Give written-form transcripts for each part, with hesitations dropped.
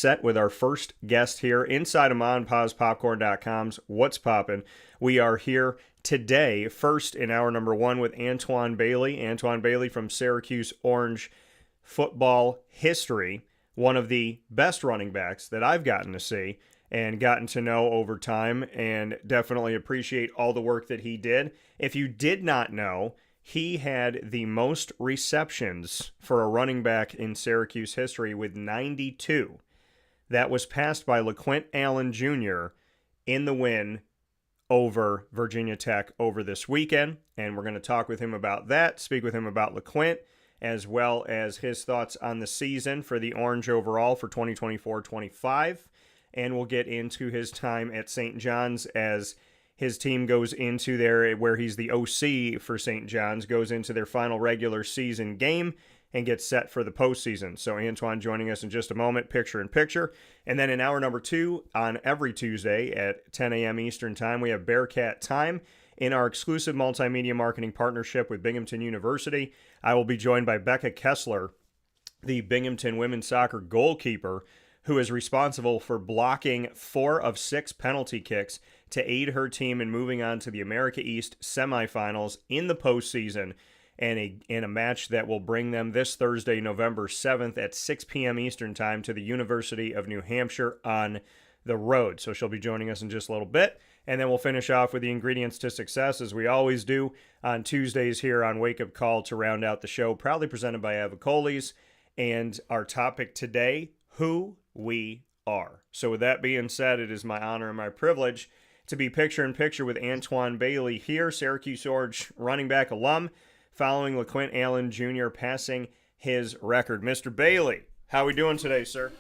set with our first guest here inside of MonPawsPopcorn.com's What's Poppin'. We are here today, first in hour number one, with Antwon Bailey. Antwon Bailey from Syracuse Orange football history, one of the best running backs that I've gotten to see and gotten to know over time, and definitely appreciate all the work that he did. If you did not know, he had the most receptions for a running back in Syracuse history with 92. That was passed by LeQuint Allen Jr. in the win over Virginia Tech over this weekend. And we're going to talk with him about that, speak with him about LeQuint, as well as his thoughts on the season for the Orange overall for 2024-25. And we'll get into his time at St. John's as his team goes into their, where he's the OC for St. John's, goes into their final regular season game and gets set for the postseason. So Antwon joining us in just a moment, picture in picture. And then in hour number two, on every Tuesday at 10 a.m. Eastern Time, we have Bearcat Time in our exclusive multimedia marketing partnership with Binghamton University. I will be joined by Becca Kessler, the Binghamton women's soccer goalkeeper, who is responsible for blocking 4 of 6 penalty kicks to aid her team in moving on to the America East semifinals in the postseason, and in a match that will bring them this Thursday, November 7th at 6 p.m. Eastern Time to the University of New Hampshire on the road. So she'll be joining us in just a little bit, and then we'll finish off with the ingredients to success, as we always do on Tuesdays here on Wake Up Call to round out the show, proudly presented by Avicolli's. And our topic today, who we are. So with that being said, it is my honor and my privilege to be picture in picture with Antwon Bailey here, Syracuse Orange running back alum, following LeQuint Allen Jr. passing his record. Mr. Bailey, how are we doing today, sir?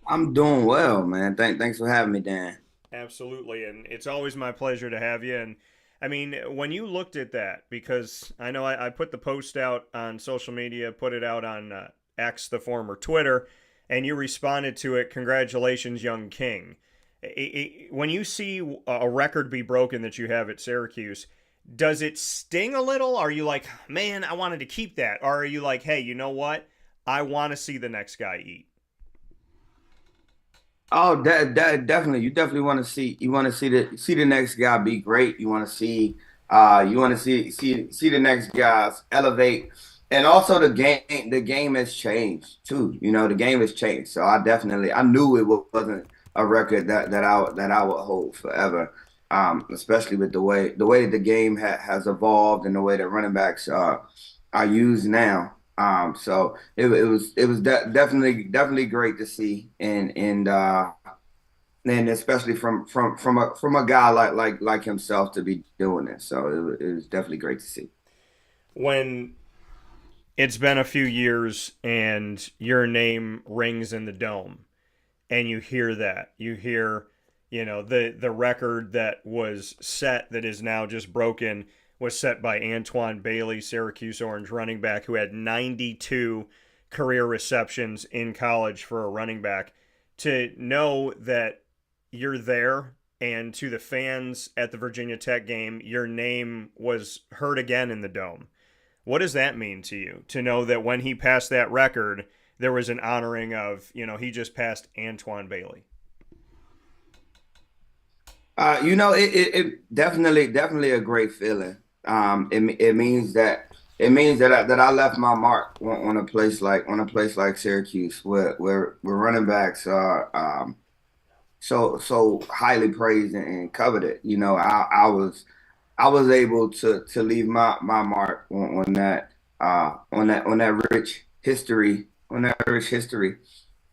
I'm doing well, man. Thanks for having me, Dan. Absolutely, and it's always my pleasure to have you. And I mean, when you looked at that, because I know I put the post out on social media, put it out on X, the former Twitter, and you responded to it, "Congratulations, young king." When you see a record be broken that you have at Syracuse, does it sting a little? Are you like, man, I wanted to keep that? Or are you like, hey, you know what? I want to see the next guy eat? Oh, definitely. You definitely want to see. You want to see the next guy be great. You want to see. You want to see the next guys elevate. And also the game has changed too. You know, the game has changed. So I knew it wasn't a record that I would hold forever. Especially with the way the game has evolved and the way that running backs are used now. So it was definitely great to see, and especially from a guy like himself to be doing it. So it was definitely great to see. When it's been a few years and your name rings in the dome and you hear that, you hear, the record that was set that is now just broken was set by Antwon Bailey, Syracuse Orange running back, who had 92 career receptions in college for a running back. To know that you're there, and to the fans at the Virginia Tech game, your name was heard again in the dome. What does that mean to you, to know that when he passed that record, there was an honoring of, he just passed Antwon Bailey? It definitely a great feeling. It means that I left my mark on a place like Syracuse, where running backs are so highly praised and coveted. I was able to leave my mark on that rich history. It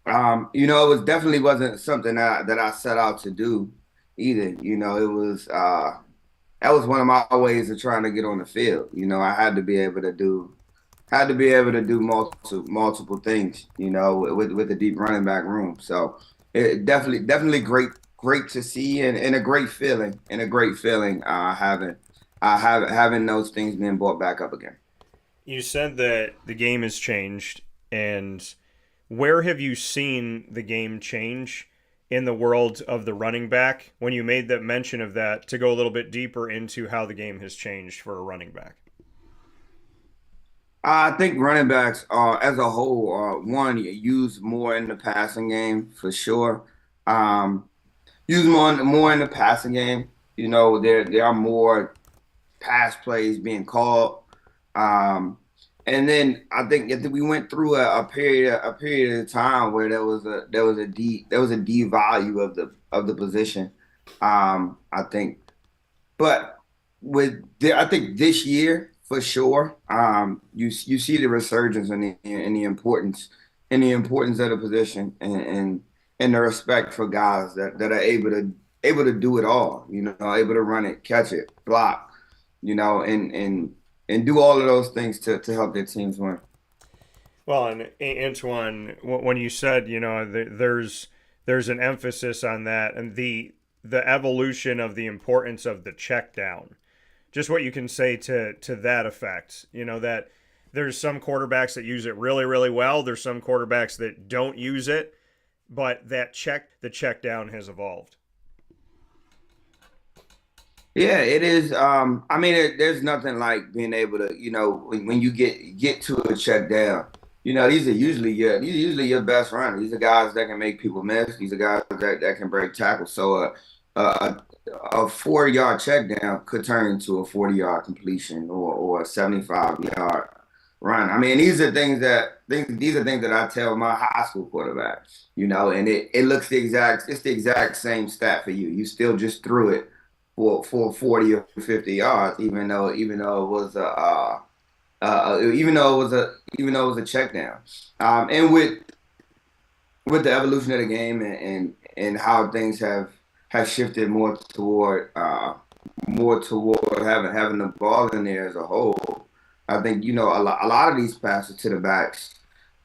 was definitely wasn't something that I set out to do either. It was that was one of my ways of trying to get on the field. I had to be able to do multiple things. With a deep running back room. So it definitely great to see, and a great feeling, having those things being brought back up again. You said that the game has changed, and where have you seen the game change in the world of the running back, when you made that mention of that, to go a little bit deeper into how the game has changed for a running back? I think running backs are, as a whole, are one used more in the passing game for sure. Um, Used more in the passing game. There are more pass plays being called. Um, and then I think we went through a period of time where there was a devalue of the position. I think, but I think this year for sure, you see the resurgence in the importance of the position and the respect for guys that are able to do it all. Able to run it, catch it, block, and do all of those things to help their teams win. Well, and Antoine, when you said there's an emphasis on that and the evolution of the importance of the check down, just what you can say to that effect. That there's some quarterbacks that use it really really well. There's some quarterbacks that don't use it, but the check down has evolved. Yeah, it is. I mean, there's nothing like being able to, when you get to a check down. These are usually your best runners. These are guys that can make people miss. These are guys that can break tackles. So a 4 yard check down could turn into a 40 yard completion or a 75 yard run. I mean, these are things that I tell my high school quarterback. And it looks it's the exact same stat for you. You still just threw it for 40 or 50 yards, even though it was a check down. And with the evolution of the game and how things have shifted more toward having the ball in there as a whole. I think a lot of these passes to the backs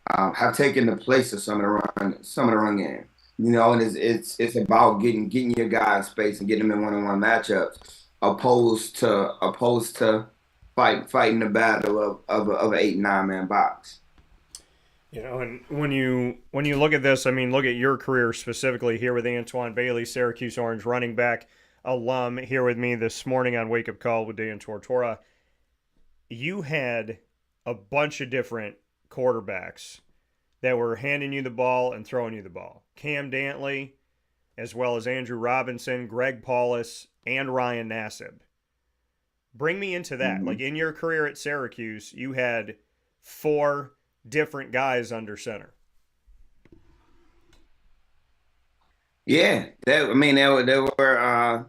have taken the place of some of the run game. And it's about getting your guy in space and getting them in one-on-one matchups, opposed to fighting the battle of an 8 9 man box. And when you look at this, I mean, look at your career specifically here with Antwon Bailey, Syracuse Orange running back, alum, here with me this morning on Wake Up Call with Dan Tortora. You had a bunch of different quarterbacks that were handing you the ball and throwing you the ball. Cam Dantley, as well as Andrew Robinson, Greg Paulus, and Ryan Nassib. Bring me into that. Mhm. Like in your career at Syracuse, you had four different guys under center. Yeah, I mean, there were. I've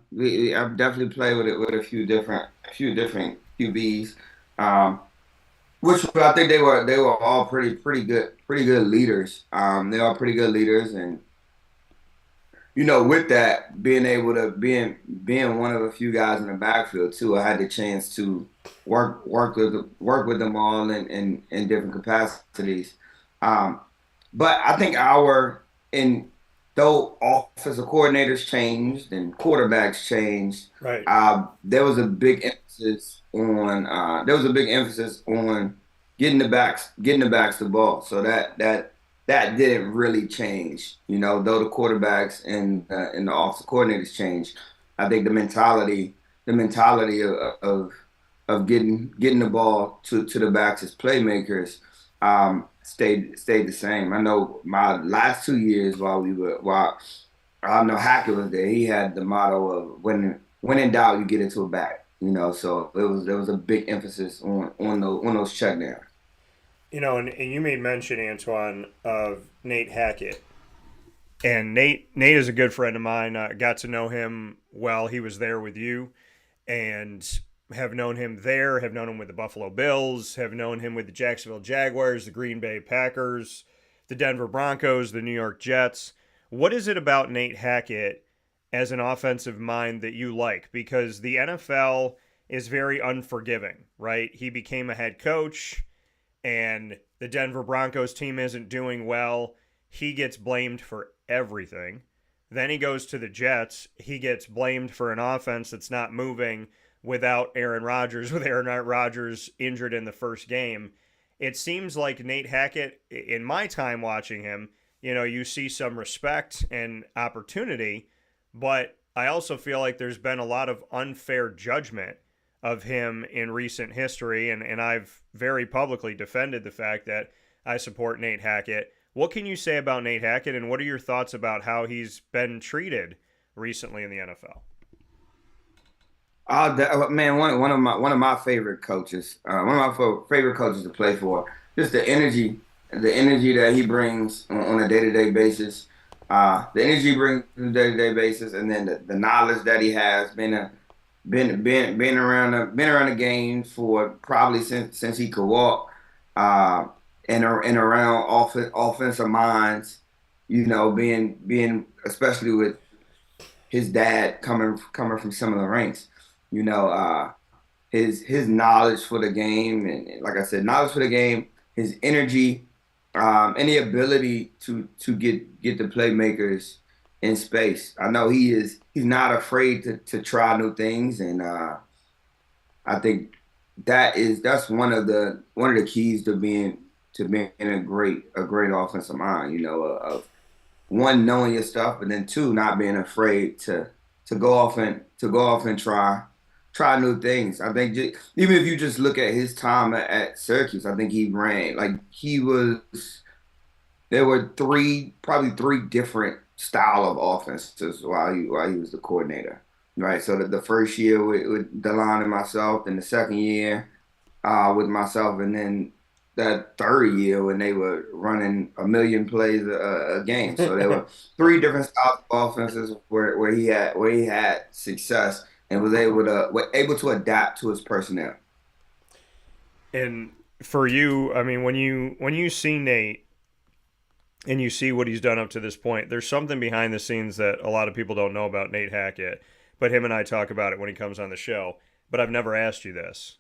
definitely played with it with a few different QBs, um, which I think they were all pretty good leaders. They are pretty good leaders, and with that, being one of a few guys in the backfield too, I had the chance to work with them all in different capacities. Um, but I think in though offensive coordinators changed and quarterbacks changed, Right. there was a big emphasis on getting the backs the ball. So that didn't really change, though the quarterbacks and the offensive coordinators changed. I think the mentality of getting the ball to the backs as playmakers stayed the same. I know my last 2 years while I know Hackett was there, he had the motto of when in doubt you get into a back. So there was a big emphasis on those checkdowns. And you made mention, Antoine, of Nate Hackett. And Nate is a good friend of mine. Got to know him while he was there with you, and have known him there. Have known him with the Buffalo Bills. Have known him with the Jacksonville Jaguars, the Green Bay Packers, the Denver Broncos, the New York Jets. What is it about Nate Hackett as an offensive mind that you like? Because the NFL is very unforgiving, right? He became a head coach, and the Denver Broncos team isn't doing well. He gets blamed for everything. Then he goes to the Jets. He gets blamed for an offense that's not moving without Aaron Rodgers, with Aaron Rodgers injured in the first game. It seems like Nate Hackett, in my time watching him, you see some respect and opportunity, but I also feel like there's been a lot of unfair judgment of him in recent history, and I've very publicly defended the fact that I support Nate Hackett. What can you say about Nate Hackett, and what are your thoughts about how he's been treated recently in the NFL? Man, one of my favorite coaches, one of my favorite coaches to play for. Just the energy that he brings on a day-to-day basis, the energy he brings on a day-to-day basis, and then the knowledge that he has been around the game for probably since he could walk, uh, and around offensive minds. Being especially with his dad coming from some of the ranks. You know, his knowledge for the game, and like I said, knowledge for the game, his energy, and the ability to get the playmakers in space. I know he's not afraid to try new things, and I think that's one of the keys to being a great offensive mind. Of one, knowing your stuff, but then two, not being afraid to go off and try new things. I think even if you just look at his time at Syracuse, I think he ran like he was. There were probably three different style of offenses while he was the coordinator, right? So the first year with Delon and myself, then the second year with myself, and then that third year when they were running a million plays a game. So there were three different styles of offenses where he had success and was able to adapt to his personnel. And for you, I mean, when you see Nate and you see what he's done up to this point, there's something behind the scenes that a lot of people don't know about Nate Hackett, but him and I talk about it when he comes on the show. But I've never asked you this.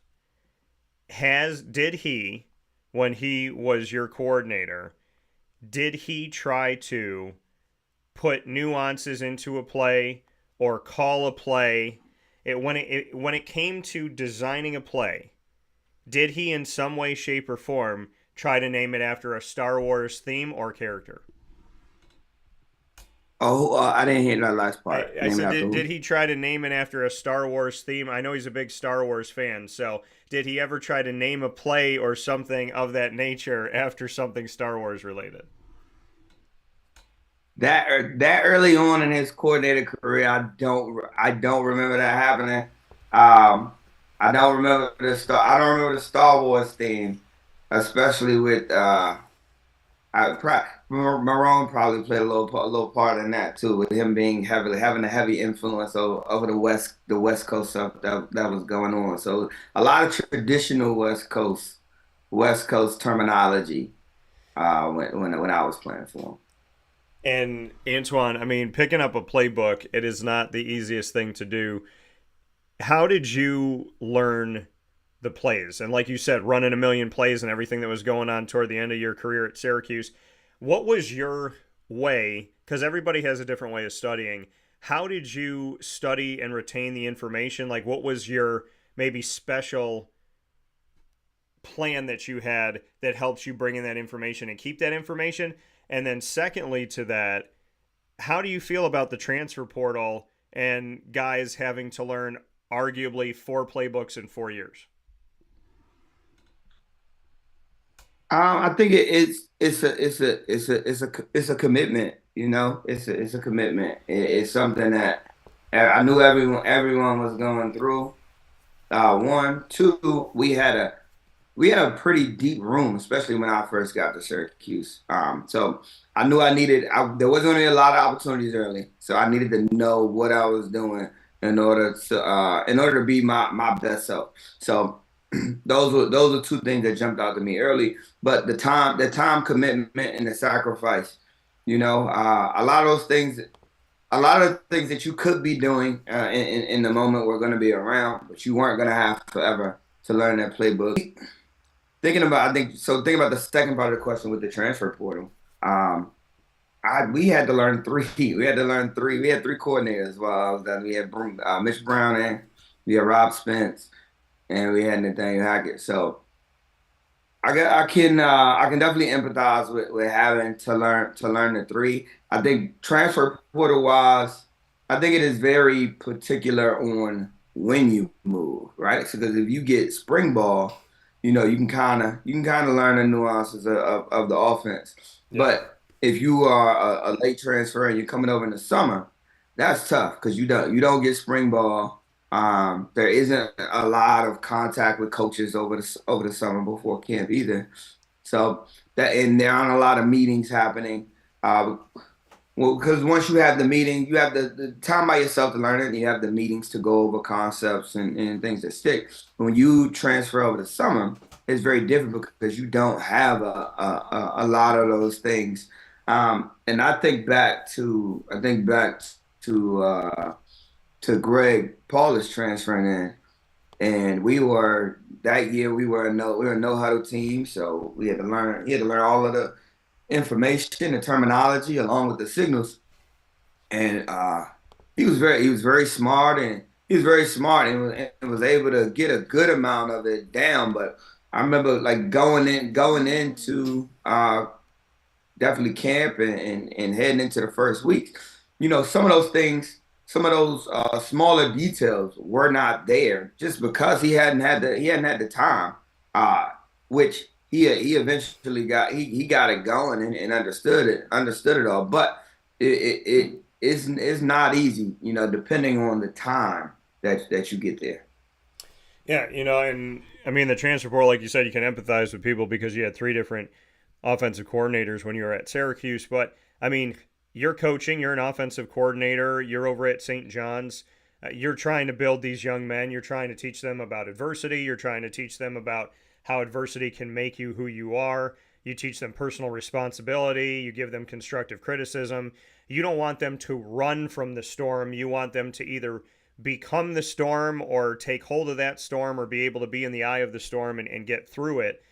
Did he, when he was your coordinator, did he try to put nuances into a play or call a play? When it came to designing a play, did he in some way, shape, or form try to name it after a Star Wars theme or character? Oh, I didn't hear that last part. I Name it said, after did who? he try to name it after a Star Wars theme? I know he's a big Star Wars fan, so did he ever try to name a play or something of that nature after something Star Wars related? That early on in his coordinator career, I don't remember that happening. Um, I don't remember the Star Wars theme, especially with Marone probably played a little part in that too, with him being having a heavy influence over the West Coast stuff that was going on. So a lot of traditional West Coast terminology when I was playing for him. And Antwon, I mean, picking up a playbook, it is not the easiest thing to do. How did you learn the plays? And like you said, running a million plays and everything that was going on toward the end of your career at Syracuse, what was your way? Because everybody has a different way of studying. How did you study and retain the information? Like, what was your maybe special plan that you had that helps you bring in that information and keep that information? And then, secondly, to that, how do you feel about the transfer portal and guys having to learn arguably 4 playbooks in 4 years? I think it's a commitment. It's a commitment. It's something that I knew everyone was going through. One, two, we had a pretty deep room, especially when I first got to Syracuse. So I knew there wasn't really a lot of opportunities early, so I needed to know what I was doing in order to be my best self. So those were two things that jumped out to me early. But the time commitment and the sacrifice, a lot of those things, a lot of things that you could be doing in the moment were going to be around, but you weren't going to have forever to learn that playbook. Thinking about the second part of the question with the transfer portal. We had to learn three. We had to learn three. We had three coordinators while I was done. We had Mitch Brown and we had Rob Spence and we had Nathaniel Hackett. So I can definitely empathize with having to learn the three. I think transfer portal wise, I think it is very particular on when you move, right? So because if you get spring ball, you can kind of learn the nuances of the offense. Yeah. But if you are a late transfer and you're coming over in the summer, that's tough because you don't get spring ball. There isn't a lot of contact with coaches over the summer before camp either. So and there aren't a lot of meetings happening. Well, because once you have the meeting, you have the time by yourself to learn it, and you have the meetings to go over concepts and things that stick. When you transfer over to summer, it's very different because you don't have a lot of those things. And I think back to Greg Paulus transferring in, and that year we were a no huddle team, so we had to learn. He had to learn all of the information, the terminology, along with the signals, and he was very smart, and was able to get a good amount of it down. But I remember like going into definitely camp and heading into the first week. Some of those things, some of those smaller details were not there just because he hadn't had the time, uh, which he eventually got it going and understood it all. But it's not easy, depending on the time that you get there. Yeah, and I mean the transfer portal, like you said, you can empathize with people because you had three different offensive coordinators when you were at Syracuse. But I mean, you're coaching, you're an offensive coordinator, you're over at St. John's. You're trying to build these young men. You're trying to teach them about adversity. You're trying to teach them about how adversity can make you who you are. You teach them personal responsibility. You give them constructive criticism. You don't want them to run from the storm. You want them to either become the storm or take hold of that storm or be able to be in the eye of the storm and get through it.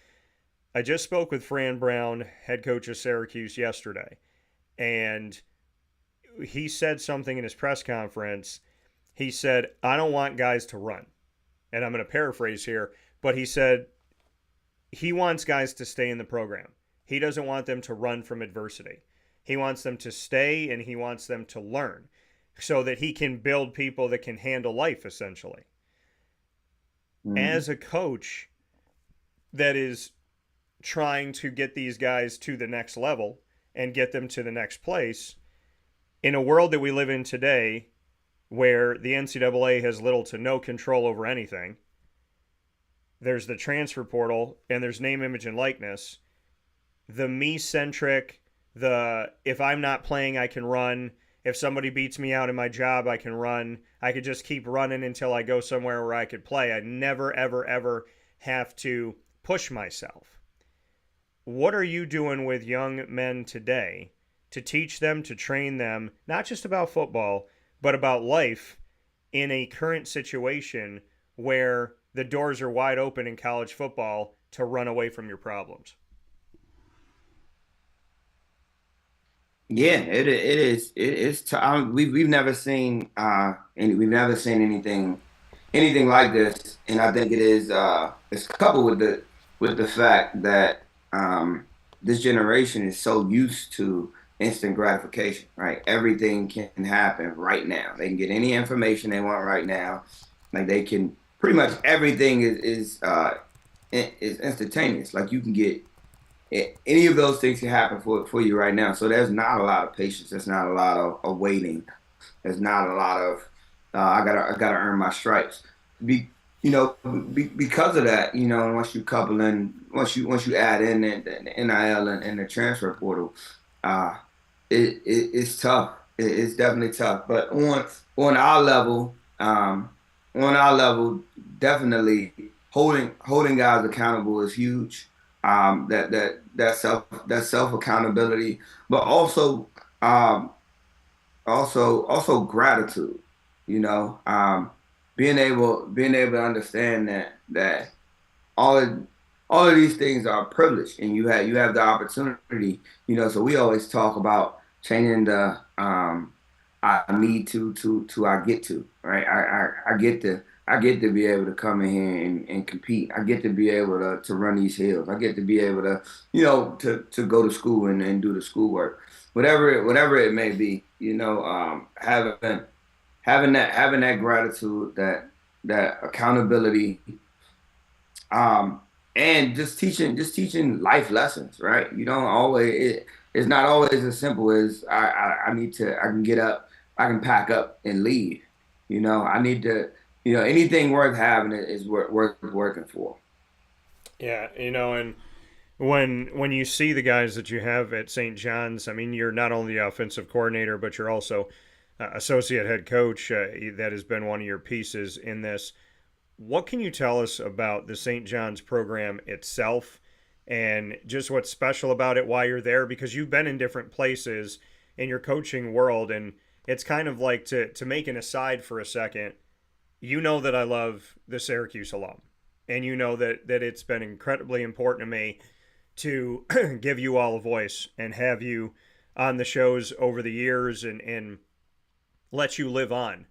I just spoke with Fran Brown, head coach of Syracuse, yesterday, and he said something in his press conference. He said, I don't want guys to run. And I'm going to paraphrase here, but he said he wants guys to stay in the program. He doesn't want them to run from adversity. He wants them to stay and he wants them to learn so that he can build people that can handle life, essentially. Mhm. As a coach that is trying to get these guys to the next level and get them to the next place, in a world that we live in today where the NCAA has little to no control over anything, there's the transfer portal and there's name, image, and likeness. The me centric, the if I'm not playing, I can run. If somebody beats me out in my job, I can run. I could just keep running until I go somewhere where I could play. I never, ever, ever have to push myself. What are you doing with young men today to teach them, to train them, not just about football, but about life in a current situation where the doors are wide open in college football to run away from your problems? Yeah, it is. It's we've never seen anything like this, and I think it's coupled with the fact that this generation is so used to instant gratification, right? Everything can happen right now. They can get any information they want right now. Like they can pretty much everything is instantaneous. Like you can get any of those things can happen for you right now. So there's not a lot of patience. There's not a lot of waiting. There's not a lot of I gotta earn my stripes. Be, because of that, and once you add in the NIL and the transfer portal, uh, it's tough. It's definitely tough. But on our level, on our level, definitely holding guys accountable is huge. That self accountability, but also gratitude. You know, being able to understand that all of all of these things are privileged, and you have the opportunity. So we always talk about changing the I need to I get to, right. I get to be able to come in here and compete. I get to be able to run these hills. I get to be able to to go to school and do the schoolwork, whatever it may be. Having that gratitude that accountability, um, and just teaching life lessons, right? You don't always it's not always as simple as I can get up, I can pack up and leave. I need to, anything worth having is worth working for. Yeah, and when you see the guys that you have at St. John's, I mean, you're not only the offensive coordinator, but you're also associate head coach. That has been one of your pieces in this. What can you tell us about the St. John's program itself and just what's special about it while you're there? Because you've been in different places in your coaching world, and it's kind of like to make an aside for a second. You know that I love the Syracuse alum, and you know that it's been incredibly important to me to give you all a voice and have you on the shows over the years and let you live on.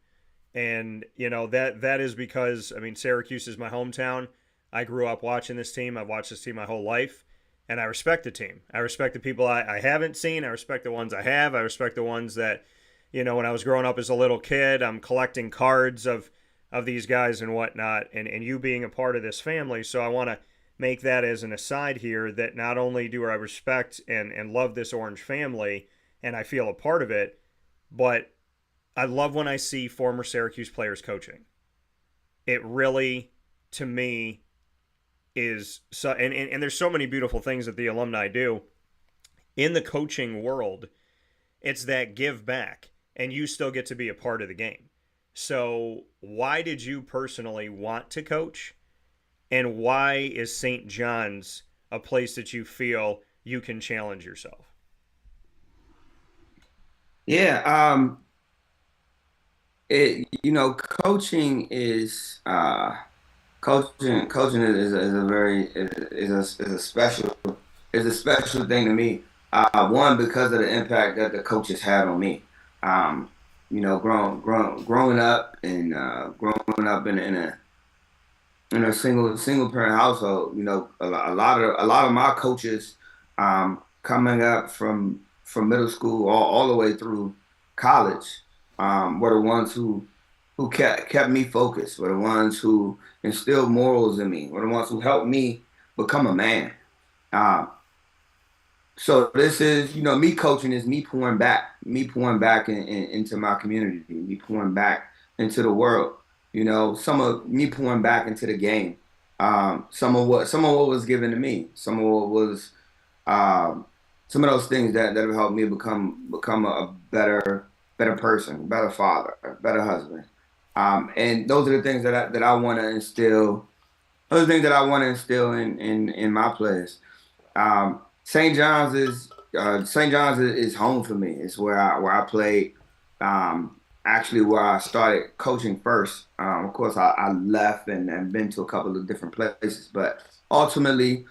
And that is because, I mean, Syracuse is my hometown. I grew up watching this team. I've watched this team my whole life, and I respect the team. I respect the people I haven't seen. I respect the ones I have. I respect the ones that, when I was growing up as a little kid, I'm collecting cards of these guys and whatnot, and you being a part of this family. So I want to make that as an aside here, that not only do I respect and love this Orange family and I feel a part of it, but I love when I see former Syracuse players coaching. It really, to me, is so, and there's so many beautiful things that the alumni do in the coaching world. It's that give back, and you still get to be a part of the game. So, why did you personally want to coach, and why is St. John's a place that you feel you can challenge yourself? Yeah, coaching is a very is a special thing to me. One, because of the impact that the coaches had on me. Growing up and growing up in a single parent household. A lot of my coaches, coming up from middle school all the way through college, were the ones who kept me focused, were the ones who instilled morals in me, were the ones who helped me become a man. Um, so this is, me coaching is me pouring back into my community, me pouring back into the world. Some of me pouring back into the game. Some of what was given to me, some of what was, um, some of those things that have helped me become a better person, a better father, a better husband. And those are the things that I want to instill. Those are the things that I want to instill in my players. St. John's is home for me. It's where I played. Actually, where I started coaching first. Of course, I left and been to a couple of different places, but ultimately,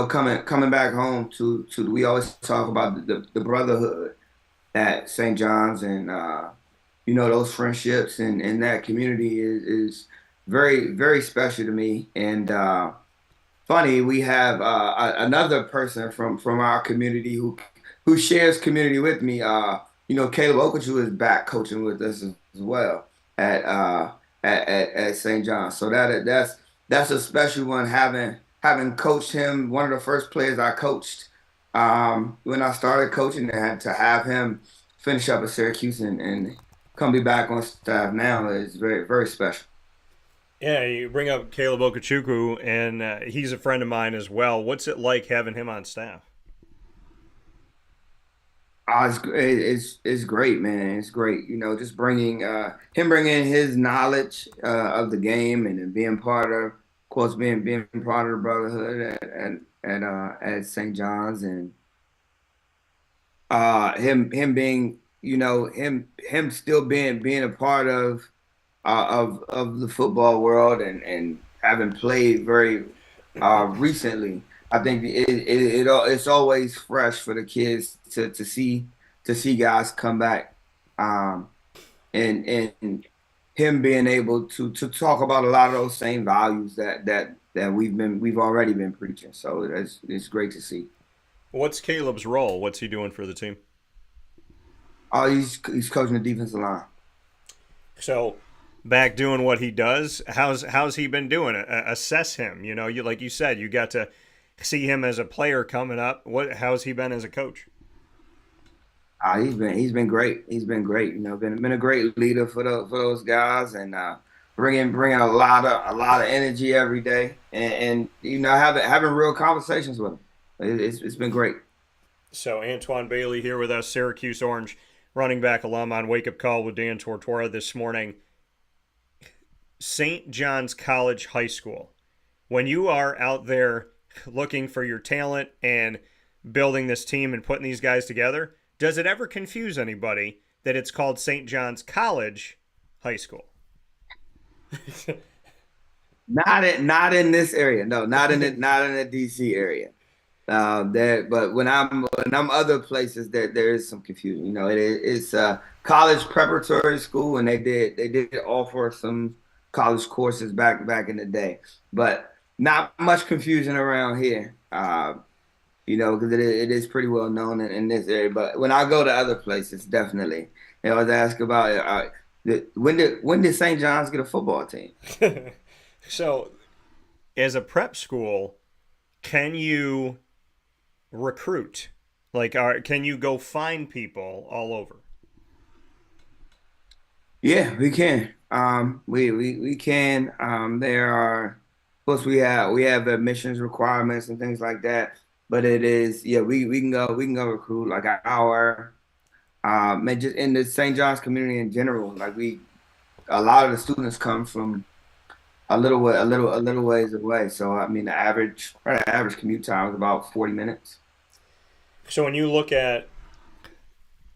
coming back home to we always talk about the brotherhood at St. John's, and those friendships and that community is very very special to me. And funny, we have another person from our community who shares community with me. Caleb Okachu is back coaching with us as well at at St. John's. So that's a special one. Having coached him, one of the first players I coached when I started coaching, and had to have him finish up at Syracuse and come be back on staff now is very very special. Yeah, you bring up Caleb Okachukwu, and he's a friend of mine as well. What's it like having him on staff? It's great, man. It's great. Just bringing his knowledge of the game, and then being of course, being part of the brotherhood at St. John's, and him being, him still being a part of the football world, and having played very recently. I think it's always fresh for the kids to see guys come back, um, and him being able to talk about a lot of those same values that we've already been preaching. So it's great to see. What's Caleb's role? What's he doing for the team? Oh, he's coaching the defensive line. So back doing what he does. How's he been doing? Assess him. You know, you like you said, you got to see him as a player coming up. How's he been as a coach? He's been great. He's been great. You know, been a great leader for those guys, and bringing a lot of energy every day, and you know having real conversations with him. It's been great. So Antwon Bailey here with us, Syracuse Orange running back alum on Wake Up Call with Dan Tortora this morning. St. John's College High School. When you are out there looking for your talent and building this team and putting these guys together, does it ever confuse anybody that it's called St. John's College High School? Not in this area. No, not in the DC area. But when I'm other places, there is some confusion. You know, it's a college preparatory school, and they did offer some college courses back in the day, but not much confusion around here. You know, because it is pretty well known in this area. But when I go to other places, definitely they always ask about when did St. John's get a football team? So, as a prep school, can you recruit? Like, can you go find people all over? Yeah, we can. We can. There are, of course, we have admissions requirements and things like that. But it is, yeah, we can go recruit like just in the St. John's community in general. Like a lot of the students come from a little ways away. So I mean, the average commute time is about 40 minutes. So when you look at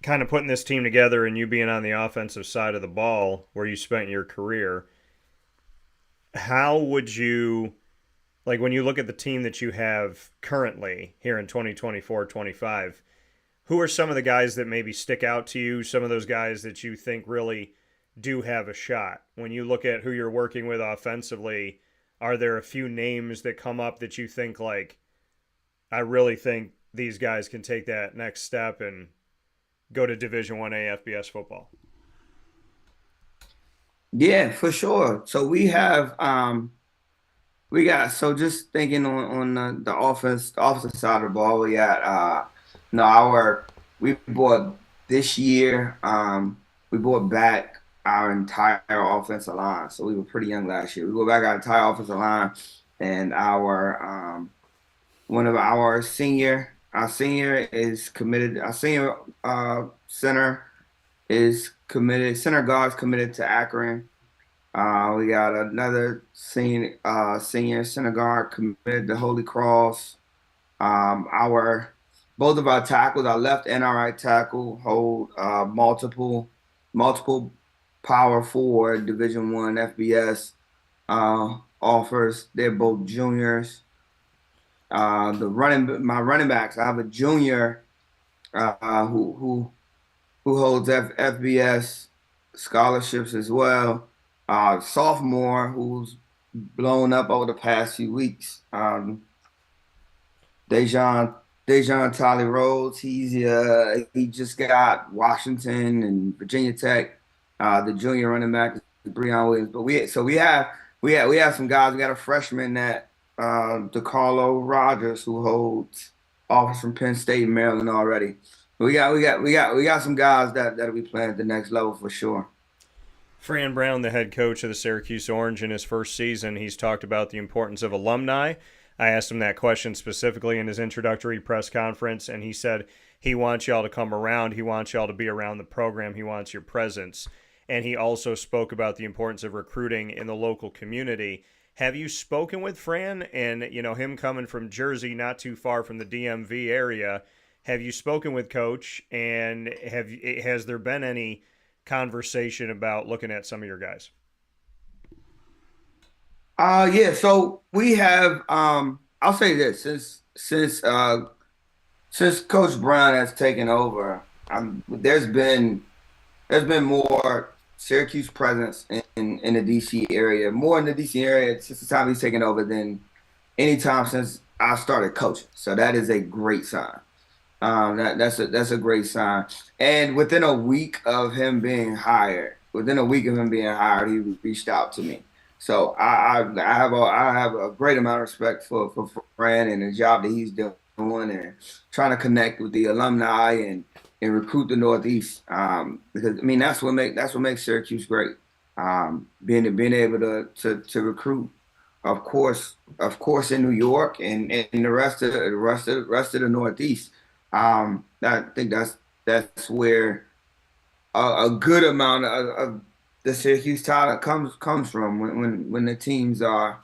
kind of putting this team together and you being on the offensive side of the ball where you spent your career, how would you, like when you look at the team that you have currently here in 2024-25, who are some of the guys that maybe stick out to you, some of those guys that you think really do have a shot? When you look at who you're working with offensively, are there a few names that come up that you think like, I really think these guys can take that next step and go to Division I FBS football? Yeah, for sure. So we got so just thinking on the offensive side of the ball, we got no our we bought this year we bought back our entire offensive line. So we were pretty young last year. We bought back our entire offensive line, and our one of our senior is committed. Our senior center guard's committed to Akron. We got another senior center guard committed to Holy Cross. Our Both of our tackles, our left and our right tackle, hold multiple Power Forward Division One FBS offers. They're both juniors. My running backs, I have a junior who holds FBS scholarships as well. Sophomore who's blown up over the past few weeks. Dejan Tolly Rhodes. He just got Washington and Virginia Tech. The junior running back is Breon Williams. But we have some guys. We got a freshman that DeCarlo Rogers who holds offers from Penn State and Maryland already. We got some guys that'll be playing at the next level for sure. Fran Brown, the head coach of the Syracuse Orange in his first season, he's talked about the importance of alumni. I asked him that question specifically in his introductory press conference, and he said he wants y'all to come around. He wants y'all to be around the program. He wants your presence. And he also spoke about the importance of recruiting in the local community. Have you spoken with Fran? And, you know, him coming from Jersey, not too far from the DMV area, have you spoken with Coach? And has there been any conversation about looking at some of your guys? Yeah, so we have I'll say this, since Coach Brown has taken over, there's been more Syracuse presence in the DC area, more in the DC area since the time he's taken over than any time since I started coaching. So that is a great sign. That's a great sign. And within a week of him being hired, within a week of him being hired, he reached out to me. So I have a great amount of respect for Fran and the job that he's doing and trying to connect with the alumni and recruit the Northeast. Because I mean that's what makes Syracuse great. Being able to recruit, of course in New York and the rest of the Northeast. I think that's where a good amount of the Syracuse talent comes from when the teams are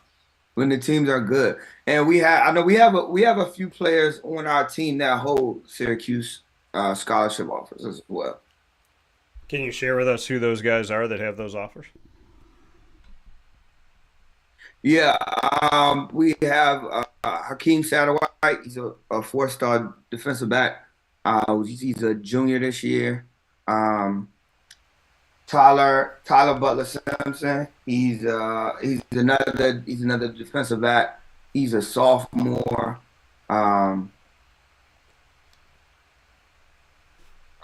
good. And I know we have a few players on our team that hold Syracuse scholarship offers as well. Can you share with us who those guys are that have those offers? Yeah, we have Hakeem Satterwhite. He's a four-star defensive back. He's a junior this year. Um, Tyler Butler Simpson. He's another defensive back. He's a sophomore. Um,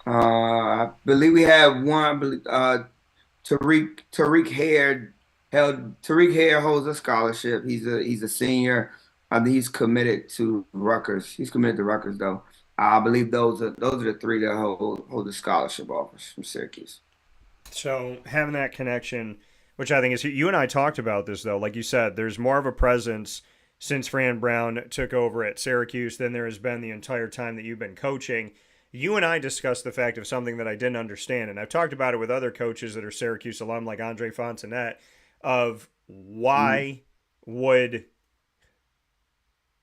I believe we have one. I believe, Tariq Hare holds a scholarship. He's a senior. I think he's committed to Rutgers. He's committed to Rutgers though. I believe those are the three that hold the scholarship offers from Syracuse. So having that connection, which I think is, you and I talked about this though. Like you said, there's more of a presence since Fran Brown took over at Syracuse than there has been the entire time that you've been coaching. You and I discussed the fact of something that I didn't understand, and I've talked about it with other coaches that are Syracuse alum, like Andre Fontenette, of Mhm. would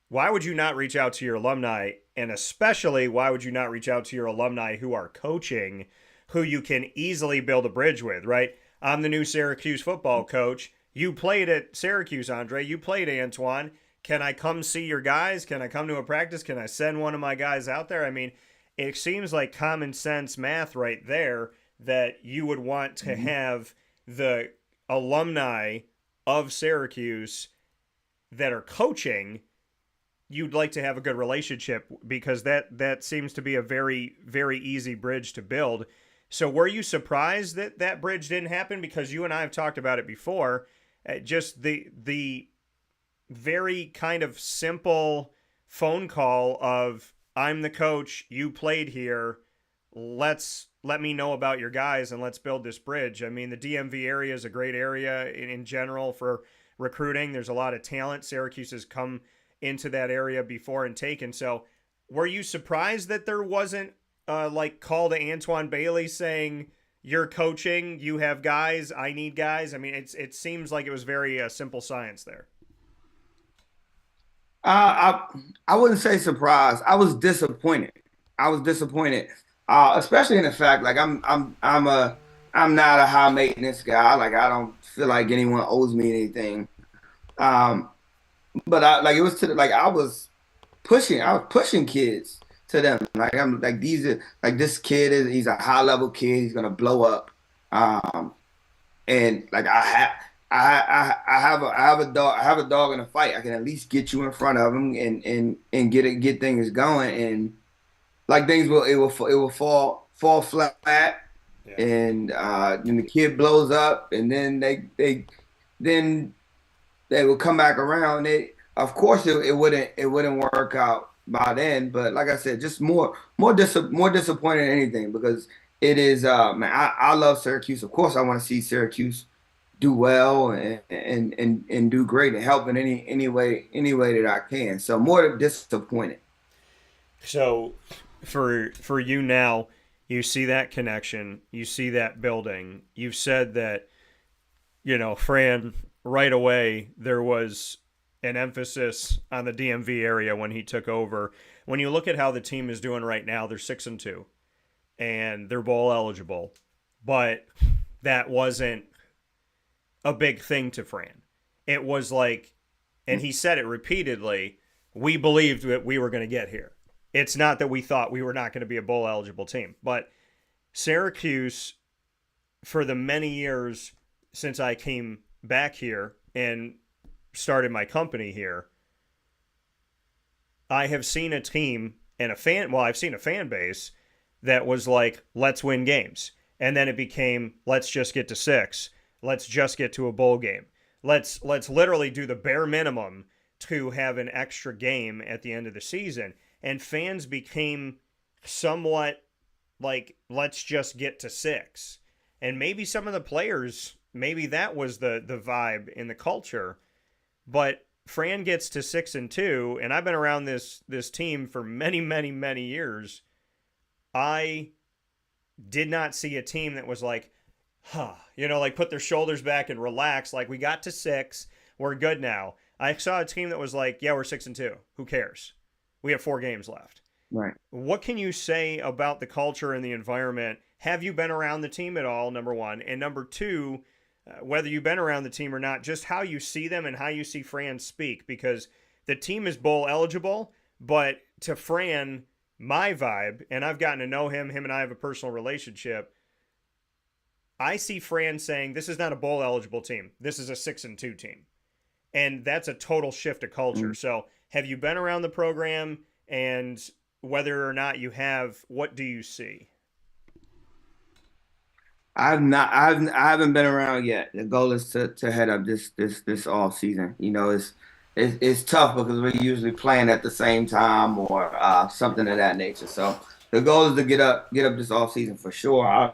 why would you not reach out to your alumni, and especially why would you not reach out to your alumni who are coaching, who you can easily build a bridge with, right? I'm the new Syracuse football coach. You played at Syracuse, Andre. You played Antwon. Can I come see your guys? Can I come to a practice? Can I send one of my guys out there? I mean, it seems like common sense math right there that you would want to Mhm. have the alumni of Syracuse that are coaching, you'd like to have a good relationship, because that seems to be a very very easy bridge to build. So were you surprised that that bridge didn't happen? Because you and I have talked about it before. Just the very kind of simple phone call of, I'm the coach, you played here, let me know about your guys and let's build this bridge. I mean, the DMV area is a great area in general for recruiting. There's a lot of talent. Syracuse has come into that area before and taken. So were you surprised that there wasn't like call to Antwon Bailey saying, you're coaching, you have guys, I need guys? I mean, it seems like it was very simple science there. I wouldn't say surprised. I was disappointed. I was disappointed, especially in the fact like I'm not a high maintenance guy. Like I don't feel like anyone owes me anything. Um, but I like it was to the, like I was pushing kids to them. Like I'm like these are like this kid he's a high level kid. He's gonna blow up. Um, and like I have a dog in a fight. I can at least get you in front of him and get things going and like things will fall flat Yeah. and then the kid blows up and then then they will come back around. Of course it wouldn't work out by then, but like I said, just more disappointed than anything because it is man, I love Syracuse. Of course I want to see Syracuse do well and do great and help in any way that I can. So more disappointed. So for you now, you see that connection, you see that building. You've said that, Fran, right away there was an emphasis on the DMV area when he took over. When you look at how the team is doing right now, they're 6-2 and they're bowl eligible. But that wasn't a big thing to Fran. It was like, and he said it repeatedly, we believed that we were going to get here. It's not that we thought we were not going to be a bowl eligible team. But Syracuse, for the many years since I came back here and started my company here, I have seen a team and I've seen a fan base that was like, let's win games. And then it became, let's just get to 6. Let's just get to a bowl game. Let's literally do the bare minimum to have an extra game at the end of the season. And fans became somewhat like, let's just get to 6. And maybe some of the players, maybe that was the vibe in the culture. But Fran gets to 6-2, and I've been around this team for many, many, many years. I did not see a team that was like, like put their shoulders back and relax. Like, we got to 6, we're good now. I saw a team that was like, yeah, we're 6-2. Who cares? We have 4 games left. Right. What can you say about the culture and the environment? Have you been around the team at all, number one? And number two, whether you've been around the team or not, just how you see them and how you see Fran speak, because the team is bowl eligible, but to Fran, my vibe, and I've gotten to know him and I have a personal relationship, I see Fran saying, this is not a bowl eligible team. This is a 6-2 team. And that's a total shift of culture. Mm-hmm. So have you been around the program, and whether or not you have, what do you see? I've not. I haven't been around yet. The goal is to head up this off season. It's tough because we're usually playing at the same time or something of that nature. So the goal is to get up this off season for sure. I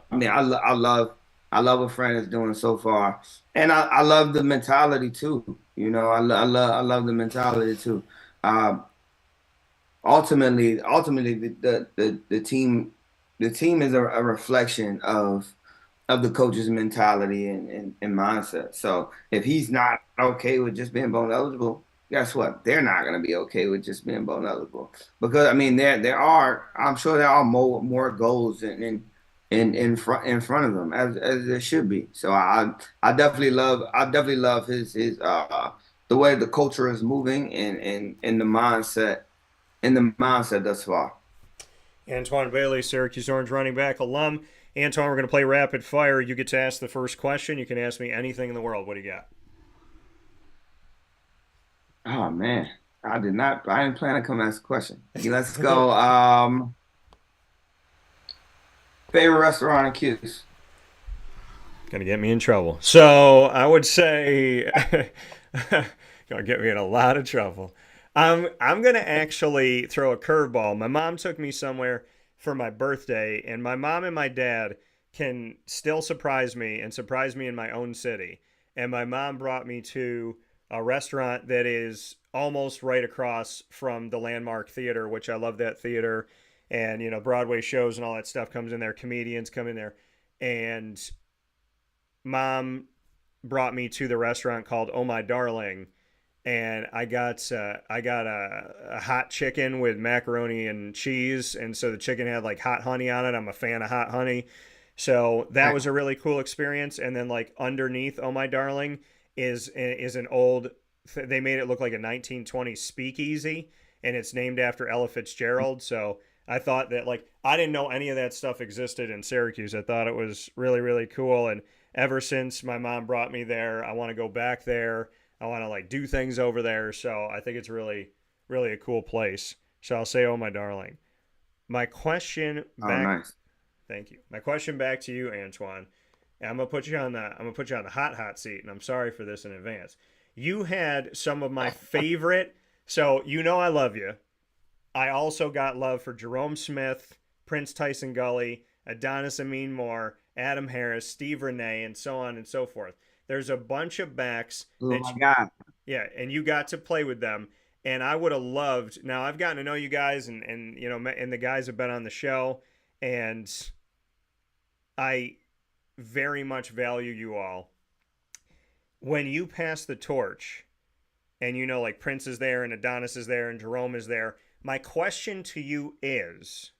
love what Fran is doing so far, and I love the mentality too. I love the mentality too. Um, ultimately, the team is a reflection of the coach's mentality and mindset. So if he's not okay with just being bone eligible, guess what? They're not going to be okay with just being bone eligible, because I mean I'm sure there are more goals in front of them, as there should be. So I definitely love his the way the culture is moving and the mindset thus far. Antwon Bailey, Syracuse Orange running back, alum. Antwon, we're going to play rapid fire. You get to ask the first question. You can ask me anything in the world. What do you got? Oh man, I didn't plan to come ask a question. Let's go. Favorite restaurant in Cuse? Going to get me in trouble. So I would say, going to get me in a lot of trouble. I'm going to actually throw a curveball. My mom took me somewhere for my birthday, and my mom and my dad can still surprise me and surprise me in my own city. And my mom brought me to a restaurant that is almost right across from the Landmark Theater, which I love that theater. And, Broadway shows and all that stuff comes in there. Comedians come in there. And mom brought me to the restaurant called Oh My Darling. And I got a hot chicken with macaroni and cheese, and so the chicken had like hot honey on it. I'm a fan of hot honey, so that was a really cool experience. And then like underneath Oh My Darling is an old. They made it look like a 1920s speakeasy, and it's named after Ella Fitzgerald. So I thought that, like, I didn't know any of that stuff existed in Syracuse. I thought it was really, really cool, and ever since my mom brought me there, I want to go back there. I want to like do things over there. So I think it's really, really a cool place. So I'll say, Oh My Darling. My question back. Oh, nice. Thank you. My question back to you, Antwon. And I'm gonna put you on the hot seat, and I'm sorry for this in advance. You had some of my favorite. So I love you. I also got love for Jerome Smith, Prince Tyson Gully, Adonis Amin Moore, Adam Harris, Steve Renee, and so on and so forth. There's a bunch of backs. Oh my God. Yeah, and you got to play with them. And I would have loved. Now I've gotten to know you guys, and and the guys have been on the show, and I very much value you all. When you pass the torch, and like Prince is there, and Adonis is there, and Jerome is there, my question to you is,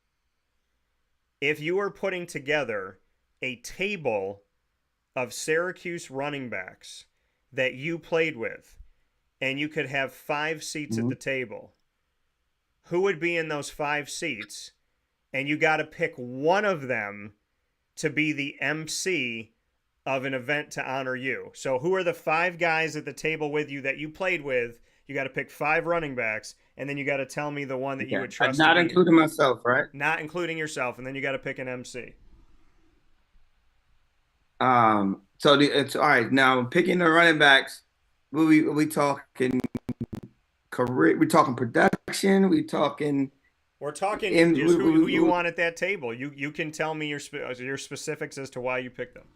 if you were putting together a table of Syracuse running backs that you played with, and you could have 5 seats at the table, who would be in those 5 seats? And you got to pick one of them to be the MC of an event to honor you. So who are the 5 guys at the table with you that you played with? You got to pick 5 running backs, and then you got to tell me the one that you would trust. Not including myself, right? Not including yourself, and then you got to pick an MC. It's all right. Now picking the running backs. We talking career? We talking production? We talking We're talking in? just who you want at that table. You can tell me your specifics as to why you picked them.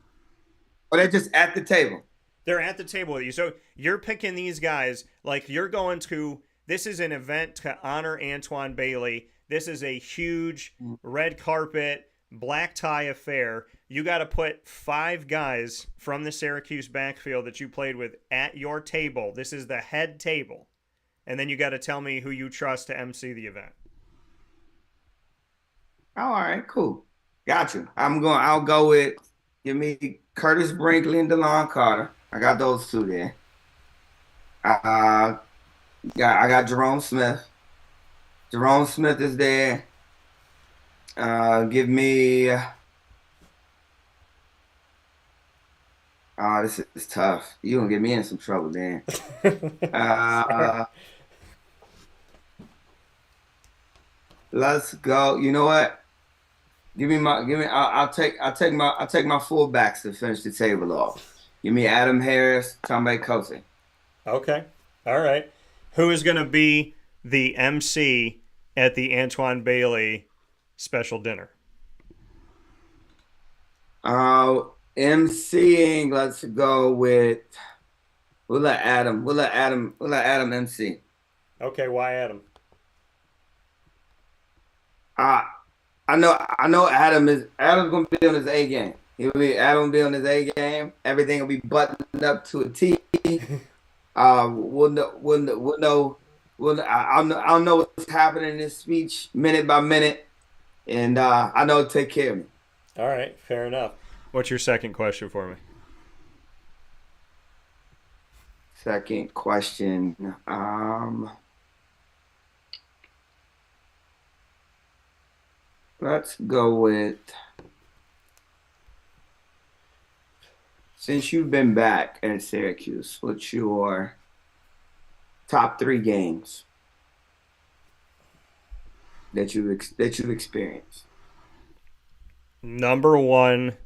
Or they're just at the table. They're at the table with you. So you're picking these guys like you're going to. This is an event to honor Antwon Bailey. This is a huge red carpet, black tie affair. You got to put 5 guys from the Syracuse backfield that you played with at your table. This is the head table. And then you got to tell me who you trust to MC the event. Oh, all right, cool. Got you. I'll go with. Give me Curtis Brinkley and DeLon Carter. I got those two there. Uh, I got Jerome Smith. Jerome Smith is there. Give me. This is tough. You gonna get me in some trouble, Dan. Uh, let's go. You know what? Give me. I'll take my fullbacks to finish the table off. Give me Adam Harris, Tommy Cote. Okay. All right. Who is going to be the MC at the Antwon Bailey special dinner? MCing. Let's go with. We'll let Adam MC. Okay, why Adam? Uh, I know Adam's gonna be on his A game. Adam will be on his A game. Everything will be buttoned up to a T. We'll know. I'll know what's happening in this speech minute by minute, and I know it'll take care of me. All right, fair enough. What's your second question for me? Second question. Let's go with since you've been back at Syracuse, what's your top 3 games that you've experienced? Number 1,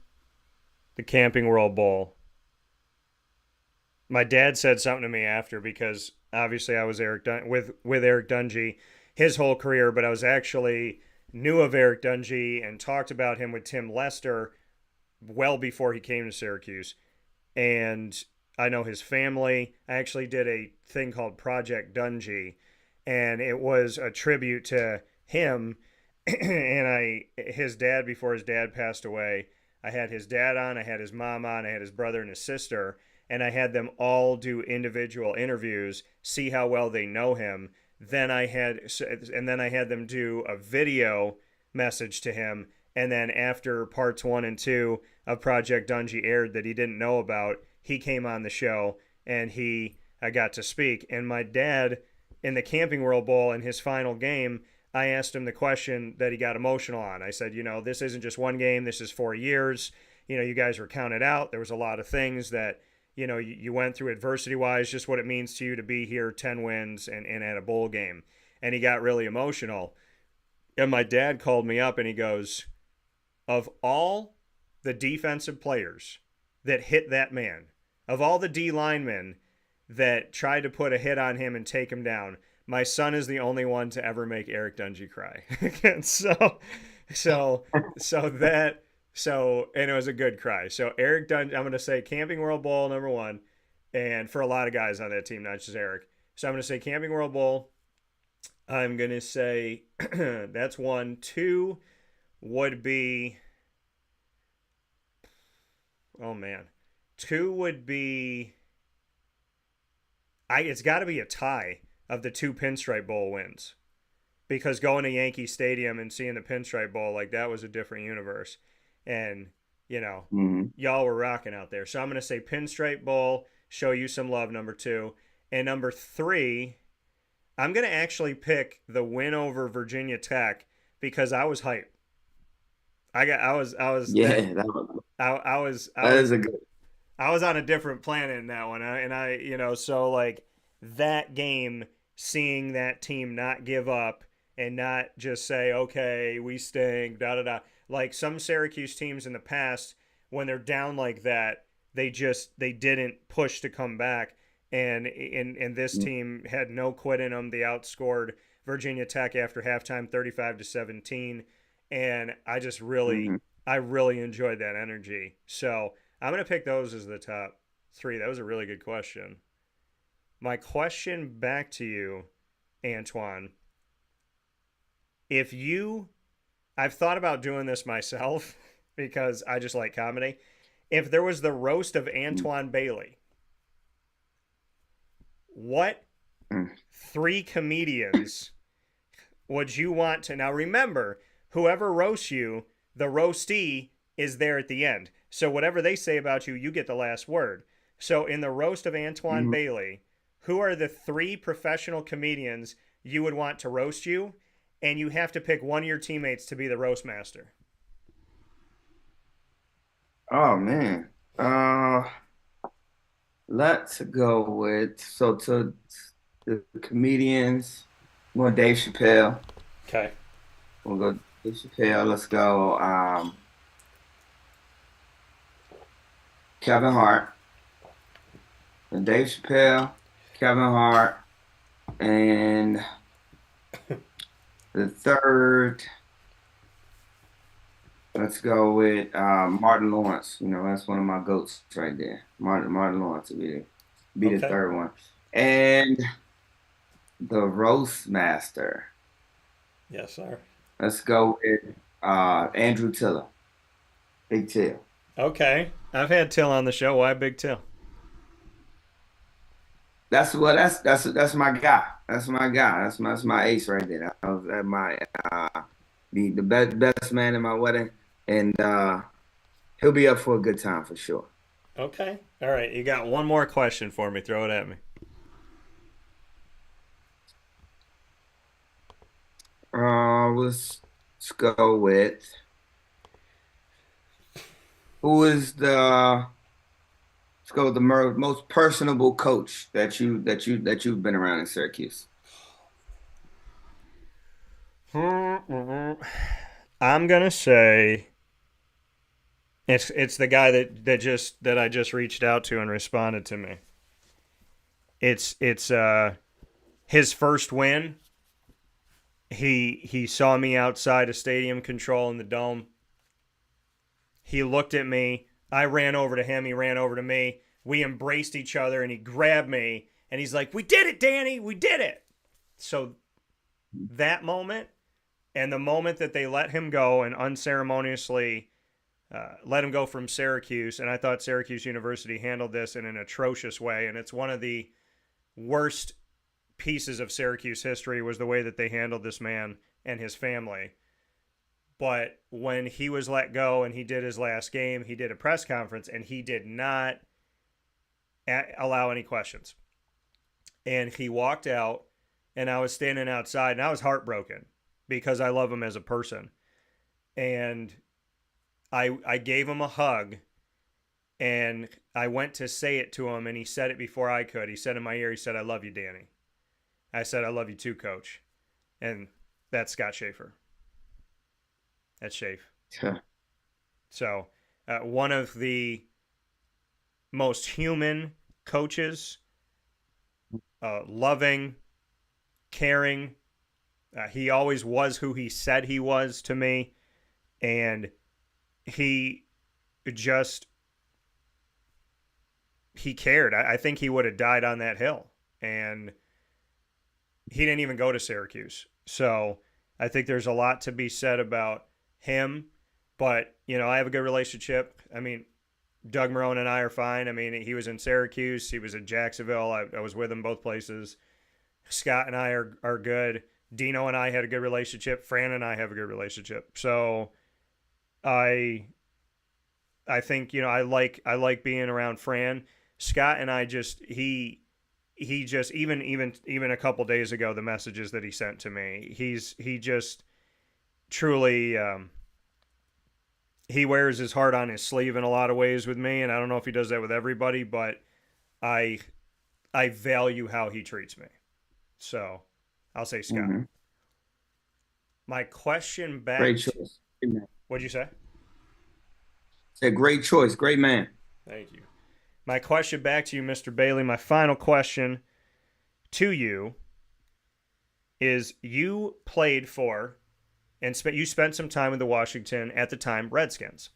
the Camping World Bowl. My dad said something to me after because obviously I was with Eric Dungy his whole career, but I was actually knew of Eric Dungy and talked about him with Tim Lester well before he came to Syracuse. And I know his family. I actually did a thing called Project Dungy, and it was a tribute to him. And his dad, before his dad passed away, I had his dad on, I had his mom on, I had his brother and his sister, and I had them all do individual interviews, see how well they know him. Then I had them do a video message to him, and then after parts 1 and 2 of Project Dungy aired that he didn't know about, he came on the show and I got to speak. And my dad in the Camping World Bowl in his final game, I asked him the question that he got emotional on. I said, this isn't just one game, this is 4 years. You guys were counted out. There was a lot of things that you went through adversity-wise, just what it means to you to be here, 10 wins, and at a bowl game. And he got really emotional. And my dad called me up and he goes, of all the defensive players that hit that man, of all the D linemen that tried to put a hit on him and take him down, my son is the only one to ever make Eric Dungy cry. And and it was a good cry. So Eric Dungy, I'm going to say Camping World Bowl, number 1, and for a lot of guys on that team, not just Eric. So I'm going to say Camping World Bowl. I'm going to say that's 1. 2 would be, oh man, 2 would be, it's got to be a tie of the 2 Pinstripe Bowl wins, because going to Yankee Stadium and seeing the Pinstripe Bowl, like, that was a different universe. And, y'all were rocking out there. So I'm going to say Pinstripe Bowl, show you some love, number 2. And number 3, I'm going to actually pick the win over Virginia Tech because I was hyped. Yeah, that is a good. I was on a different planet in that one. So like that game, seeing that team not give up and not just say, okay, we stink, da da da. Like some Syracuse teams in the past when they're down like that, they didn't push to come back. And this team had no quit in them. They outscored Virginia Tech after halftime 35-17. And Mm-hmm. I really enjoyed that energy. So I'm gonna pick those as the top three. That was a really good question. My question back to you, Antwon, if you I've thought about doing this myself because I just like comedy. If there was the roast of Antwon Bailey, what Mm-hmm. three comedians would you want to now remember whoever roasts you, the roastee is there at the end. So whatever they say about you, you get the last word. So in the roast of Antwon Mm-hmm. Bailey, who are the three professional comedians you would want to roast you? And you have to pick one of your teammates to be the roast master. Oh man. Let's go with to the comedians. We're going Dave Chappelle. Okay. We'll go Dave Chappelle. Let's go Kevin Hart. And Dave Chappelle, Kevin Hart, and the third. Let's go with Martin Lawrence. You know, that's one of my goats right there. Martin Lawrence would be the Okay. third one. And the roast master. Yes, sir. Let's go with Andrew Tiller. Big Till. Okay. I've had Till on the show. Why Big Till? That's my guy. That's my guy. That's my ace right there. That was my the best man in my wedding, and he'll be up for a good time for sure. Okay. All right. You got one more question for me. Throw it at me. Let's go with who is the let's go with the most personable coach that you've been around in Syracuse. I'm gonna say it's the guy that I just reached out to and responded to me. It's his first win. He saw me outside a stadium control in the dome. He looked at me. I ran over to him. He ran over to me. We embraced each other, and he grabbed me, and he's like, "We did it, Danny. We did it." So that moment, and the moment that they let him go and unceremoniously let him go from Syracuse, and I thought Syracuse University handled this in an atrocious way, and it's one of the worst pieces of Syracuse history was the way that they handled this man and his family. But when he was let go and he did his last game, he did a press conference and he did not allow any questions. And he walked out, and I was standing outside, and I was heartbroken because I love him as a person. And I gave him a hug, and I went to say it to him, and he said it before I could. He said in my ear, he said, "I love you, Danny." I said, "I love you too, Coach." And that's Scott Schaefer. That's Schaefer. So, one of the most human coaches, loving, caring. He always was who he said he was to me. And he just, he cared. I think he would have died on that hill. And he didn't even go to Syracuse. So I think there's a lot to be said about him. But, you know, I have a good relationship. I mean, Doug Marone and I are fine. I mean, he was in Syracuse. He was in Jacksonville. I was with him both places. Scott and I are good. Dino and I had a good relationship. Fran and I have a good relationship. So I think, you know, I like being around Fran. Scott and I just he just even a couple days ago, the messages that he sent to me, he just truly he wears his heart on his sleeve in a lot of ways with me, and I don't know if he does that with everybody, but I I value how he treats me. So I'll say Scott. Mm-hmm. My question back Great to, choice. what'd you say? Said great choice, great man. Thank you. My question back to you, Mr. Bailey, my final question to you is you played for and you spent some time with the Washington, at the time, Redskins.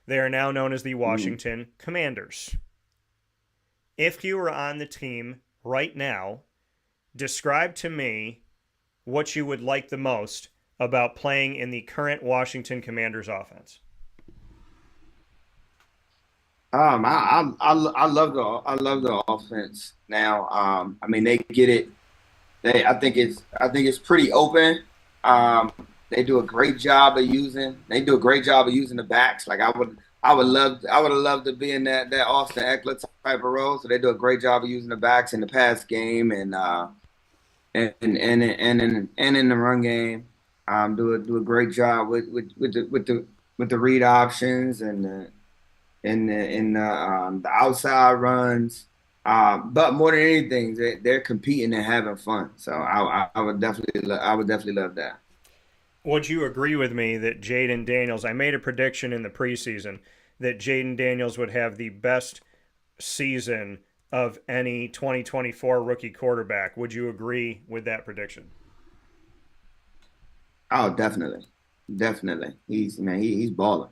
They are now known as the Washington Commanders. If you were on the team right now, describe to me what you would like the most about playing in the current Washington Commanders offense. I love the offense now. I mean, they get it. I think it's pretty open. Um, they do a great job of using. They do a great job of using the backs. Like I would have loved to be in that Austin Eckler type of role. So they do a great job of using the backs in the pass game and in the run game. Do a great job with the read options and the outside runs. But more than anything, they're competing and having fun. So I would definitely love that. Would you agree with me that Jaden Daniels, I made a prediction in the preseason that Jaden Daniels would have the best season of any 2024 rookie quarterback? Would you agree with that prediction? Oh, definitely, definitely. He's balling.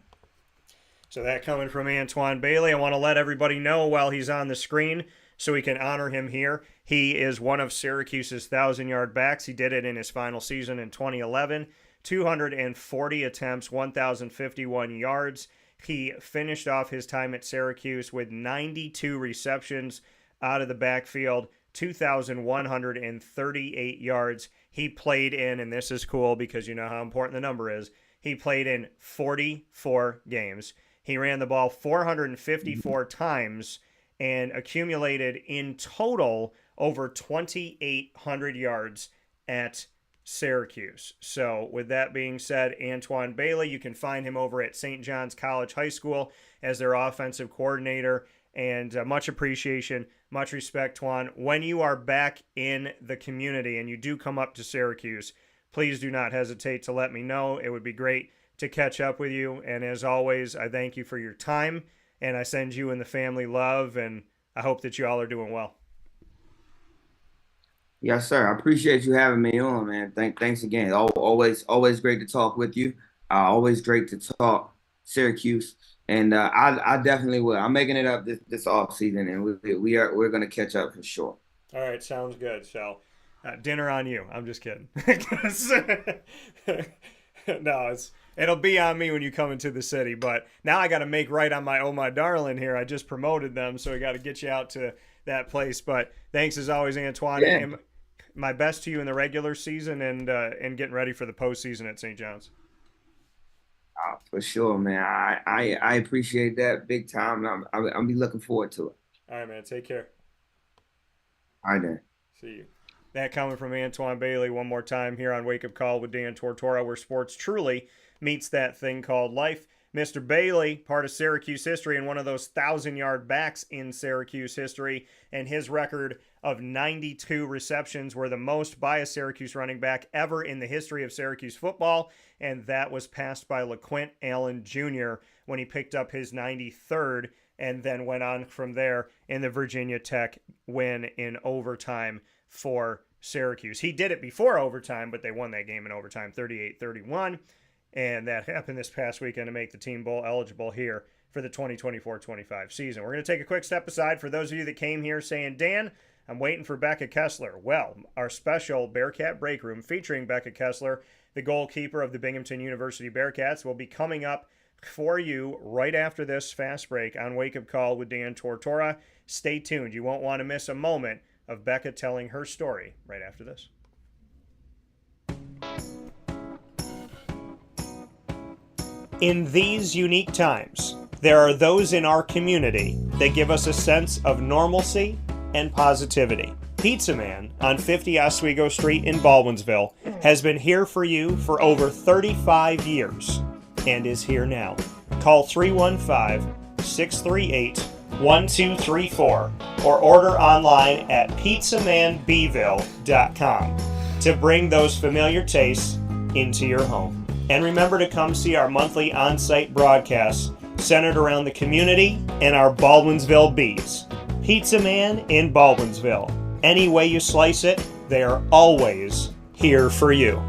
So that coming from Antwon Bailey. I want to let everybody know while he's on the screen so we can honor him here. He is one of Syracuse's 1,000-yard backs. He did it in his final season in 2011. 240 attempts, 1,051 yards. He finished off his time at Syracuse with 92 receptions out of the backfield, 2,138 yards. He played in, and this is cool because you know how important the number is, he played in 44 games. He ran the ball 454 times and accumulated in total over 2,800 yards at Syracuse. So with that being said, Antwon Bailey, you can find him over at St. John's College High School as their offensive coordinator. And much appreciation, much respect, Twan. When you are back in the community and you do come up to Syracuse, please do not hesitate to let me know. It would be great to catch up with you. And as always, I thank you for your time, and I send you and the family love, and I hope that you all are doing well. Yes, sir. I appreciate you having me on, man. Thanks again. Always great to talk with you. Always great to talk Syracuse, and I definitely will. I'm making it up this off season, and we're gonna catch up for sure. All right, sounds good. So, dinner on you. I'm just kidding. No, it'll be on me when you come into the city. But now I got to make right on my Oh My Darling here. I just promoted them, so I got to get you out to that place. But thanks as always, Antwon. Yeah. My best to you in the regular season and getting ready for the postseason at St. John's. For sure, man. I appreciate that big time. I'll be looking forward to it. All right, man. Take care. All right, then. See you. That coming from Antwon Bailey one more time here on Wake Up Call with Dan Tortora, where sports truly meets that thing called life. Mr. Bailey, part of Syracuse history and one of those 1,000-yard backs in Syracuse history, and his record of 92 receptions were the most by a Syracuse running back ever in the history of Syracuse football, and that was passed by LeQuint Allen Jr. when he picked up his 93rd and then went on from there in the Virginia Tech win in overtime for Syracuse. He did it before overtime, but they won that game in overtime 38-31. And that happened this past weekend to make the Team Bowl eligible here for the 2024-25 season. We're going to take a quick step aside for those of you that came here saying, Dan, I'm waiting for Becca Kessler. Well, our special Bearcat Breakroom featuring Becca Kessler, the goalkeeper of the Binghamton University Bearcats, will be coming up for you right after this fast break on Wake Up Call with Dan Tortora. Stay tuned. You won't want to miss a moment of Becca telling her story right after this. In these unique times, there are those in our community that give us a sense of normalcy and positivity. Pizza Man on 50 Oswego Street in Baldwinsville has been here for you for over 35 years and is here now. Call 315-638-1234 or order online at pizzamanbville.com to bring those familiar tastes into your home. And remember to come see our monthly on-site broadcasts centered around the community and our Baldwinsville Bees. Pizza Man in Baldwinsville. Any way you slice it, they are always here for you.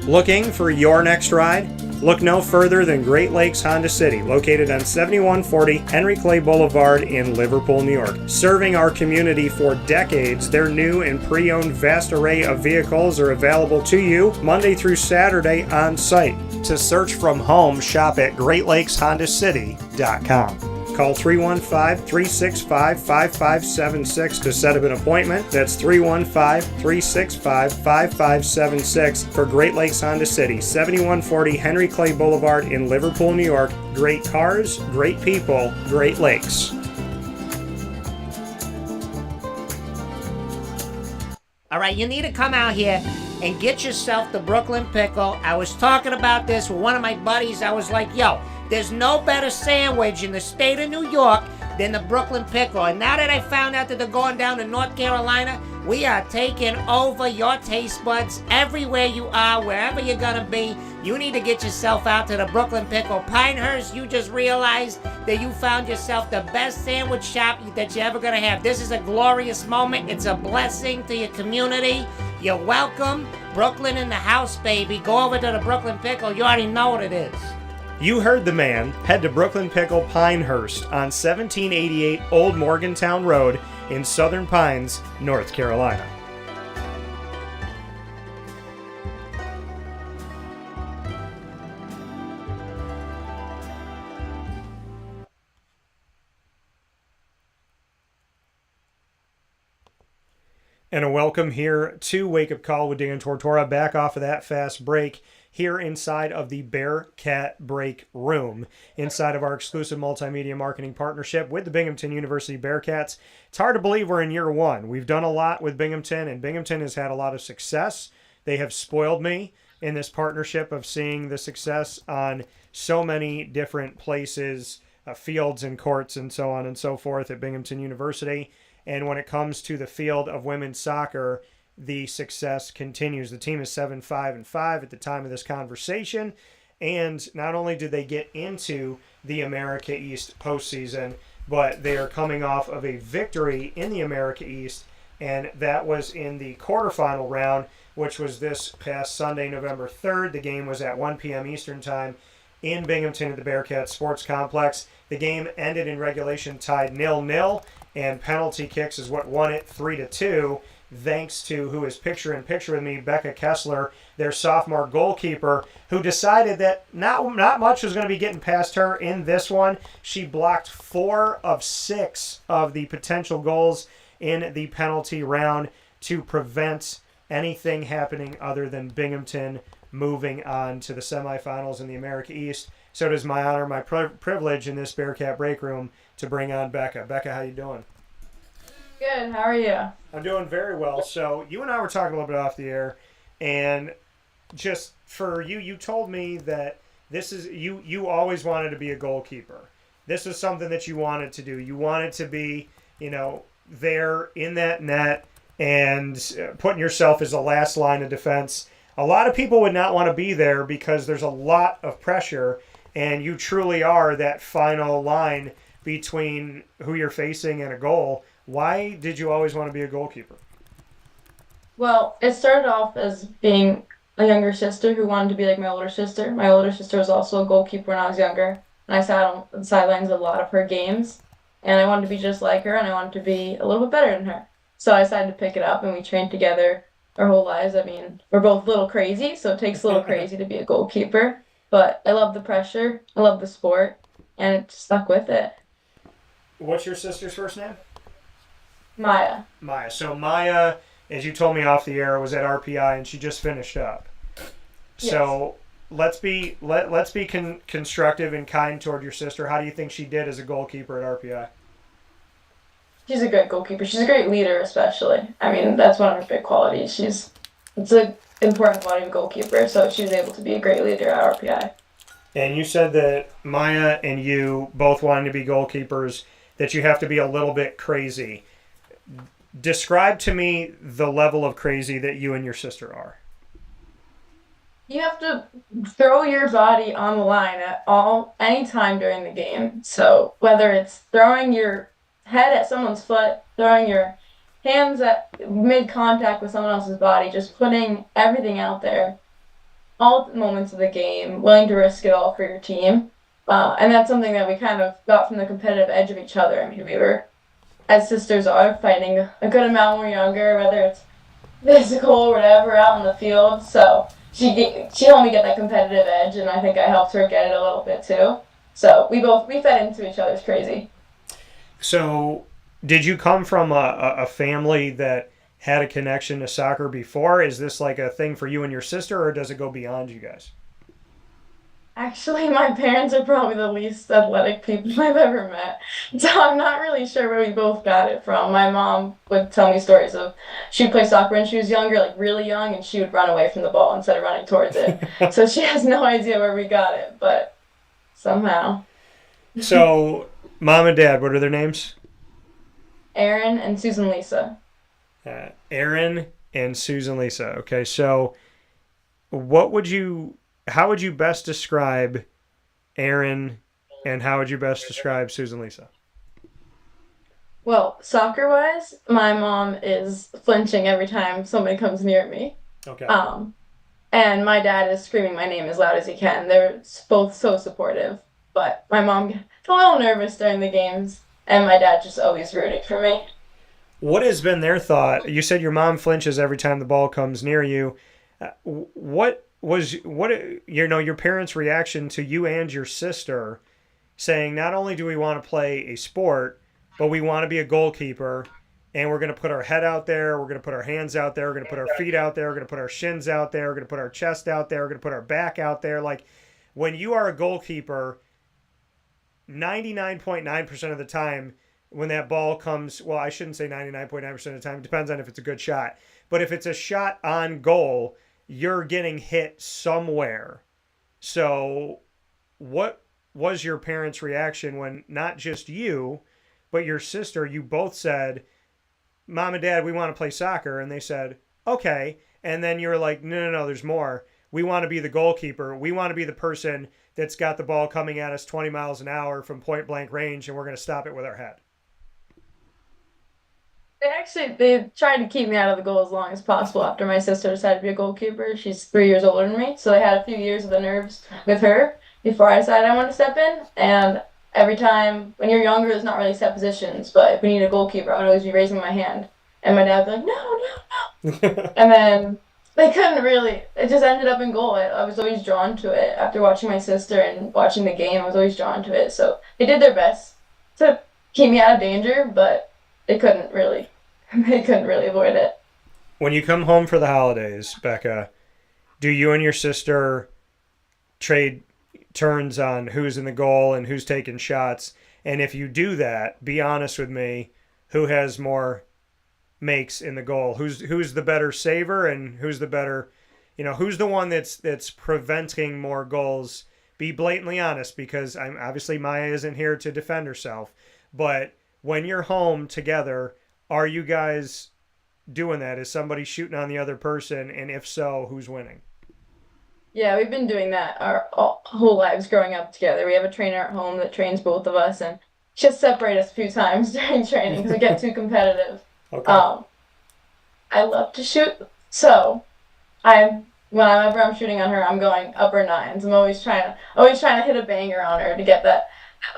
Looking for your next ride? Look no further than Great Lakes Honda City, located on 7140 Henry Clay Boulevard in Liverpool, New York. Serving our community for decades, their new and pre-owned vast array of vehicles are available to you Monday through Saturday on site. To search from home, shop at GreatLakesHondaCity.com. Call 315-365-5576 to set up an appointment. That's 315-365-5576 for Great Lakes Honda City, 7140 Henry Clay Boulevard in Liverpool, New York. Great cars, great people, Great Lakes. All right, you need to come out here and get yourself the Brooklyn Pickle. I was talking about this with one of my buddies. I was like, yo, there's no better sandwich in the state of New York than the Brooklyn Pickle. And now that I found out that they're going down to North Carolina, we are taking over your taste buds everywhere you are, wherever you're going to be. You need to get yourself out to the Brooklyn Pickle. Pinehurst, you just realized that you found yourself the best sandwich shop that you're ever going to have. This is a glorious moment. It's a blessing to your community. You're welcome. Brooklyn in the house, baby. Go over to the Brooklyn Pickle. You already know what it is. You heard the man. Head to Brooklyn Pickle Pinehurst on 1788 Old Morgantown Road in Southern Pines, North Carolina. And a welcome here to Wake Up Call with Dan Tortora, back off of that fast break here inside of the Bearcat Breakroom, inside of our exclusive multimedia marketing partnership with the Binghamton University Bearcats. It's hard to believe we're in year one. We've done a lot with Binghamton, and Binghamton has had a lot of success. They have spoiled me in this partnership of seeing the success on so many different places, fields and courts and so on and so forth at Binghamton University. And when it comes to the field of women's soccer, the success continues. The team is 7-5-5 at the time of this conversation. And not only did they get into the America East postseason, but they are coming off of a victory in the America East. And that was in the quarterfinal round, which was this past Sunday, November 3rd. The game was at 1 p.m. Eastern Time in Binghamton at the Bearcat Sports Complex. The game ended in regulation tied 0-0. And penalty kicks is what won it 3-2, thanks to who is picture-in-picture with me, Becca Kessler, their sophomore goalkeeper, who decided that not much was going to be getting past her in this one. She blocked 4 of 6 of the potential goals in the penalty round to prevent anything happening other than Binghamton moving on to the semifinals in the America East. So it is my honor, my privilege in this Bearcat Breakroom to bring on Becca. Becca, how you doing? Good. How are you? I'm doing very well. So you and I were talking a little bit off the air, and just for you, you told me that this is you always wanted to be a goalkeeper. This was something that you wanted to do. You wanted to be, there in that net and putting yourself as the last line of defense. A lot of people would not want to be there because there's a lot of pressure, and you truly are that final line between who you're facing and a goal. Why did you always want to be a goalkeeper? Well, it started off as being a younger sister who wanted to be like my older sister. My older sister was also a goalkeeper when I was younger, and I sat on the sidelines of a lot of her games, and I wanted to be just like her, and I wanted to be a little bit better than her. So I decided to pick it up, and we trained together our whole lives. I mean, we're both a little crazy, so it takes a little crazy to be a goalkeeper, but I love the pressure, I love the sport, and it stuck with it. What's your sister's first name? Maya. Maya. So Maya, as you told me off the air, was at RPI and she just finished up. Yes. So let's be constructive and kind toward your sister. How do you think she did as a goalkeeper at RPI? She's a great goalkeeper. She's a great leader, especially. I mean, that's one of her big qualities. It's an important quality of a goalkeeper, so she was able to be a great leader at RPI. And you said that Maya and you both wanting to be goalkeepers, that you have to be a little bit crazy. Describe to me the level of crazy that you and your sister are. You have to throw your body on the line at any time during the game. So whether it's throwing your head at someone's foot, throwing your hands at mid contact with someone else's body, just putting everything out there, all moments of the game, willing to risk it all for your team. And that's something that we kind of got from the competitive edge of each other. I mean, we were, as sisters are, fighting a good amount when we were younger, whether it's physical or whatever, out in the field. So she helped me get that competitive edge, and I think I helped her get it a little bit too. So we fed into each other's crazy. So, did you come from a family that had a connection to soccer before? Is this like a thing for you and your sister, or does it go beyond you guys? Actually, my parents are probably the least athletic people I've ever met. So I'm not really sure where we both got it from. My mom would tell me stories of she'd play soccer when she was younger, like really young, and she would run away from the ball instead of running towards it. So she has no idea where we got it, but somehow. So, mom and dad, what are their names? Aaron and Susan Lisa. Aaron and Susan Lisa. Okay, so how would you best describe Aaron, and how would you best describe Susan Lisa? Well, soccer-wise, my mom is flinching every time somebody comes near me. Okay. And my dad is screaming my name as loud as he can. They're both so supportive. But my mom gets a little nervous during the games, and my dad just always rooting for me. What has been their thought? You said your mom flinches every time the ball comes near you. What was your parents' reaction to you and your sister saying, not only do we want to play a sport, but we want to be a goalkeeper, and we're going to put our head out there, we're going to put our hands out there, we're going to put our feet out there, we're going to put our shins out there, we're going to put our chest out there, we're going to put our back out there. Like, when you are a goalkeeper, 99.9% of the time when that ball comes, well, I shouldn't say 99.9% of the time, it depends on if it's a good shot, but if it's a shot on goal, you're getting hit somewhere. So what was your parents' reaction when not just you, but your sister, you both said, Mom and Dad, we want to play soccer, and they said, okay, and then you were like, no, there's more. We want to be the goalkeeper. We want to be the person that's got the ball coming at us 20 miles an hour from point blank range, and we're going to stop it with our head. They tried to keep me out of the goal as long as possible after my sister decided to be a goalkeeper. She's 3 years older than me, so they had a few years of the nerves with her before I decided I wanted to step in. And every time, when you're younger, there's not really set positions, but if we need a goalkeeper, I would always be raising my hand. And my dad would be like, no. And then they couldn't really, it just ended up in goal. I was always drawn to it. After watching my sister and watching the game, I was always drawn to it. So they did their best to keep me out of danger, but they couldn't really avoid it. When you come home for the holidays, Becca, do you and your sister trade turns on who's in the goal and who's taking shots? And if you do that, be honest with me, who has more makes in the goal? Who's the better saver, and who's the better, who's the one that's preventing more goals? Be blatantly honest, because I'm obviously Maya isn't here to defend herself, but when you're home together, are you guys doing that? Is somebody shooting on the other person? And if so, who's winning? Yeah, we've been doing that our whole lives growing up together. We have a trainer at home that trains both of us, and just separate us a few times during training because we get too competitive. Okay. I love to shoot, so whenever I'm shooting on her, I'm going upper nines. I'm always trying to hit a banger on her to get that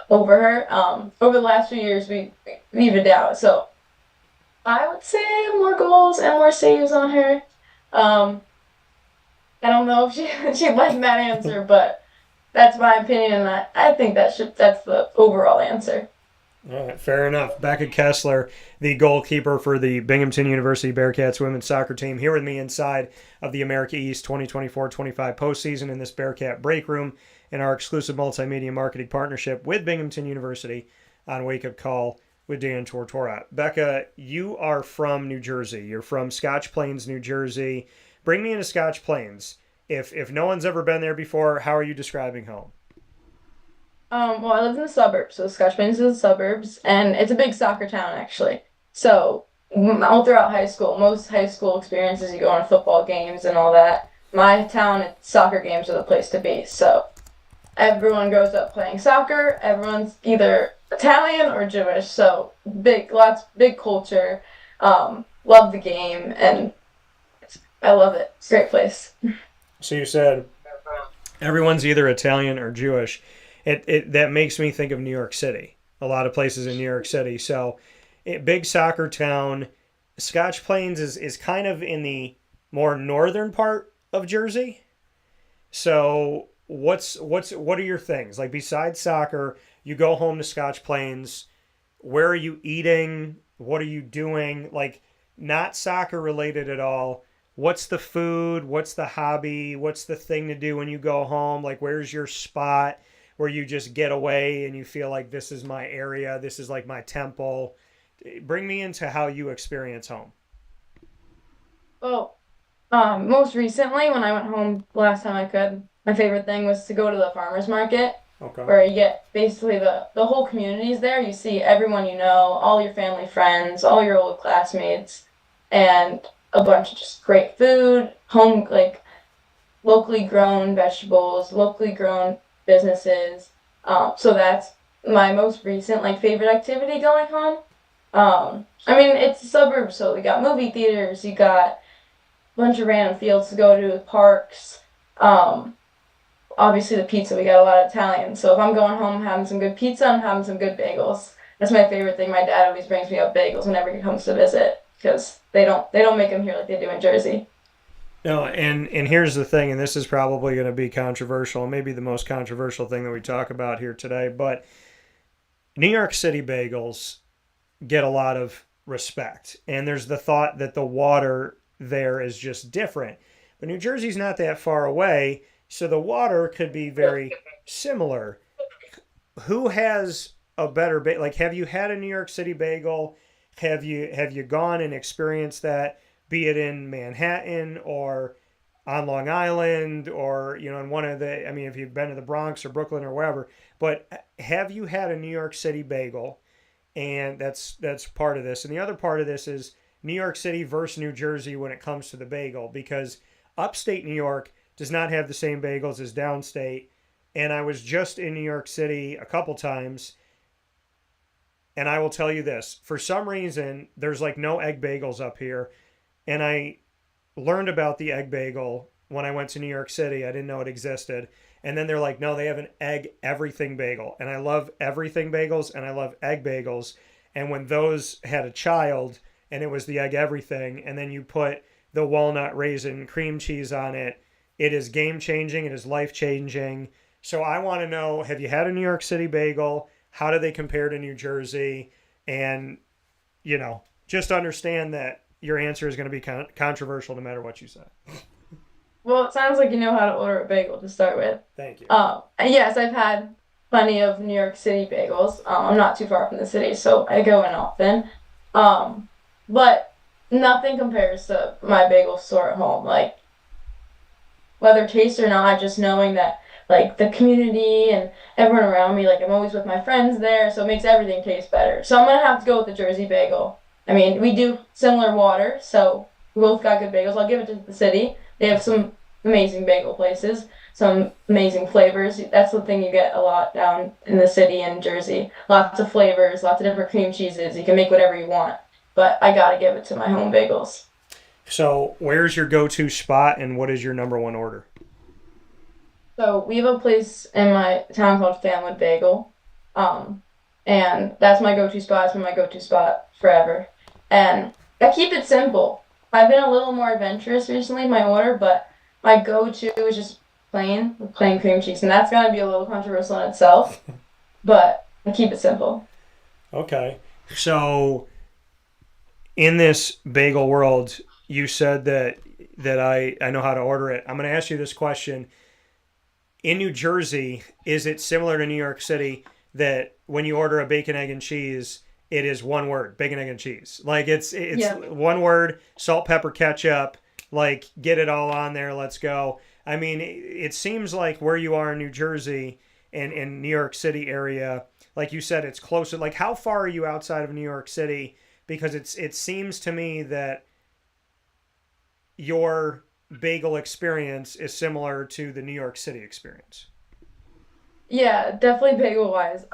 over her. Over the last few years, we evened out, so I would say more goals and more saves on her. I don't know if she'd like that answer, but that's my opinion, and I think that's the overall answer. All right, fair enough. Becca Kessler, the goalkeeper for the Binghamton University Bearcats women's soccer team, here with me inside of the America East 2024-25 postseason in this Bearcat Breakroom in our exclusive multimedia marketing partnership with Binghamton University on Wake Up Call with Dan Tortora. Becca, you are from New Jersey. You're from Scotch Plains, New Jersey. Bring me into Scotch Plains. If no one's ever been there before, how are you describing home? Well, I live in the suburbs, so Scotch Plains is the suburbs, and it's a big soccer town, actually. So all throughout high school, most high school experiences, you go on football games and all that. My town, soccer games are the place to be. So everyone grows up playing soccer. Everyone's either Italian or Jewish. So big culture. Love the game, and I love it. It's a great place. So you said everyone's either Italian or Jewish. It that makes me think of New York City. A lot of places in New York City. So, big soccer town. Scotch Plains is kind of in the more northern part of Jersey. So, what are your things like besides soccer? You go home to Scotch Plains. Where are you eating? What are you doing? Like, not soccer related at all. What's the food? What's the hobby? What's the thing to do when you go home? Like, where's your spot where you just get away and you feel like this is my area? This is like my temple. Bring me into how you experience home. Well, most recently, when I went home the last time I could, my favorite thing was to go to the farmers market, Okay. where you get basically the whole community's there. You see everyone you know, all your family friends, all your old classmates, and a bunch of just great food, home like locally grown vegetables, locally grown businesses. So that's my most recent like favorite activity going home. I mean, it's a suburb, so we got movie theaters, you got a bunch of random fields to go to, parks. Obviously the pizza, we got a lot of Italian. So if I'm going home having some good pizza, I'm having some good bagels. That's my favorite thing. My dad always brings me up bagels whenever he comes to visit because they don't make them here like they do in Jersey. No, and here's the thing, and this is probably going to be controversial, maybe the most controversial thing that we talk about here today, but New York City bagels get a lot of respect. And there's the thought that the water there is just different. But New Jersey's not that far away, so the water could be very similar. Who has a better bagel? Like, have you had a New York City bagel? Have you gone and experienced that, be it in Manhattan or on Long Island or, in one of the, I mean, if you've been to the Bronx or Brooklyn or wherever, but have you had a New York City bagel? And that's part of this. And the other part of this is New York City versus New Jersey when it comes to the bagel, because upstate New York does not have the same bagels as downstate. And I was just in New York City a couple times, and I will tell you this. For some reason, there's like no egg bagels up here. And I learned about the egg bagel when I went to New York City. I didn't know it existed. And then they're like, no, they have an egg everything bagel. And I love everything bagels and I love egg bagels. And when those had a child and it was the egg everything, and then you put the walnut raisin cream cheese on it, it is game changing. It is life changing. So I want to know, have you had a New York City bagel? How do they compare to New Jersey? And, just understand that your answer is going to be controversial no matter what you say. Well, it sounds like you know how to order a bagel to start with. Thank you. Yes, I've had plenty of New York City bagels. I'm not too far from the city, so I go in often. But nothing compares to my bagel store at home. Like, whether it tastes or not, just knowing that, like, the community and everyone around me, like, I'm always with my friends there, so it makes everything taste better. So I'm going to have to go with the Jersey bagel. I mean, we do similar water, so we both got good bagels. I'll give it to the city. They have some amazing bagel places, some amazing flavors. That's the thing you get a lot down in the city in Jersey. Lots of flavors, lots of different cream cheeses. You can make whatever you want. But I got to give it to my home bagels. So where's your go-to spot and what is your number one order? So we have a place in my town called Fanwood Bagel. And that's my go-to spot. It's been my go-to spot forever. And I keep it simple. I've been a little more adventurous recently in my order, but my go-to is just plain cream cheese. And that's going to be a little controversial in itself, but I keep it simple. Okay. So in this bagel world, you said that I know how to order it. I'm going to ask you this question. In New Jersey, is it similar to New York City that when you order a bacon, egg, and cheese, it is one word, bacon, egg, and cheese? Like it's one word, salt, pepper, ketchup, like get it all on there, let's go. I mean, it seems like where you are in New Jersey and in New York City area, like you said, it's closer. Like how far are you outside of New York City because it seems to me that your bagel experience is similar to the New York City experience. Yeah, definitely bagel wise.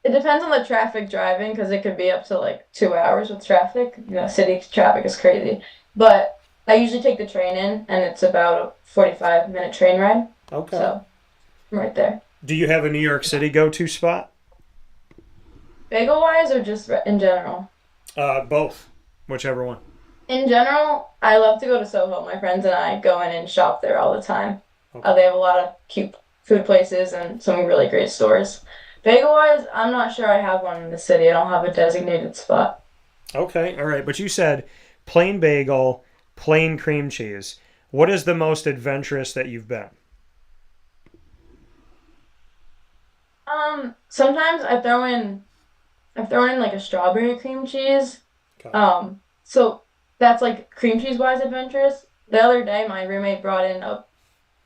It depends on the traffic driving because it could be up to like 2 hours with traffic. City traffic is crazy. But I usually take the train in, and it's about a 45-minute train ride. Okay. So I'm right there. Do you have a New York City go-to spot? Bagel wise or just in general? Both, whichever one. In general, I love to go to Soho. My friends and I go in and shop there all the time. Okay. They have a lot of cute food places and some really great stores. Bagel wise, I'm not sure I have one in the city. I don't have a designated spot. Okay, all right. But you said plain bagel, plain cream cheese. What is the most adventurous that you've been? Sometimes I've thrown in like a strawberry cream cheese. Okay. So that's like cream cheese wise adventurous. The other day, my roommate brought in it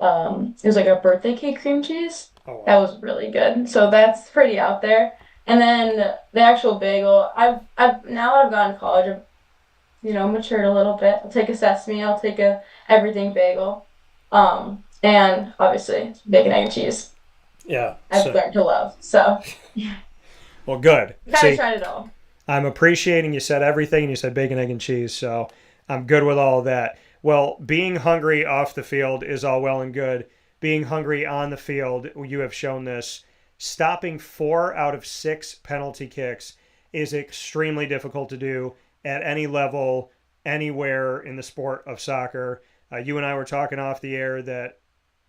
was like a birthday cake cream cheese. Oh, wow. That was really good. So that's pretty out there. And then the actual bagel, I've now that I've gone to college, I've matured a little bit. I'll take a sesame, I'll take a everything bagel, and obviously bacon, egg, and cheese. Yeah. I've learned to love. So well, good. kind of tried it all. I'm appreciating you said everything, and you said bacon, egg, and cheese, so I'm good with all of that. Well, being hungry off the field is all well and good. Being hungry on the field, you have shown this. Stopping 4 out of 6 penalty kicks is extremely difficult to do at any level, anywhere in the sport of soccer. You and I were talking off the air that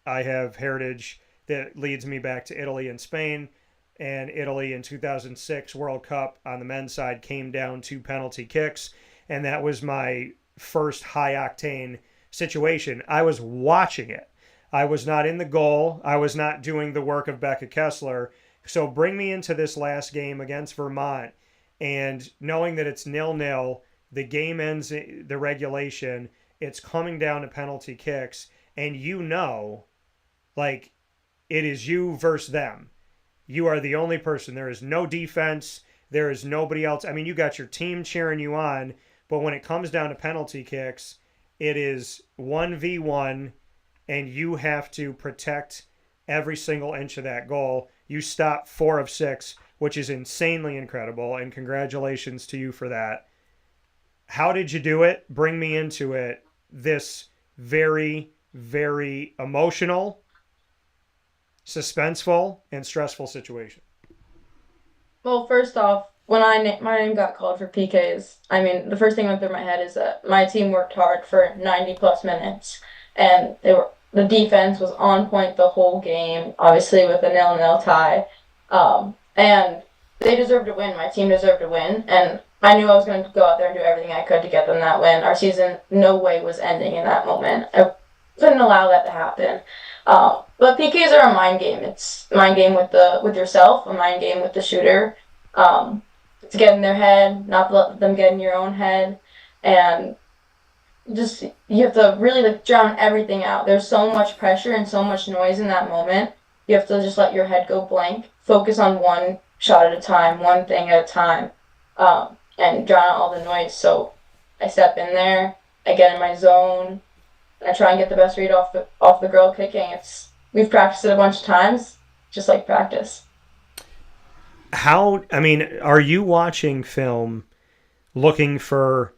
I have heritage that leads me back to Italy and Spain. And Italy in 2006 World Cup on the men's side came down to penalty kicks. And that was my first high-octane situation. I was watching it. I was not in the goal. I was not doing the work of Becca Kessler. So bring me into this last game against Vermont, and knowing that it's 0-0, the game ends the regulation, it's coming down to penalty kicks, and like, it is you versus them. You are the only person. There is no defense. There is nobody else. I mean, you got your team cheering you on, but when it comes down to penalty kicks, it is 1v1, and you have to protect every single inch of that goal. You stopped 4 of 6, which is insanely incredible, and congratulations to you for that. How did you do it? Bring me into it. This very, very emotional, suspenseful, and stressful situation. Well, first off, when my name got called for PKs, I mean, the first thing that went through my head is that my team worked hard for 90 plus minutes, and the defense was on point the whole game, obviously with a 0-0 tie, and they deserved to win. My team deserved to win, and I knew I was going to go out there and do everything I could to get them that win. Our season, no way, was ending in that moment. I couldn't allow that to happen. But PKs are a mind game. It's a mind game with yourself, a mind game with the shooter. To get in their head, not let them get in your own head, and just you have to really drown everything out. There's so much pressure and so much noise in that moment. You have to just let your head go blank, focus on one shot at a time, one thing at a time, and drown out all the noise. So I step in there, I get in my zone, and I try and get the best read off the girl kicking. We've practiced it a bunch of times, just like practice. Are you watching film looking for,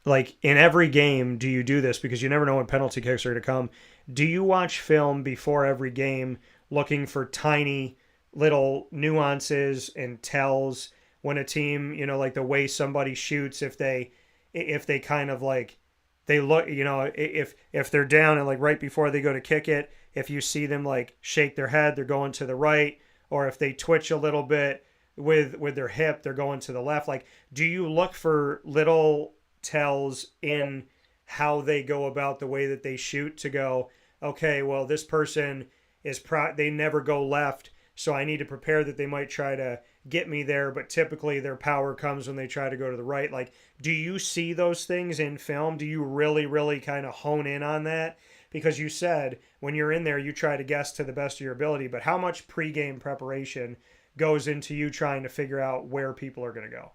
like, in every game, do you do this? Because you never know when penalty kicks are going to come. Do you watch film before every game looking for tiny little nuances and tells when a team, like the way somebody shoots, if they kind of like, they look, if they're down and like right before they go to kick it, if you see them like shake their head, they're going to the right, or if they twitch a little bit with their hip, they're going to the left. Like, do you look for little tells in how they go about the way that they shoot to go, okay, well, this person they never go left, so I need to prepare that they might try to get me there, but typically their power comes when they try to go to the right. Like, do you see those things in film? Do you really, really kind of hone in on that? Because you said when you're in there, you try to guess to the best of your ability, but how much pregame preparation goes into you trying to figure out where people are going to go?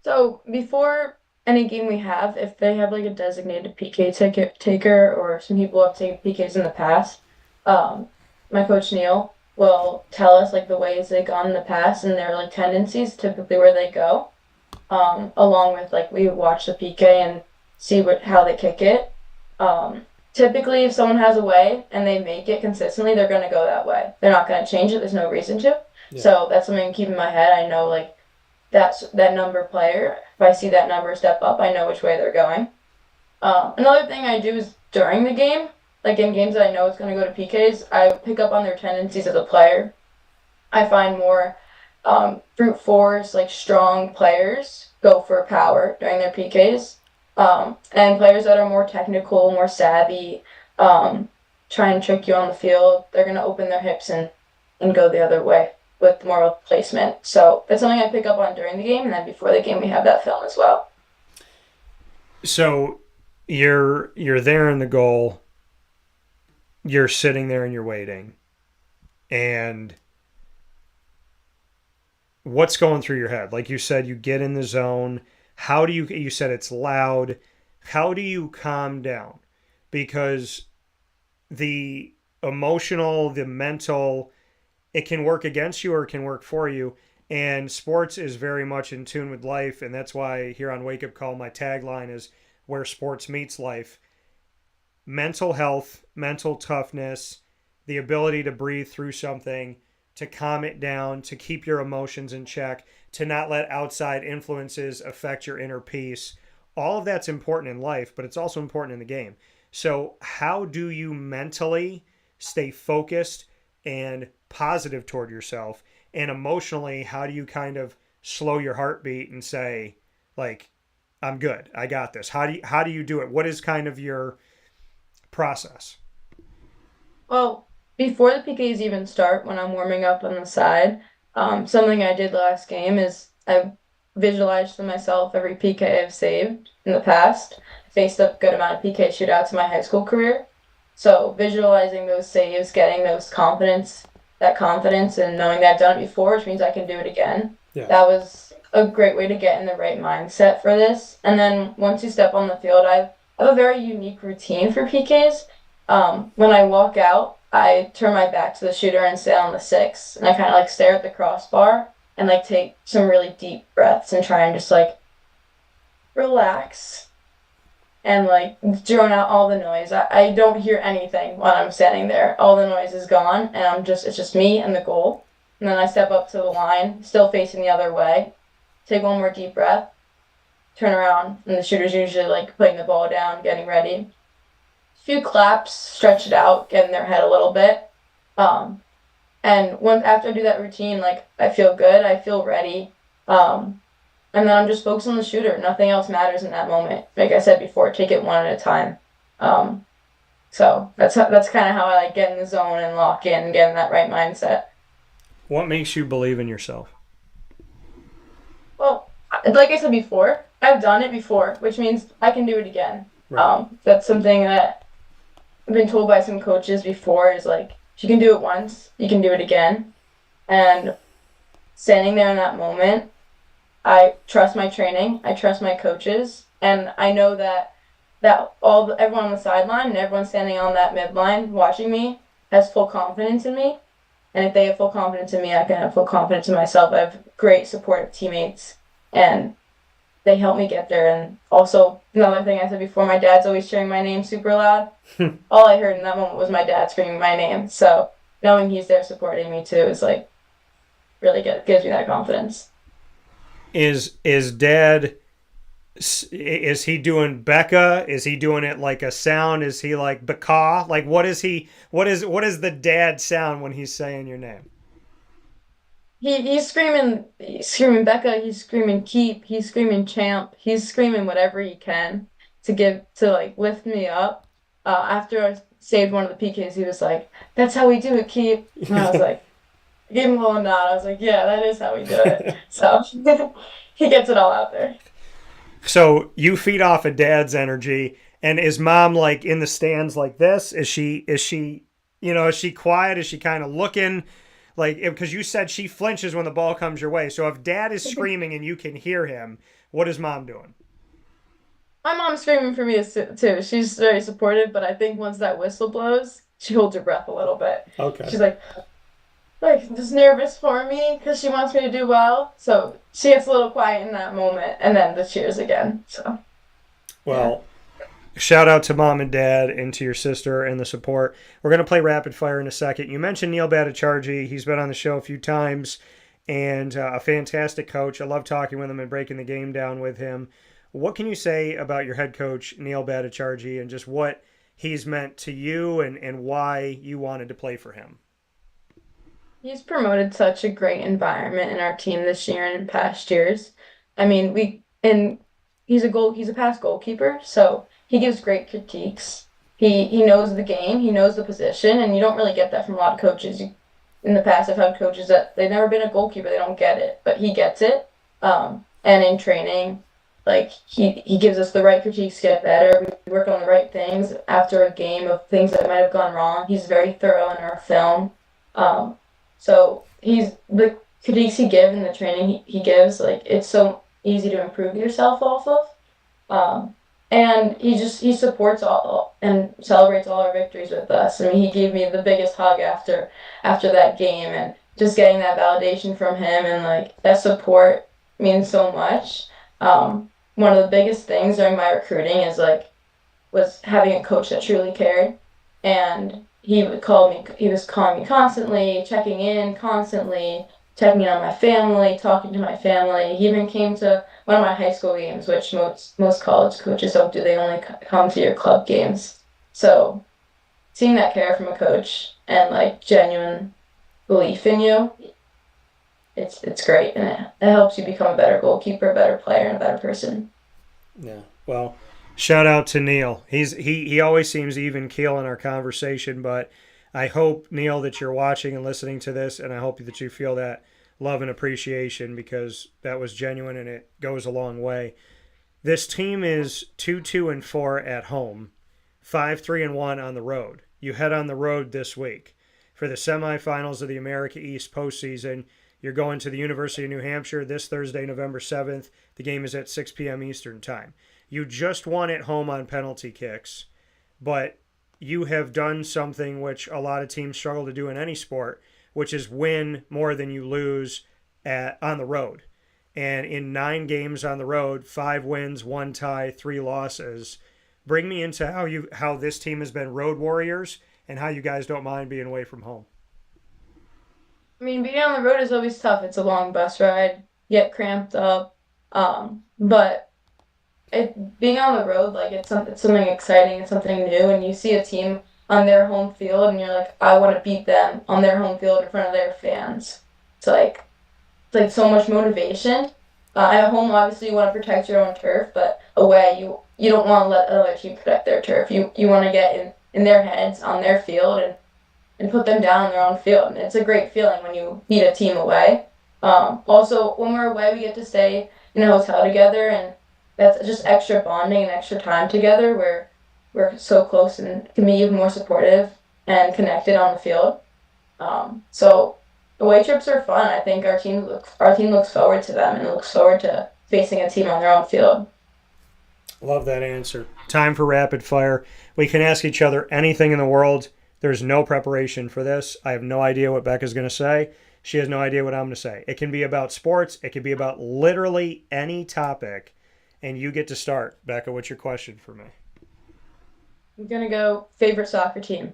So before any game we have, if they have like a designated PK taker or some people have taken PKs in the past, um, my coach Neil will tell us like the ways they've gone in the past and their like tendencies, typically where they go. Along with like we watch the PK and see how they kick it. Typically, if someone has a way and they make it consistently, they're gonna go that way. They're not gonna change it. There's no reason to. Yeah. So that's something to keep in my head. I know like that's that number player. If I see that number step up, I know which way they're going. Another thing I do is during the game, like in games that I know it's going to go to PKs, I pick up on their tendencies as a player. I find more brute force, like strong players go for power during their PKs. And players that are more technical, more savvy, try and trick you on the field, they're going to open their hips and go the other way with more of placement. So that's something I pick up on during the game, and then before the game we have that film as well. So you're there in the goal, you're sitting there and you're waiting, and what's going through your head? Like you said, you get in the zone. How do you said it's loud. How do you calm down? Because the emotional, the mental, it can work against you or it can work for you. And sports is very much in tune with life. And that's why here on Wake Up Call, my tagline is where sports meets life. Mental health, mental toughness, the ability to breathe through something, to calm it down, to keep your emotions in check, to not let outside influences affect your inner peace. All of that's important in life, but it's also important in the game. So how do you mentally stay focused and positive toward yourself? And emotionally, how do you kind of slow your heartbeat and say, like, I'm good, I got this? How do you do it? What is kind of your process? Well, before the PKs even start, when I'm warming up on the side, something I did last game is I visualized to myself every PK I've saved in the past. I faced a good amount of PK shootouts in my high school career. So visualizing those saves, getting that confidence and knowing that I've done it before, which means I can do it again. Yeah. That was a great way to get in the right mindset for this. And then once you step on the field, I have a very unique routine for PKs. When I walk out, I turn my back to the shooter and stay on the 6. And I kind of like stare at the crossbar and like take some really deep breaths and try and just like relax and like drone out all the noise. I don't hear anything when I'm standing there. All the noise is gone and it's just me and the goal. And then I step up to the line, still facing the other way, take one more deep breath, turn around, and the shooter's usually like putting the ball down, getting ready. Few claps, stretch it out, get in their head a little bit. And once after I do that routine, like I feel good, I feel ready. And then I'm just focused on the shooter. Nothing else matters in that moment. Like I said before, take it one at a time. So that's kind of how I like get in the zone and lock in and get in that right mindset. What makes you believe in yourself? Well, like I said before, I've done it before, which means I can do it again. Right. That's something that I've been told by some coaches before is like, if you can do it once, you can do it again. And standing there in that moment, I trust my training, I trust my coaches, and I know that everyone on the sideline and everyone standing on that midline watching me has full confidence in me. And if they have full confidence in me, I can have full confidence in myself. I have great supportive teammates, and they help me get there. And also, another thing I said before, my dad's always cheering my name super loud. All I heard in that moment was my dad screaming my name. So knowing he's there supporting me too is like really gives me that confidence. Is dad, is he doing Becca? Is he doing it like a sound? Is he like Becca? Like what is the dad sound when he's saying your name? He's screaming Becca, he's screaming keep, he's screaming champ, he's screaming whatever he can to like lift me up. After I saved one of the PKs, he was like, "That's how we do it, keep." And I was like, I gave him a little nod. I was like, "Yeah, that is how we do it." So he gets it all out there. So you feed off of dad's energy, and is mom like in the stands like this? Is she is she quiet? Is she kind of looking? Like, because you said she flinches when the ball comes your way. So if dad is screaming and you can hear him, What is mom doing? My mom's screaming for me too. She's very supportive, but I think once that whistle blows, she holds her breath a little bit. Okay. She's like just nervous for me because she wants me to do well. So she gets a little quiet in that moment, and then the cheers again. So. Well, shout out to mom and dad and to your sister and the support. We're going to play rapid fire in a second. You mentioned Neil Bhattacharjee. He's been on the show a few times and a fantastic coach. I love talking with him and breaking the game down with him. What can you say about your head coach, Neil Bhattacharjee, and just what he's meant to you and why you wanted to play for him? He's promoted such a great environment in our team this year and in past years. I mean, he's a past goalkeeper, so he gives great critiques. He knows the game, he knows the position, and you don't really get that from a lot of coaches. In the past, I've had coaches that they've never been a goalkeeper, they don't get it, but he gets it. And in training, like he gives us the right critiques to get better. We work on the right things after a game of things that might have gone wrong. He's very thorough in our film. So the critiques he gives and the training he gives, like it's so easy to improve yourself off of. And he supports all and celebrates all our victories with us. I mean, he gave me the biggest hug after that game, and just getting that validation from him and like that support means so much. One of the biggest things during my recruiting was having a coach that truly cared, and he was calling me constantly, checking in constantly, checking in on my family, talking to my family. He even came to one of my high school games, which most college coaches don't do. They only come to your club games. So seeing that care from a coach and like genuine belief in you, it's great, and it helps you become a better goalkeeper, a better player, and a better person. Yeah. Well, shout out to Neil. He always seems even keel in our conversation, but I hope, Neil, that you're watching and listening to this, and I hope that you feel that love and appreciation because that was genuine and it goes a long way. This team is 2-2-4 at home, 5-3-1 on the road. You head on the road this week for the semifinals of the America East postseason. You're going to the University of New Hampshire this Thursday, November 7th. The game is at 6 p.m. Eastern Time. You just won at home on penalty kicks, but you have done something which a lot of teams struggle to do in any sport, which is win more than you lose on the road. And in 9 games on the road, 5 wins, 1 tie, 3 losses. Bring me into how this team has been road warriors and how you guys don't mind being away from home. I mean, being on the road is always tough. It's a long bus ride, you get cramped up, but being on the road, like it's something exciting, it's something new, and you see a team on their home field, and you're like, I want to beat them on their home field in front of their fans. It's like so much motivation. At home, obviously, you want to protect your own turf, but away, you don't want to let another team protect their turf. You want to get in their heads on their field and put them down on their own field. And it's a great feeling when you beat a team away. Also, when we're away, we get to stay in a hotel together, and that's just extra bonding and extra time together where we're so close and can be even more supportive and connected on the field. So away trips are fun. I think our team looks forward to them and looks forward to facing a team on their own field. Love that answer. Time for rapid fire. We can ask each other anything in the world. There's no preparation for this. I have no idea what Becca's going to say. She has no idea what I'm going to say. It can be about sports. It can be about literally any topic. And you get to start. Becca, what's your question for me? I'm going to go favorite soccer team.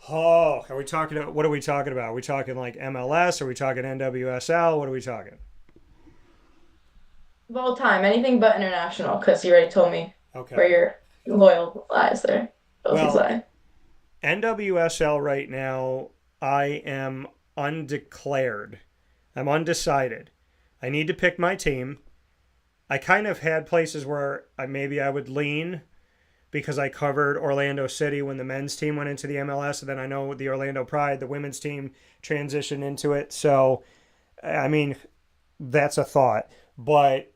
Oh, what are we talking about? Are we talking like MLS? Are we talking NWSL? What are we talking? Of all time, anything but international, because you already told me where your loyal lies there. Well, NWSL right now, I am undeclared. I'm undecided. I need to pick my team. I kind of had places where I would lean because I covered Orlando City when the men's team went into the MLS, and then I know the Orlando Pride, the women's team, transitioned into it. So, I mean, that's a thought. But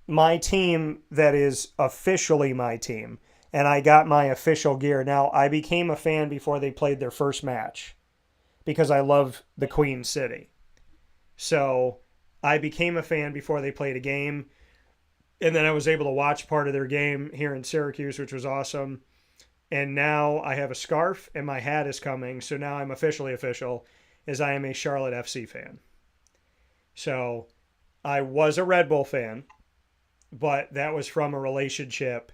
my team that is officially my team, and I got my official gear. Now, I became a fan before they played their first match because I love the Queen City. So I became a fan before they played a game. And then I was able to watch part of their game here in Syracuse, which was awesome. And now I have a scarf and my hat is coming. So now I'm officially official, as I am a Charlotte FC fan. So I was a Red Bull fan, but that was from a relationship,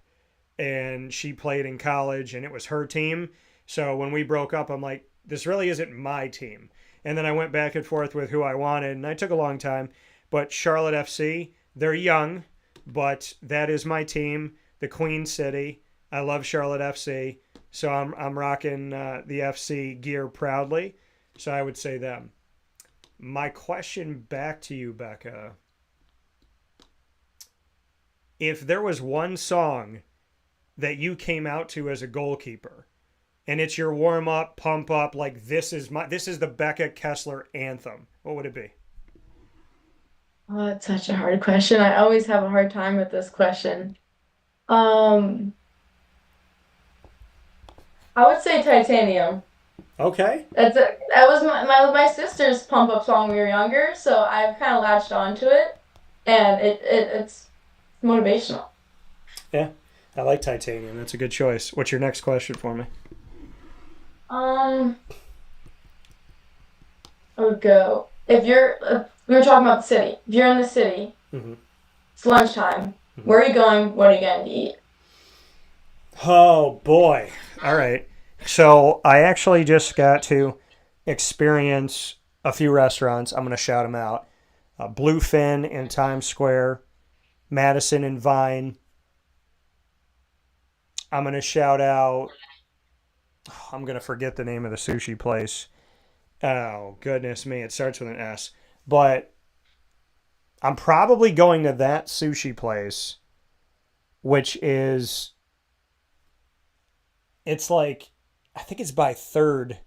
and she played in college and it was her team. So when we broke up, I'm like, this really isn't my team. And then I went back and forth with who I wanted, and I took a long time. But Charlotte FC, they're young, but that is my team, the Queen City. I love Charlotte FC, so I'm rocking the FC gear proudly. So I would say them. My question back to you, Becca. If there was one song that you came out to as a goalkeeper, and it's your warm up, pump up, like this is the Becca Kessler anthem, what would it be? Oh, it's such a hard question. I always have a hard time with this question. Um, I would say Titanium. Okay. That was my sister's pump up song when we were younger, so I've kind of latched onto it, and it's motivational. Yeah, I like Titanium. That's a good choice. What's your next question for me? I would go if you're. We were talking about the city. If you're in the city, Mm-hmm. it's lunchtime. Mm-hmm. Where are you going? What are you going to eat? Oh, boy. All right. So I actually just got to experience a few restaurants. I'm going to shout them out. Bluefin in Times Square, Madison and Vine. I'm going to shout out, I'm going to forget the name of the sushi place. Oh, goodness me. It starts with an S. But I'm probably going to that sushi place, which is, it's like, I think it's by Third.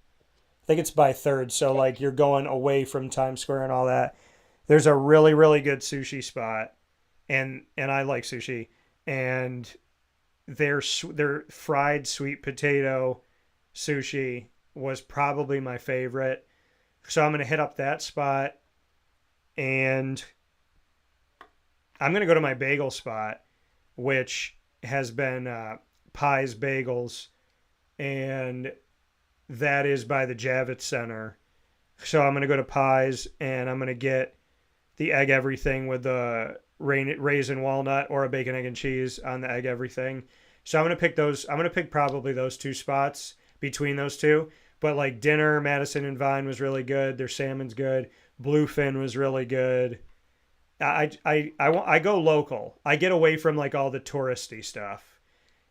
So like you're going away from Times Square and all that. There's a really, really good sushi spot, and I like sushi, and their fried sweet potato sushi was probably my favorite. So I'm gonna hit up that spot, and I'm gonna go to my bagel spot, which has been Pies Bagels, and that is by the Javits Center. So I'm going to go to Pies, and I'm going to get the egg everything with the raisin walnut or a bacon, egg, and cheese on the egg everything. So I'm going to pick those. I'm going to pick probably those two spots between those two. But like dinner, Madison and Vine was really good. Their salmon's good. Bluefin was really good. I go local. I get away from like all the touristy stuff.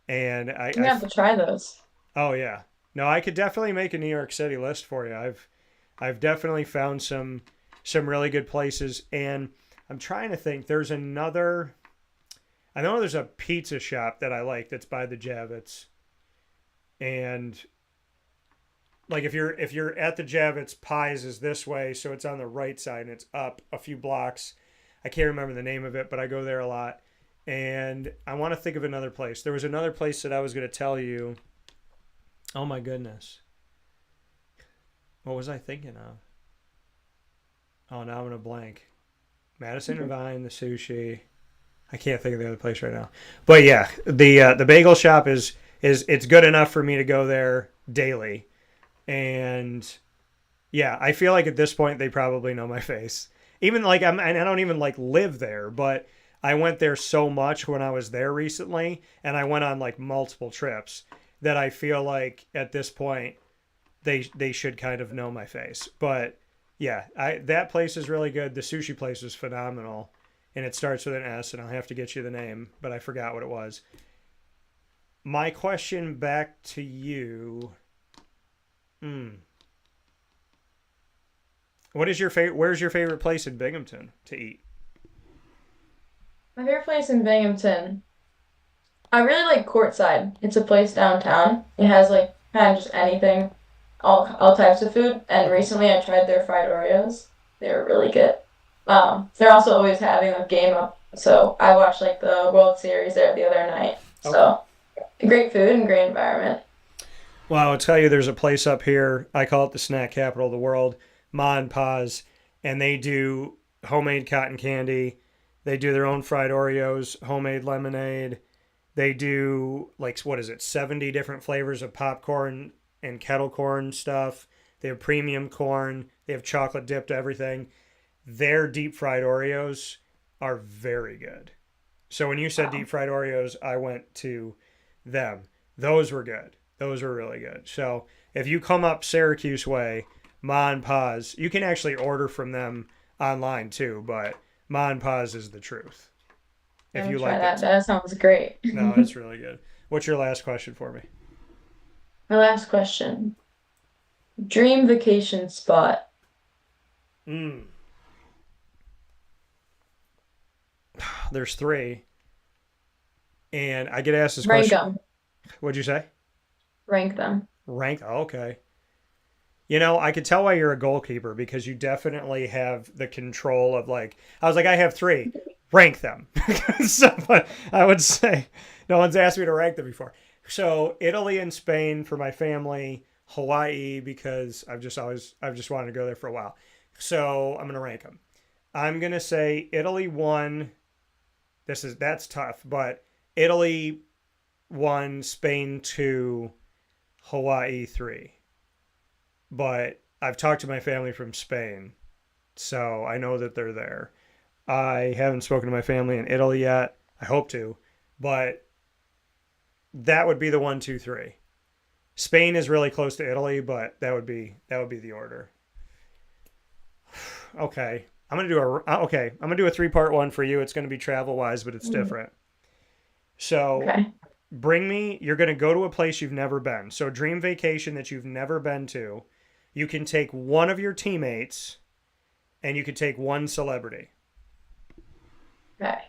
And You have to try those. Oh yeah. No, I could definitely make a New York City list for you. I've definitely found some really good places, and I'm trying to think. There's another. I know there's a pizza shop that I like that's by the Javits, and like if you're at the Javits, Pies is this way, so it's on the right side and it's up a few blocks. I can't remember the name of it, but I go there a lot, and I want to think of another place. There was another place that I was going to tell you. Oh my goodness. What was I thinking of? Oh, now I'm in a blank. Madison and Vine, the sushi. I can't think of the other place right now. But yeah, the bagel shop is it's good enough for me to go there daily. And yeah, I feel like at this point they probably know my face. Even like and I don't even like live there, but I went there so much when I was there recently, and I went on like multiple trips, that I feel like at this point they should kind of know my face. But yeah, that place is really good. The sushi place is phenomenal, and it starts with an S, and I'll have to get you the name, but I forgot what it was. My question back to you. Where's your favorite place in Binghamton to eat? My favorite place in Binghamton. I really like Courtside. It's a place downtown. It has like kind of just anything, all types of food. And recently I tried their fried Oreos. They were really good. They're also always having a game up. So I watched like the World Series there the other night. Okay. So great food and great environment. Well, I'll tell you, there's a place up here. I call it the snack capital of the world, Ma and Pa's, and they do homemade cotton candy. They do their own fried Oreos, homemade lemonade. They do, like, what is it, 70 different flavors of popcorn and kettle corn stuff. They have premium corn. They have chocolate dipped everything. Their deep fried Oreos are very good. So when you said deep fried Oreos, I went to them. Those were good. Those were really good. So if you come up Syracuse way, Ma and Pa's, you can actually order from them online too, but Ma and Pa's is the truth. If you like that, that sounds great. No, it's really good. What's your last question for me? My last question. Dream vacation spot. There's 3. And I get asked this Rank question. them. What'd you say? Rank them. Rank? Oh, okay. You know, I could tell why you're a goalkeeper, because you definitely have the control of, like, I was like, I have 3. Rank them. So, but I would say no one's asked me to rank them before. So Italy and Spain for my family, Hawaii because I've just wanted to go there for a while. So I'm gonna rank them. I'm gonna say Italy 1. That's tough, but Italy 1, Spain 2, Hawaii 3. But I've talked to my family from Spain, so I know that they're there. I haven't spoken to my family in Italy yet. I hope to, but that would be the 1, 2, 3. Spain is really close to Italy, but that would be the order. Okay, I'm gonna do a 3-part one for you. It's gonna be travel wise, but it's different. So you're gonna go to a place you've never been. So dream vacation that you've never been to. You can take one of your teammates, and you could take one celebrity. Okay.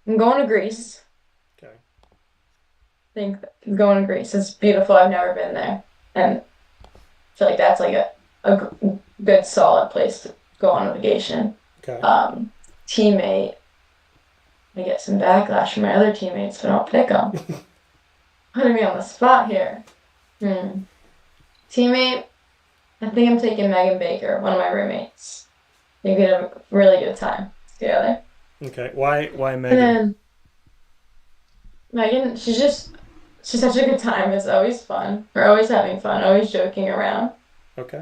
I'm going to Greece. Okay. I think I'm going to Greece. It's beautiful. I've never been there. And I feel like that's like a good, solid place to go on vacation. Okay. Teammate. I get some backlash from my other teammates if I don't pick them. Putting me on the spot here. Teammate. I think I'm taking Megan Baker, one of my roommates. I think we had a really good time together. Okay. Why Megan? And then Megan, she's such a good time. It's always fun. We're always having fun, always joking around. Okay.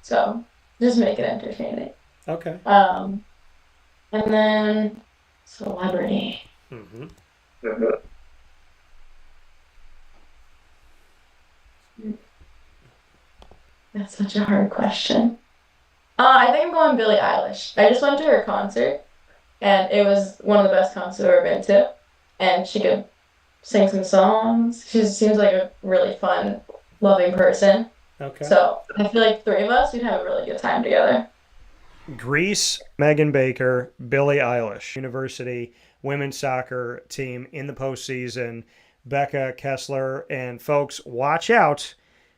So just make it entertaining. Okay. And then celebrity. Mm-hmm. That's such a hard question. I think I'm going Billie Eilish. I just went to her concert, and it was one of the best concerts I've ever been to. And she could sing some songs. She seems like a really fun, loving person. Okay. So I feel like 3 of us, we'd have a really good time together. Greece, Megan Baker, Billie Eilish. University women's soccer team in the postseason. Becca, Kessler, and folks, watch out,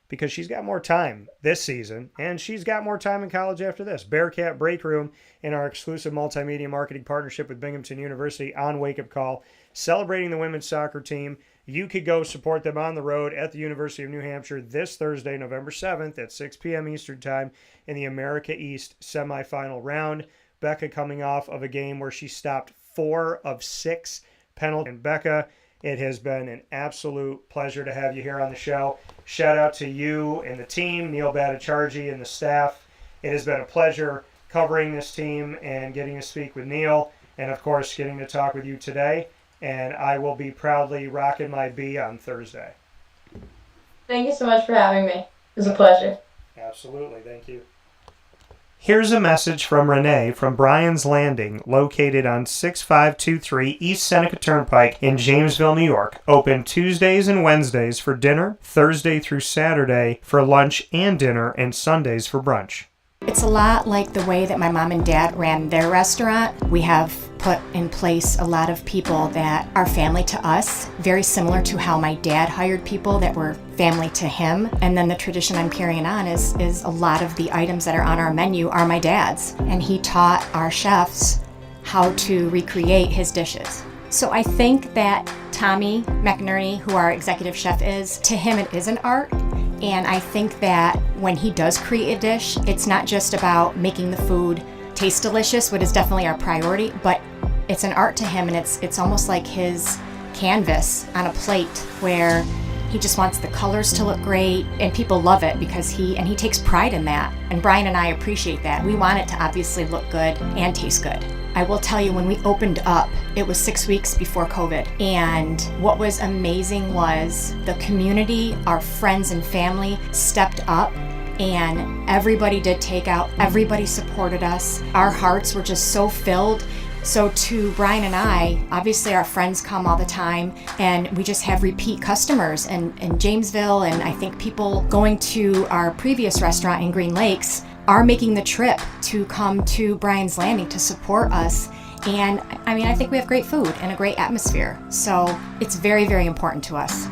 because she's got more time this season, and she's got more time in college after this. Bearcat Breakroom, in our exclusive multimedia marketing partnership with Binghamton University on Wake Up Call, celebrating the women's soccer team. You could go support them on the road at the University of New Hampshire this Thursday, November 7th at 6 p.m. Eastern Time in the America East semifinal round. Becca coming off of a game where she stopped 4 of 6 penalties. And Becca, it has been an absolute pleasure to have you here on the show. Shout out to you and the team, Neil Bhattacharjee and the staff. It has been a pleasure covering this team and getting to speak with Neil, and of course getting to talk with you today. And I will be proudly rocking my B on Thursday. Thank you so much for having me. It was a pleasure. Absolutely. Thank you. Here's a message from Renee from Bryan's Landing, located on 6523 East Seneca Turnpike in Jamesville, New York. Open Tuesdays and Wednesdays for dinner, Thursday through Saturday for lunch and dinner, and Sundays for brunch. It's a lot like the way that my mom and dad ran their restaurant. We have put in place a lot of people that are family to us, very similar to how my dad hired people that were family to him. And then the tradition I'm carrying on is a lot of the items that are on our menu are my dad's. And he taught our chefs how to recreate his dishes. So I think that Tommy McNerney, who our executive chef is, to him it is an art. And I think that when he does create a dish, it's not just about making the food taste delicious, which is definitely our priority, but It's an art to him, and it's almost like his canvas on a plate where he just wants the colors to look great, and people love it because he takes pride in that. And Brian and I appreciate that. We want it to obviously look good and taste good. I will tell you, when we opened up, it was 6 weeks before COVID. And what was amazing was the community, our friends and family stepped up, and everybody did takeout. Everybody supported us. Our hearts were just so filled. So to Brian and I, obviously our friends come all the time, and we just have repeat customers in Jamesville, and I think people going to our previous restaurant in Green Lakes are making the trip to come to Brian's Landing to support us. And I mean, I think we have great food and a great atmosphere. So it's very, very important to us.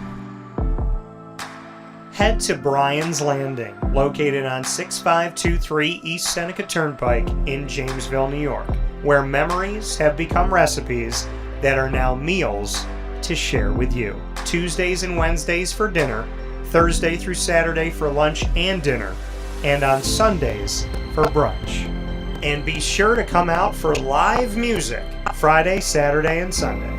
Head to Brian's Landing, located on 6523 East Seneca Turnpike in Jamesville, New York, where memories have become recipes that are now meals to share with you. Tuesdays and Wednesdays for dinner, Thursday through Saturday for lunch and dinner, and on Sundays for brunch. And be sure to come out for live music Friday, Saturday, and Sunday.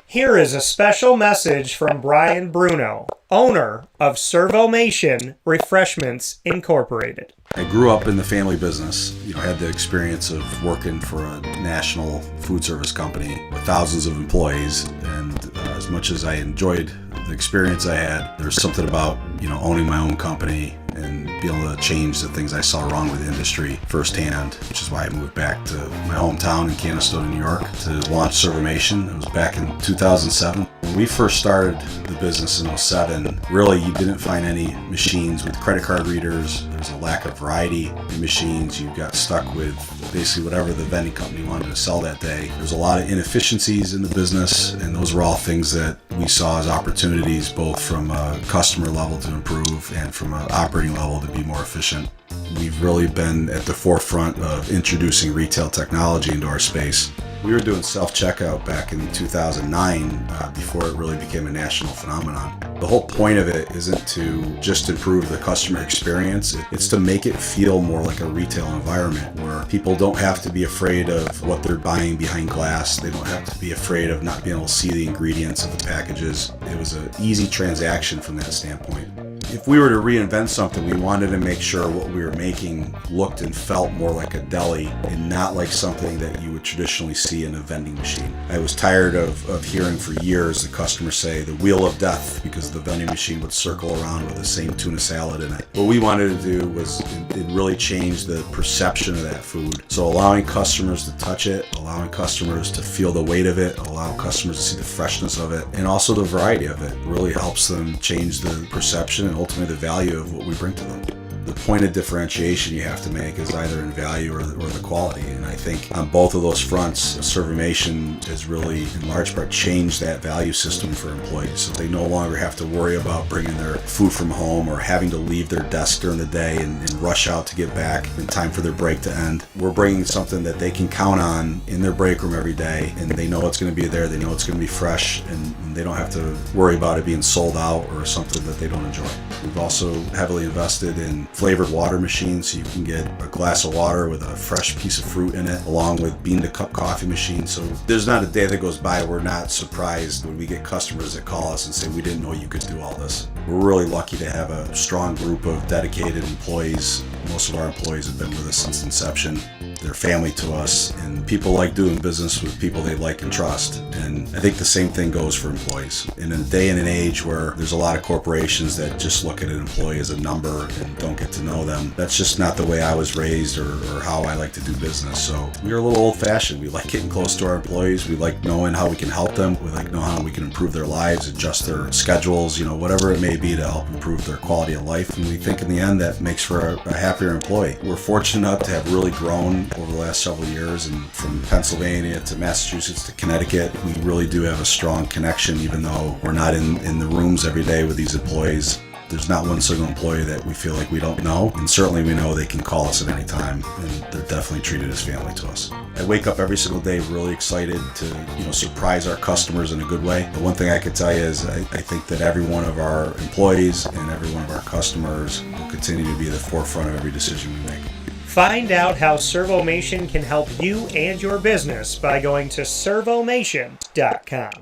Here is a special message from Brian Bruno, owner of Servomation Refreshments Incorporated. I grew up in the family business. Had the experience of working for a national food service company with thousands of employees. And as much as I enjoyed the experience I had, there's something about, owning my own company and being able to change the things I saw wrong with the industry firsthand, which is why I moved back to my hometown in Canastota, New York, to launch Servomation. It was back in 2007. When we first started the business in 2007, really you didn't find any machines with credit card readers. There's a lack of variety in machines. You got stuck with basically whatever the vending company wanted to sell that day. There's a lot of inefficiencies in the business, and those were all things that we saw as opportunities, both from a customer level to improve and from an operating level to be more efficient. We've really been at the forefront of introducing retail technology into our space. We were doing self-checkout back in 2009 before it really became a national phenomenon. The whole point of it isn't to just improve the customer experience. It's to make it feel more like a retail environment where people don't have to be afraid of what they're buying behind glass. They don't have to be afraid of not being able to see the ingredients of the packages. It was an easy transaction from that standpoint. If we were to reinvent something, we wanted to make sure what we were making looked and felt more like a deli and not like something that you would traditionally see in a vending machine. I was tired of hearing for years the customers say the wheel of death because the vending machine would circle around with the same tuna salad in it. What we wanted to do was it really change the perception of that food. So allowing customers to touch it, allowing customers to feel the weight of it, allow customers to see the freshness of it, and also the variety of it really helps them change the perception and ultimately the value of what we bring to them. The point of differentiation you have to make is either in value or the quality, and I think on both of those fronts, Servomation has really in large part changed that value system for employees, so they no longer have to worry about bringing their food from home or having to leave their desk during the day and rush out to get back in time for their break to end. We're bringing something that they can count on in their break room every day, and they know it's going to be there, they know it's going to be fresh, and they don't have to worry about it being sold out or something that they don't enjoy. We've also heavily invested in flavored water machines, so you can get a glass of water with a fresh piece of fruit in it, along with bean to cup coffee machines. So there's not a day that goes by we're not surprised when we get customers that call us and say, we didn't know you could do all this. We're really lucky to have a strong group of dedicated employees. Most of our employees have been with us since inception. They're family to us, and people like doing business with people they like and trust. And I think the same thing goes for employees. In a day and an age where there's a lot of corporations that just look at an employee as a number and don't get to know them, that's just not the way I was raised or how I like to do business. So we're a little old-fashioned. We like getting close to our employees. We like knowing how we can help them. We like knowing how we can improve their lives, adjust their schedules, whatever it may be to help improve their quality of life. And we think in the end that makes for a happier employee. We're fortunate enough to have really grown over the last several years, and from Pennsylvania to Massachusetts to Connecticut, we really do have a strong connection, even though we're not in the rooms every day with these employees. There's not one single employee that we feel like we don't know, and certainly we know they can call us at any time, and they're definitely treated as family to us. I wake up every single day really excited to surprise our customers in a good way. The one thing I could tell you is I think that every one of our employees and every one of our customers will continue to be the forefront of every decision we make. Find out how Servomation can help you and your business by going to servomation.com.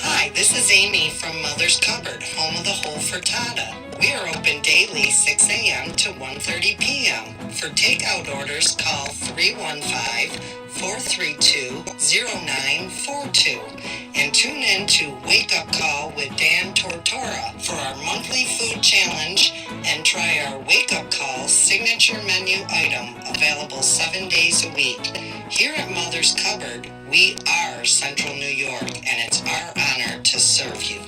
Hi, this is Amy from Mother's Cupboard, home of the whole frittata. We are open daily 6 a.m. to 1:30 p.m. For takeout orders, call 315-432-0942 and tune in to Wake Up Call with Dan Tortora for our monthly food challenge and try our Wake Up Call signature menu item available 7 days a week. Here at Mother's Cupboard, we are Central New York, and it's our honor to serve you.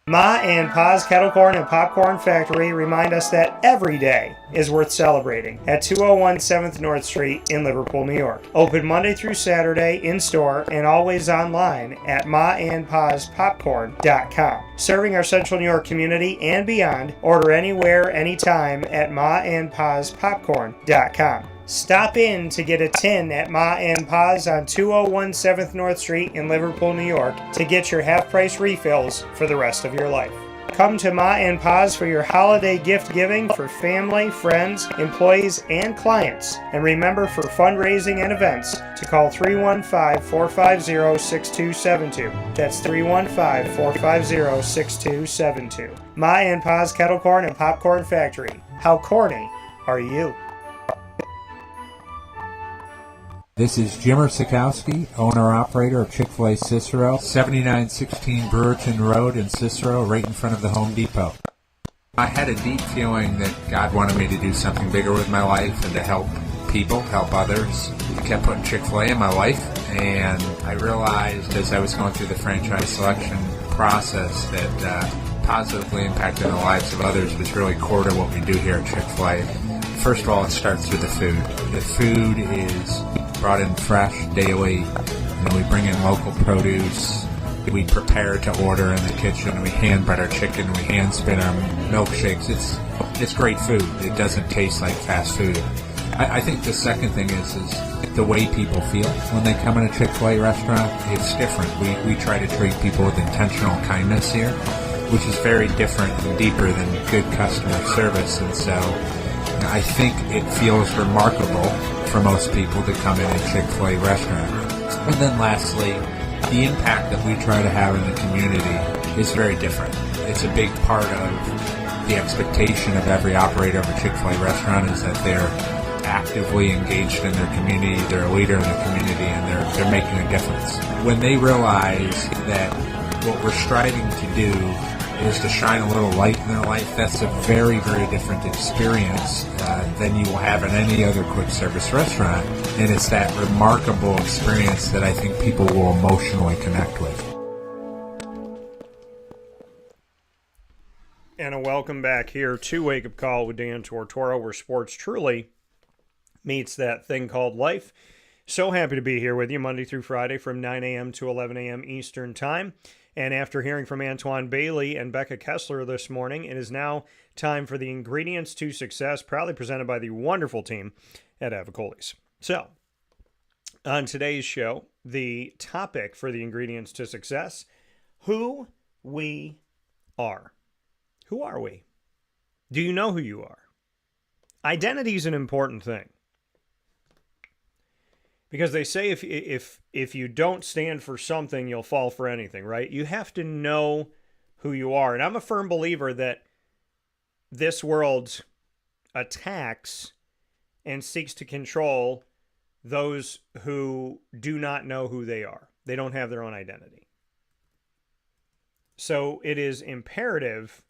Ma and Pa's Kettle Corn and Popcorn Factory remind us that every day is worth celebrating at 201 7th North Street in Liverpool, New York. Open Monday through Saturday in-store and always online at maandpaspopcorn.com. Serving our Central New York community and beyond, order anywhere, anytime at maandpaspopcorn.com. Stop in to get a tin at Ma and Pa's on 201 7th North Street in Liverpool, New York to get your half-price refills for the rest of your life. Come to Ma and Pa's for your holiday gift giving for family, friends, employees, and clients. And remember, for fundraising and events, to call 315-450-6272. That's 315-450-6272. Ma and Pa's Kettle Corn and Popcorn Factory. How corny are you? This is Jimmer Sikowski, owner-operator of Chick-fil-A Cicero, 7916 Brewerton Road in Cicero, right in front of the Home Depot. I had a deep feeling that God wanted me to do something bigger with my life and to help people, help others. He kept putting Chick-fil-A in my life, and I realized as I was going through the franchise selection process that positively impacting the lives of others was really core to what we do here at Chick-fil-A. First of all, it starts with the food. The food is brought in fresh daily, and we bring in local produce. We prepare to order in the kitchen. We hand bread our chicken. We hand spin our milkshakes. It's great food. It doesn't taste like fast food. I think the second thing is the way people feel when they come in a Chick-fil-A restaurant. It's different. We try to treat people with intentional kindness here, which is very different and deeper than good customer service. And so I think it feels remarkable for most people to come in a Chick-fil-A restaurant. And then lastly, the impact that we try to have in the community is very different. It's a big part of the expectation of every operator of a Chick-fil-A restaurant is that they're actively engaged in their community, they're a leader in the community, and they're making a difference. When they realize that what we're striving to do is to shine a little light in their life, that's a very, very different experience than you will have in any other quick service restaurant. And it's that remarkable experience that I think people will emotionally connect with. And a welcome back here to Wake Up Call with Dan Tortora, where sports truly meets that thing called life. So happy to be here with you Monday through Friday from 9 a.m. to 11 a.m. Eastern Time. And after hearing from Antwon Bailey and Becca Kessler this morning, it is now time for the Ingredients to Success, proudly presented by the wonderful team at Avicolli. So, on today's show, the topic for the Ingredients to Success, who we are. Who are we? Do you know who you are? Identity is an important thing. Because they say if you don't stand for something, you'll fall for anything, right? You have to know who you are. And I'm a firm believer that this world attacks and seeks to control those who do not know who they are. They don't have their own identity. So it is imperative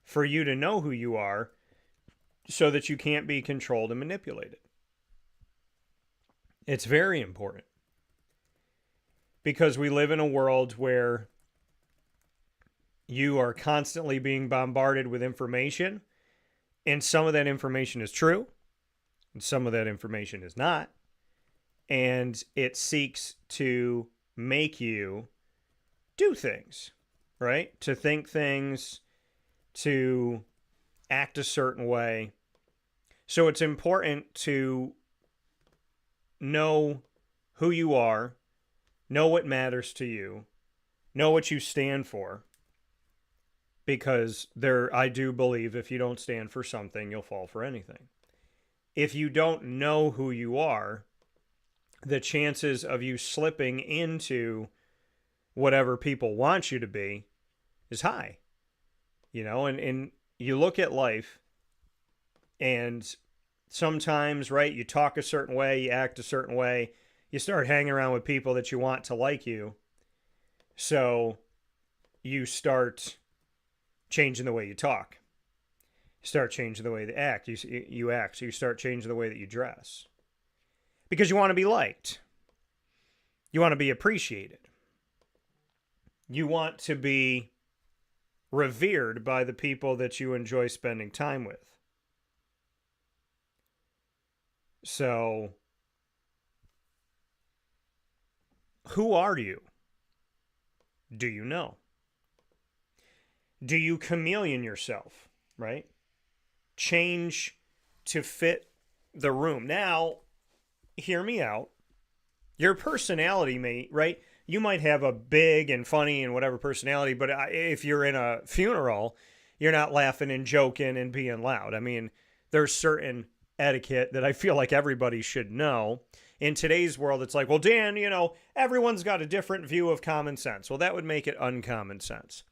for you to know who you are so that you can't be controlled and manipulated. It's very important because we live in a world where you are constantly being bombarded with information, and some of that information is true, And some of that information is not. And it seeks to make you do things, right? To think things, to act a certain way. So it's important to know who you are, know what matters to you, know what you stand for. Because I do believe if you don't stand for something, you'll fall for anything. If you don't know who you are, the chances of you slipping into whatever people want you to be is high. You know, and you look at life, and sometimes, right, you talk a certain way, you act a certain way, you start hanging around with people that you want to like you. So you start changing the way you talk. You start changing the way you act. You act. So you start changing the way that you dress. Because you want to be liked. You want to be appreciated. You want to be revered by the people that you enjoy spending time with. So, who are you? Do you know? Do you chameleon yourself, right? Change to fit the room. Now, hear me out. Your personality may, right? You might have a big and funny and whatever personality, but if you're in a funeral, you're not laughing and joking and being loud. I mean, there's certain etiquette that I feel like everybody should know. In today's world, it's like, well, Dan, you know, everyone's got a different view of common sense. Well, that would make it uncommon sense.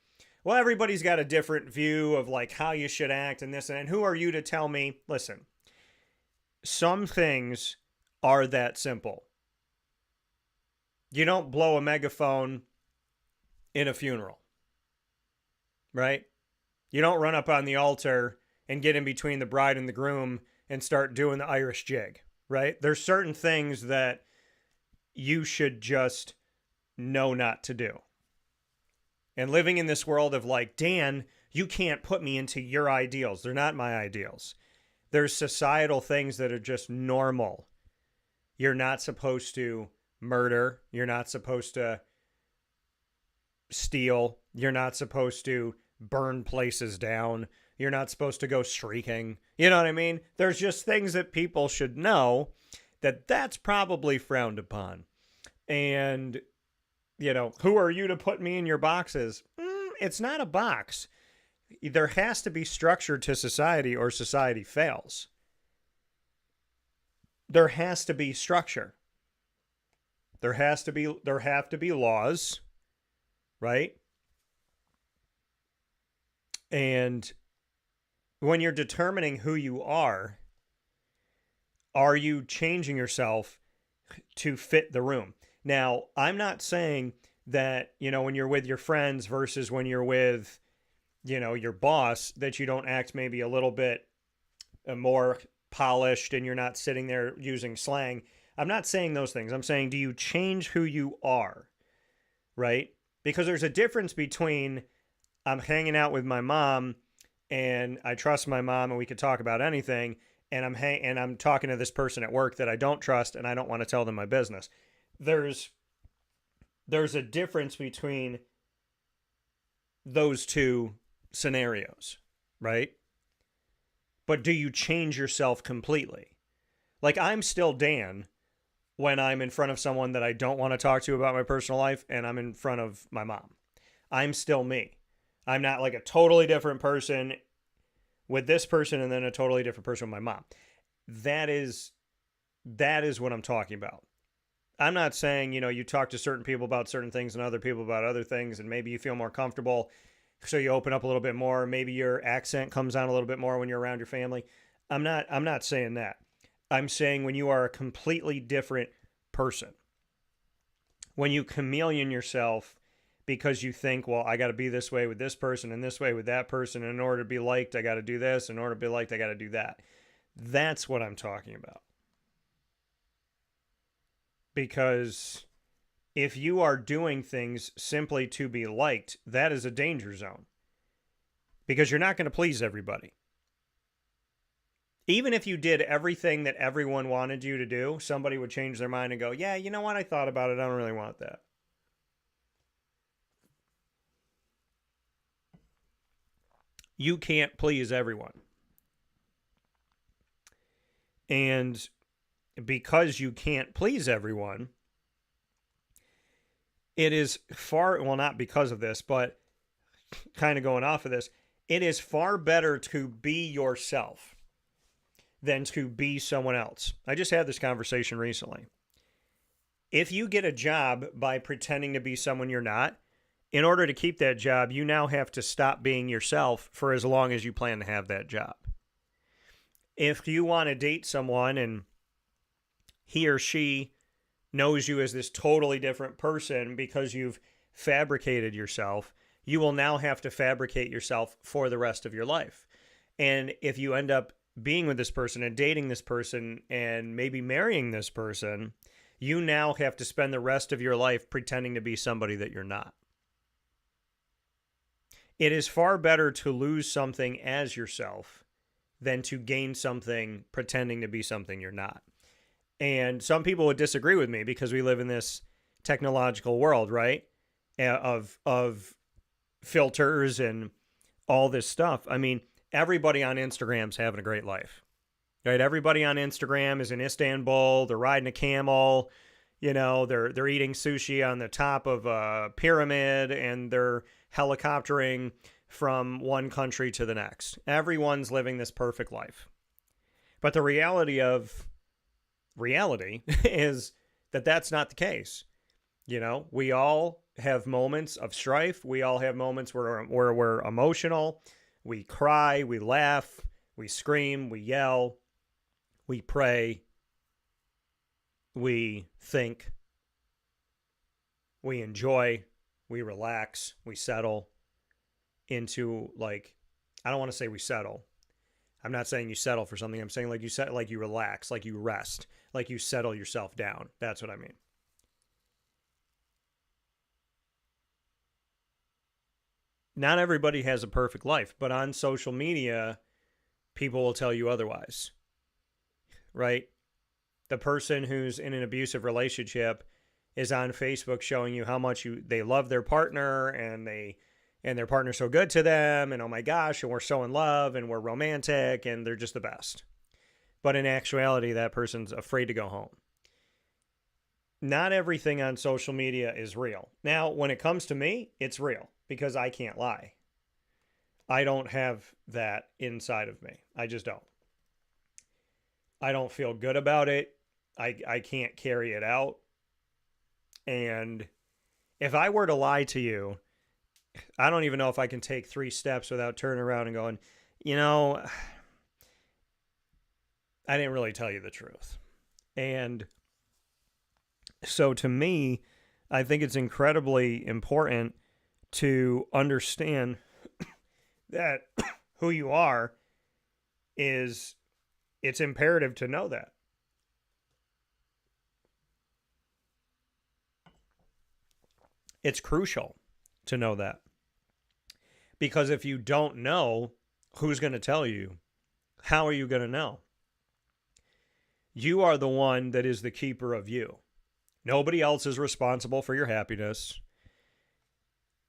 Well, everybody's got a different view of like how you should act and this and who are you to tell me? Listen, some things are that simple. You don't blow a megaphone in a funeral, right? You don't run up on the altar and get in between the bride and the groom and start doing the Irish jig, right? There's certain things that you should just know not to do. And living in this world of like, Dan, you can't put me into your ideals. They're not my ideals. There's societal things that are just normal. You're not supposed to murder. You're not supposed to steal. You're not supposed to burn places down. You're not supposed to go streaking. You know what I mean? There's just things that people should know that's probably frowned upon. And, you know, who are you to put me in your boxes? It's not a box. There has to be structure to society or society fails. There has to be structure. There have to be laws, right? And when you're determining who you are you changing yourself to fit the room? Now, I'm not saying that, you know, when you're with your friends versus when you're with, you know, your boss, that you don't act maybe a little bit more polished and you're not sitting there using slang. I'm not saying those things. I'm saying, do you change who you are, right? Because there's a difference between I'm hanging out with my mom and I trust my mom and we could talk about anything, and I'm talking to this person at work that I don't trust and I don't want to tell them my business. There's a difference between those two scenarios, right? But do you change yourself completely? Like, I'm still Dan when I'm in front of someone that I don't want to talk to about my personal life and I'm in front of my mom. I'm still me. I'm not like a totally different person with this person and then a totally different person with my mom. That is what I'm talking about. I'm not saying, you know, you talk to certain people about certain things and other people about other things, and maybe you feel more comfortable, so you open up a little bit more. Maybe your accent comes out a little bit more when you're around your family. I'm not saying that. I'm saying when you are a completely different person, when you chameleon yourself because you think, well, I got to be this way with this person and this way with that person. And in order to be liked, I got to do this. In order to be liked, I got to do that. That's what I'm talking about. Because if you are doing things simply to be liked, that is a danger zone. Because you're not going to please everybody. Even if you did everything that everyone wanted you to do, somebody would change their mind and go, yeah, you know what? I thought about it. I don't really want that. You can't please everyone. And because you can't please everyone, it is far, well, not because of this, but kind of going off of this, it is far better to be yourself than to be someone else. I just had this conversation recently. If you get a job by pretending to be someone you're not, in order to keep that job, you now have to stop being yourself for as long as you plan to have that job. If you want to date someone and he or she knows you as this totally different person because you've fabricated yourself, you will now have to fabricate yourself for the rest of your life. And if you end up being with this person and dating this person and maybe marrying this person, you now have to spend the rest of your life pretending to be somebody that you're not. It is far better to lose something as yourself than to gain something pretending to be something you're not. And some people would disagree with me because we live in this technological world, right? Of filters and all this stuff. I mean, everybody on Instagram's having a great life, right? Everybody on Instagram is in Istanbul. They're riding a camel. You know, they're eating sushi on the top of a pyramid, and they're helicoptering from one country to the next. Everyone's living this perfect life. But the reality is that that's not the case. You know, we all have moments of strife. We all have moments where we're emotional. We cry, we laugh, we scream, we yell, we pray, we think, we enjoy, we relax, we settle into, like, I don't want to say we settle. I'm not saying you settle for something. I'm saying like you relax, like you rest, like you settle yourself down. That's what I mean. Not everybody has a perfect life, but on social media, people will tell you otherwise, right? The person who's in an abusive relationship is on Facebook showing you how much they love their partner and their partner's so good to them, and oh my gosh, and we're so in love and we're romantic and they're just the best. But in actuality, that person's afraid to go home. Not everything on social media is real. Now, when it comes to me, it's real because I can't lie. I don't have that inside of me. I just don't. I don't feel good about it. I can't carry it out. And if I were to lie to you, I don't even know if I can take 3 steps without turning around and going, you know, I didn't really tell you the truth. And so to me, I think it's incredibly important to understand that who you are it's imperative to know that. It's crucial to know that. Because if you don't know, who's going to tell you? How are you going to know? You are the one that is the keeper of you. Nobody else is responsible for your happiness.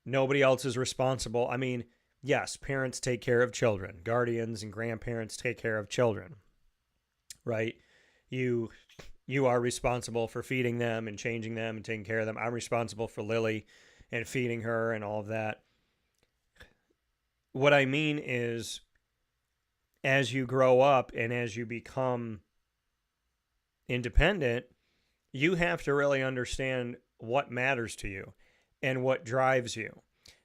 Nobody else is responsible. I mean, yes, parents take care of children. Guardians and grandparents take care of children, right? You are responsible for feeding them and changing them and taking care of them. I'm responsible for Lily and feeding her and all of that. What I mean is, as you grow up and as you become independent, you have to really understand what matters to you and what drives you.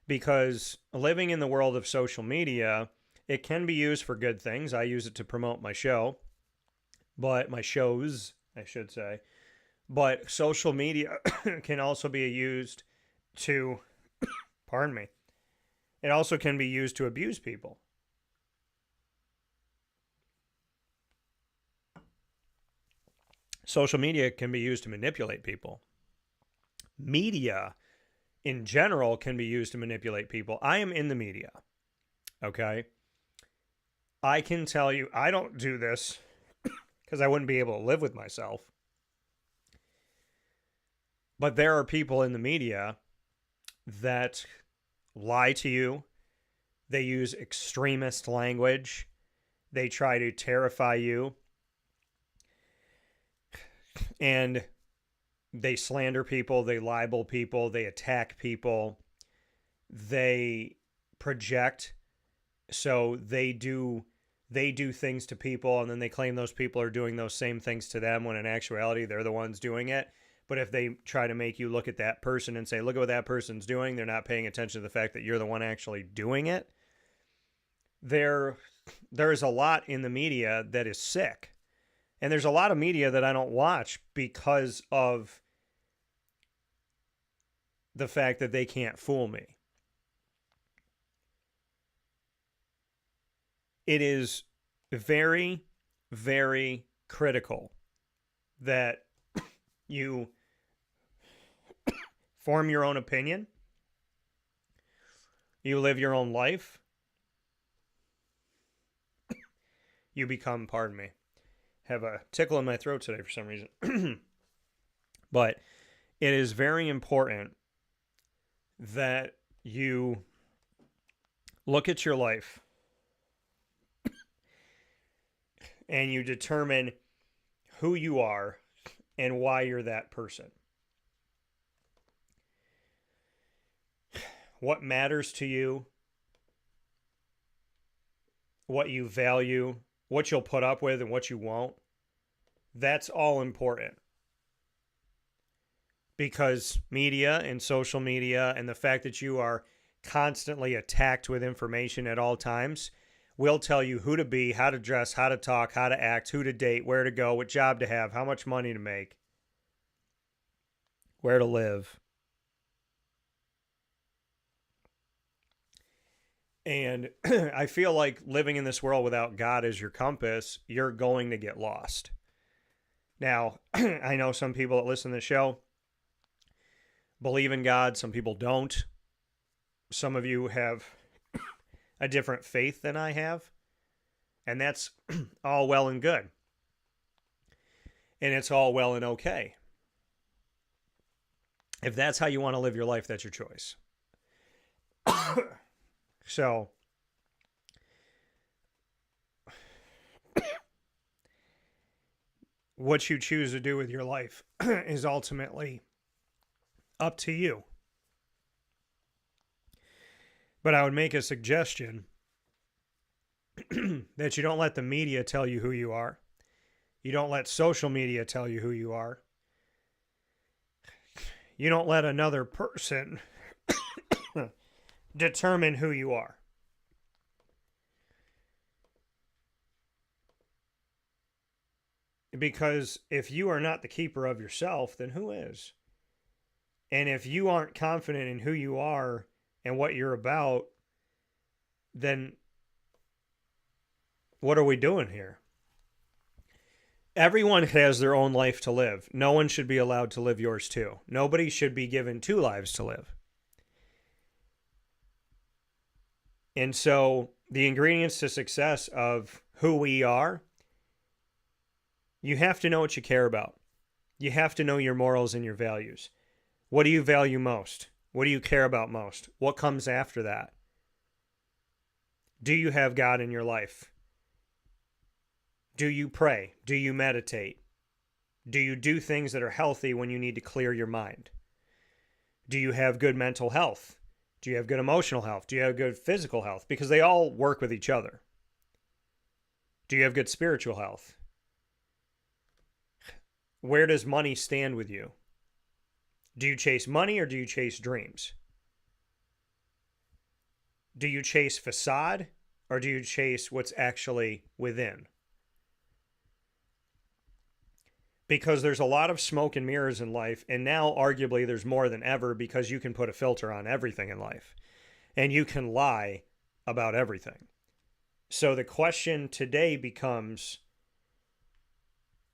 Because living in the world of social media, it can be used for good things. I use it to promote my show, but my shows, I should say. But social media can also be used to, pardon me, it also can be used to abuse people. Social media can be used to manipulate people. Media, in general, can be used to manipulate people. I am in the media, okay? I can tell you, I don't do this because I wouldn't be able to live with myself. But there are people in the media that lie to you. They use extremist language. They try to terrify you. And they slander people. They libel people. They attack people. They project. So they do things to people, and then they claim those people are doing those same things to them, when in actuality they're the ones doing it. But if they try to make you look at that person and say, look at what that person's doing, they're not paying attention to the fact that you're the one actually doing it. There's a lot in the media that is sick. And there's a lot of media that I don't watch because of the fact that they can't fool me. It is very, very critical that you form your own opinion. You live your own life. You become, pardon me, have a tickle in my throat today for some reason. But it is very important that you look at your life and you determine who you are and why you're that person. What matters to you, what you value, what you'll put up with and what you won't. That's all important. Because media and social media and the fact that you are constantly attacked with information at all times will tell you who to be, how to dress, how to talk, how to act, who to date, where to go, what job to have, how much money to make, where to live. And I feel like living in this world without God as your compass, you're going to get lost. Now, I know some people that listen to the show believe in God. Some people don't. Some of you have a different faith than I have. And that's all well and good. And it's all well and okay. If that's how you want to live your life, that's your choice. So, what you choose to do with your life is ultimately up to you. But I would make a suggestion that you don't let the media tell you who you are. You don't let social media tell you who you are. You don't let another person determine who you are. Because if you are not the keeper of yourself, then who is? And if you aren't confident in who you are and what you're about, then what are we doing here? Everyone has their own life to live. No one should be allowed to live yours too. Nobody should be given two lives to live. And so the ingredients to success of who we are, you have to know what you care about. You have to know your morals and your values. What do you value most? What do you care about most? What comes after that? Do you have God in your life? Do you pray? Do you meditate? Do you do things that are healthy when you need to clear your mind? Do you have good mental health? Do you have good emotional health? Do you have good physical health? Because they all work with each other. Do you have good spiritual health? Where does money stand with you? Do you chase money or do you chase dreams? Do you chase facade or do you chase what's actually within? Because there's a lot of smoke and mirrors in life, and now arguably there's more than ever because you can put a filter on everything in life. And you can lie about everything. So the question today becomes,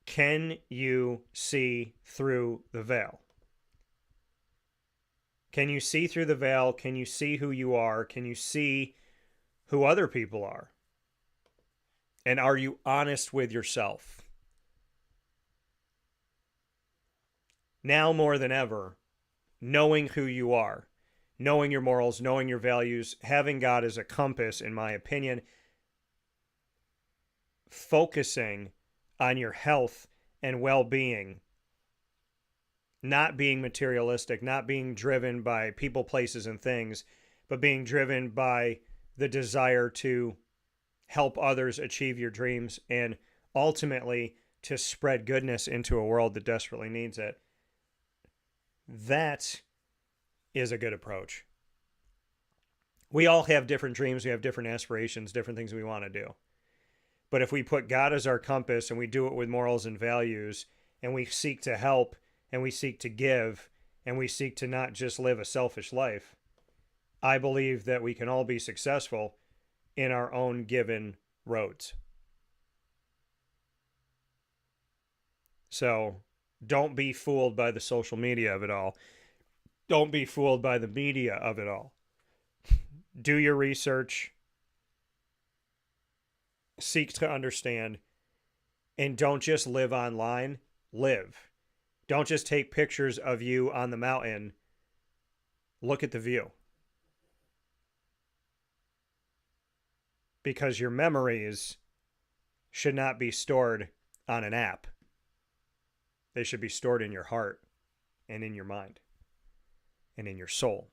can you see through the veil? Can you see through the veil? Can you see who you are? Can you see who other people are? And are you honest with yourself? Now more than ever, knowing who you are, knowing your morals, knowing your values, having God as a compass, in my opinion, focusing on your health and well-being, not being materialistic, not being driven by people, places, and things, but being driven by the desire to help others achieve your dreams and ultimately to spread goodness into a world that desperately needs it. That is a good approach. We all have different dreams. We have different aspirations, different things we want to do. But if we put God as our compass and we do it with morals and values, and we seek to help and we seek to give and we seek to not just live a selfish life, I believe that we can all be successful in our own given roads. So don't be fooled by the social media of it all. Don't be fooled by the media of it all. Do your research. Seek to understand. And don't just live online. Live. Don't just take pictures of you on the mountain. Look at the view. Because your memories should not be stored on an app. They should be stored in your heart and in your mind and in your soul.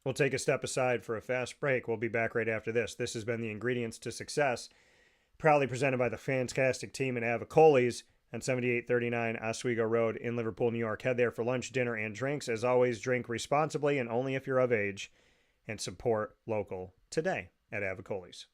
We'll take a step aside for a fast break. We'll be back right after this. This has been the Ingredients to Success, proudly presented by the fantastic team at Avicolli's on 7839 Oswego Road in Liverpool, New York. Head there for lunch, dinner, and drinks. As always, drink responsibly and only if you're of age, and support local today at Avicolli's.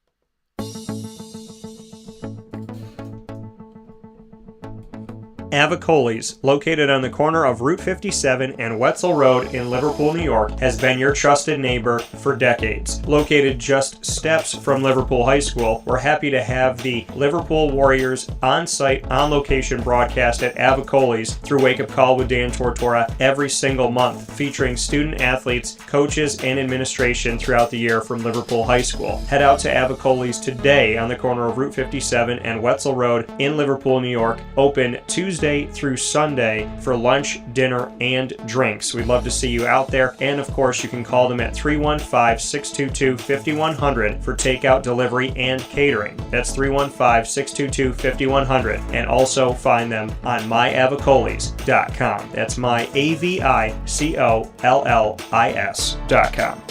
Avicolli's, located on the corner of Route 57 and Wetzel Road in Liverpool, New York, has been your trusted neighbor for decades. Located just steps from Liverpool High School, we're happy to have the Liverpool Warriors on-site, on-location broadcast at Avicolli's through Wake Up Call with Dan Tortora every single month, featuring student athletes, coaches, and administration throughout the year from Liverpool High School. Head out to Avicolli's today on the corner of Route 57 and Wetzel Road in Liverpool, New York, open Tuesday through Sunday for lunch, dinner, and drinks. We'd love to see you out there. And of course, you can call them at 315-622-5100 for takeout, delivery, and catering. That's 315-622-5100. And also find them on myavicollis.com. That's myavicollis.com.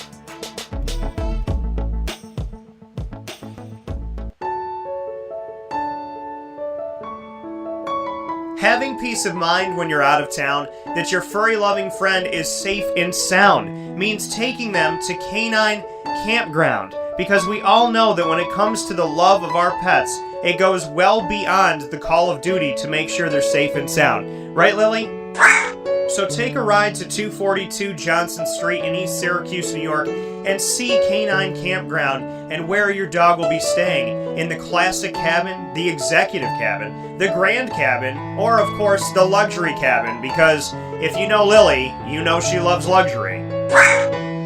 Having peace of mind when you're out of town that your furry-loving friend is safe and sound means taking them to Canine Campground, because we all know that when it comes to the love of our pets, it goes well beyond the call of duty to make sure they're safe and sound. Right, Lily? So take a ride to 242 Johnson Street in East Syracuse, New York, and see Canine Campground and where your dog will be staying in the classic cabin, the executive cabin, the grand cabin, or of course the luxury cabin, because if you know Lily, you know she loves luxury.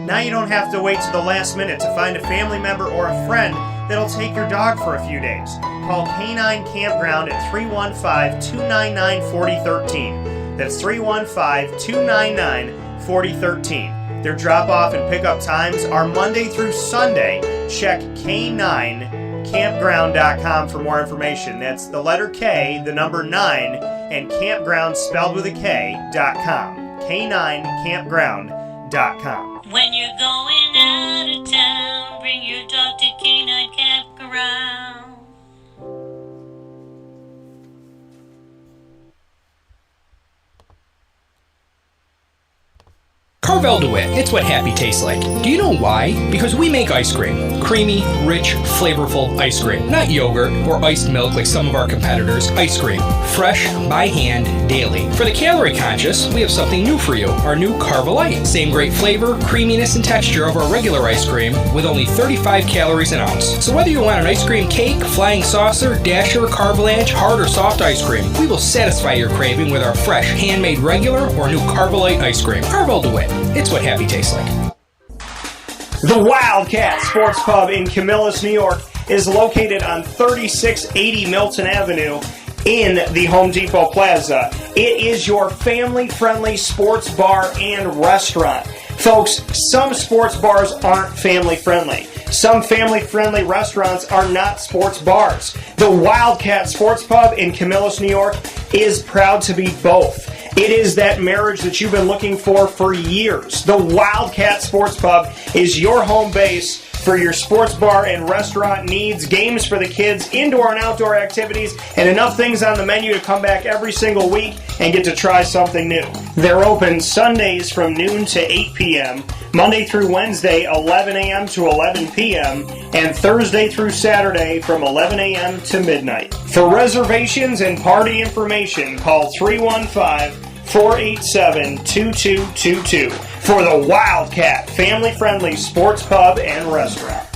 Now you don't have to wait to the last minute to find a family member or a friend that'll take your dog for a few days. Call Canine Campground at 315-299-4013. That's 315-299-4013. Their drop-off and pickup times are Monday through Sunday. Check K9campground.com for more information. That's the letter K, the number 9, and campground spelled with a K.com. K9campground.com. When you're going out of town, bring your dog to Canine Campground. Carvel DeWitt, it's what happy tastes like. Do you know why? Because we make ice cream. Creamy, rich, flavorful ice cream. Not yogurt or iced milk like some of our competitors. Ice cream. Fresh, by hand, daily. For the calorie conscious, we have something new for you. Our new Carvelite. Same great flavor, creaminess, and texture of our regular ice cream with only 35 calories an ounce. So whether you want an ice cream cake, flying saucer, dasher, Carvalanche, hard or soft ice cream, we will satisfy your craving with our fresh, handmade regular or new Carvelite ice cream. Carvel DeWitt. It's what happy tastes like. The Wildcat Sports Pub in Camillus, New York is located on 3680 Milton Avenue in the Home Depot Plaza. It is your family-friendly sports bar and restaurant. Folks, some sports bars aren't family-friendly. Some family-friendly restaurants are not sports bars. The Wildcat Sports Pub in Camillus, New York is proud to be both. It is that marriage that you've been looking for years. The Wildcat Sports Pub is your home base for your sports bar and restaurant needs, games for the kids, indoor and outdoor activities, and enough things on the menu to come back every single week and get to try something new. They're open Sundays from noon to 8 p.m., Monday through Wednesday, 11 a.m. to 11 p.m., and Thursday through Saturday from 11 a.m. to midnight. For reservations and party information, call 315-487-2222 for the Wildcat family-friendly sports pub and restaurant.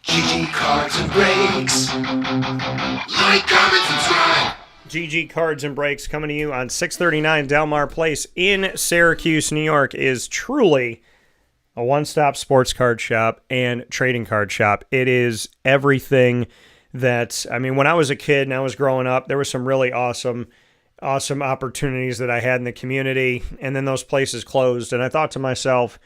GG Cards and Breaks. Like, comment, subscribe. GG Cards and Breaks, coming to you on 639 Delmar Place in Syracuse, New York, is truly a one-stop sports card shop and trading card shop. It is everything that, I mean, when I was a kid and I was growing up, there were some really awesome opportunities that I had in the community, and then those places closed, and I thought to myself,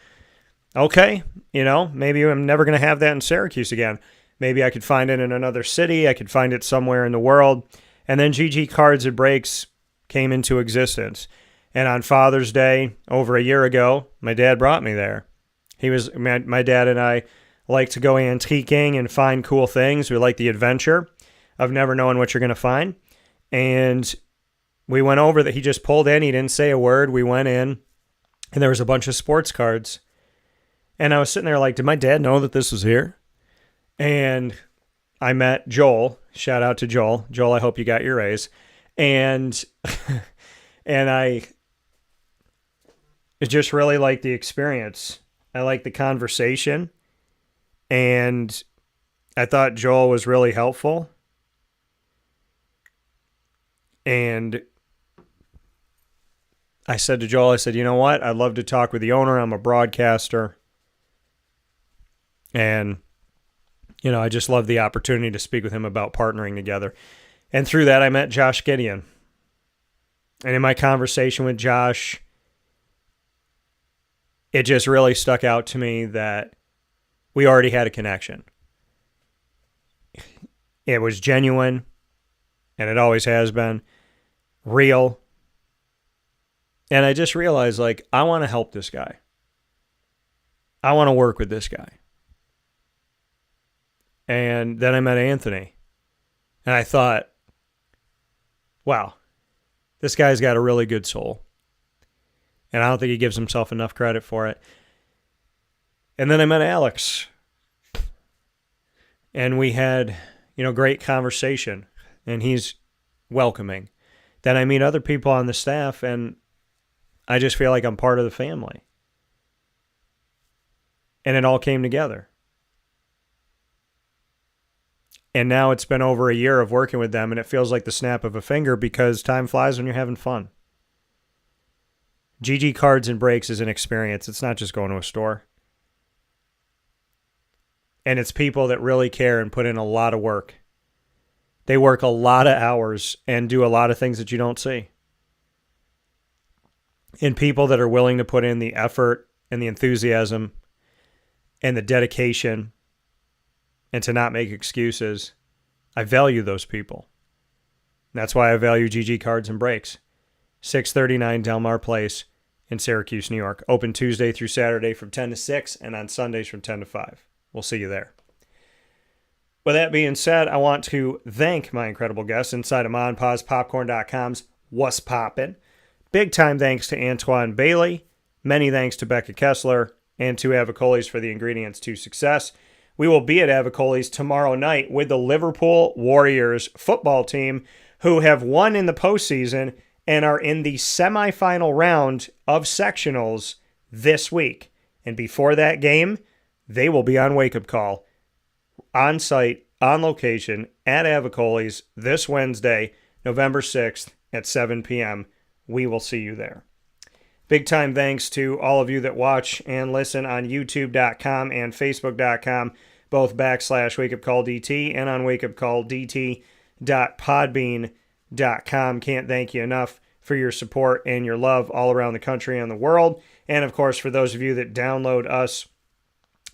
okay, maybe I'm never going to have that in Syracuse again. Maybe I could find it in another city. I could find it somewhere in the world. And then GG Cards and Breaks came into existence. And on Father's Day, over a year ago, my dad brought me there. My dad and I like to go antiquing and find cool things. We like the adventure of never knowing what you're going to find. And we went over that. He just pulled in. He didn't say a word. We went in, and there was a bunch of sports cards. And I was sitting there like, did my dad know that this was here? And I met Joel. Shout out to Joel. Joel, I hope you got your raise. And I just really liked the experience. I liked the conversation. And I thought Joel was really helpful. And I said to Joel, you know what? I'd love to talk with the owner. I'm a broadcaster. And I just love the opportunity to speak with him about partnering together. And through that, I met Josh Gideon. And in my conversation with Josh, it just really stuck out to me that we already had a connection. It was genuine, and it always has been, real. And I just realized, I want to help this guy. I want to work with this guy. And then I met Anthony. And I thought, wow, this guy's got a really good soul. And I don't think he gives himself enough credit for it. And then I met Alex. And we had, great conversation. And he's welcoming. Then I meet other people on the staff, and I just feel like I'm part of the family. And it all came together. And now it's been over a year of working with them, and it feels like the snap of a finger because time flies when you're having fun. GG Cards and Breaks is an experience. It's not just going to a store. And it's people that really care and put in a lot of work. They work a lot of hours and do a lot of things that you don't see. And people that are willing to put in the effort and the enthusiasm and the dedication and to not make excuses. I value those people. That's why I value GG Cards and Breaks. 639 Delmar Place in Syracuse, New York. Open Tuesday through Saturday from 10 to 6 and on Sundays from 10 to 5. We'll see you there. With that being said, I want to thank my incredible guests inside of MonPawsPopcorn.com's What's Poppin'. Big time thanks to Antwon Bailey. Many thanks to Becca Kessler and to Avicolli's for the ingredients to success. We will be at Avicolli's tomorrow night with the Liverpool Warriors football team, who have won in the postseason and are in the semifinal round of sectionals this week. And before that game, they will be on Wake Up Call, on site, on location, at Avicolli's this Wednesday, November 6th at 7 p.m. we will see you there. Big time thanks to all of you that watch and listen on youtube.com and facebook.com, both /wakeupcalldt and on wakeupcalldt.podbean.com. Can't thank you enough for your support and your love all around the country and the world. And of course, for those of you that download us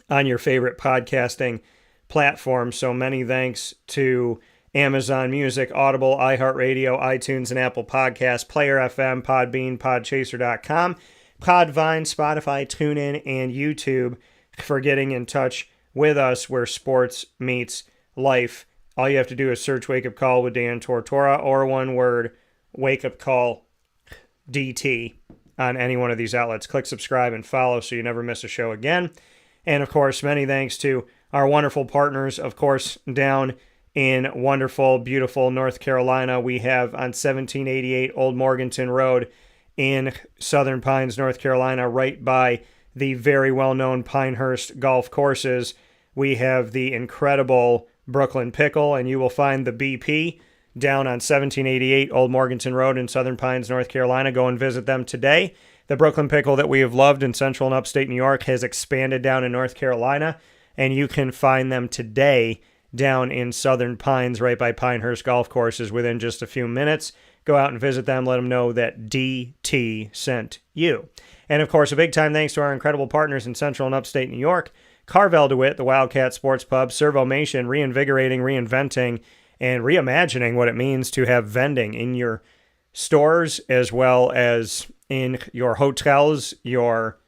on your favorite podcasting platform, so many thanks to Amazon Music, Audible, iHeartRadio, iTunes, and Apple Podcasts, Player FM, Podbean, Podchaser.com, Podvine, Spotify, TuneIn, and YouTube for getting in touch with us where sports meets life. All you have to do is search Wake Up Call with Dan Tortora, or one word, Wake Up Call DT, on any one of these outlets. Click subscribe and follow so you never miss a show again. And of course, many thanks to our wonderful partners, of course, down in wonderful, beautiful North Carolina. We have on 1788 Old Morganton Road in Southern Pines, North Carolina, right by the very well-known Pinehurst golf courses. We have the incredible Brooklyn Pickle, and you will find the BP down on 1788 Old Morganton Road in Southern Pines, North Carolina. Go and visit them today. The Brooklyn Pickle that we have loved in Central and Upstate New York has expanded down in North Carolina, and you can find them today down in Southern Pines, right by Pinehurst golf courses, within just a few minutes. Go out and visit them. Let them know that DT sent you. And of course, a big time thanks to our incredible partners in Central and Upstate New York, Carvel DeWitt, the Wildcat Sports Pub, Servomation, reinvigorating, reinventing, and reimagining what it means to have vending in your stores as well as in your hotels, your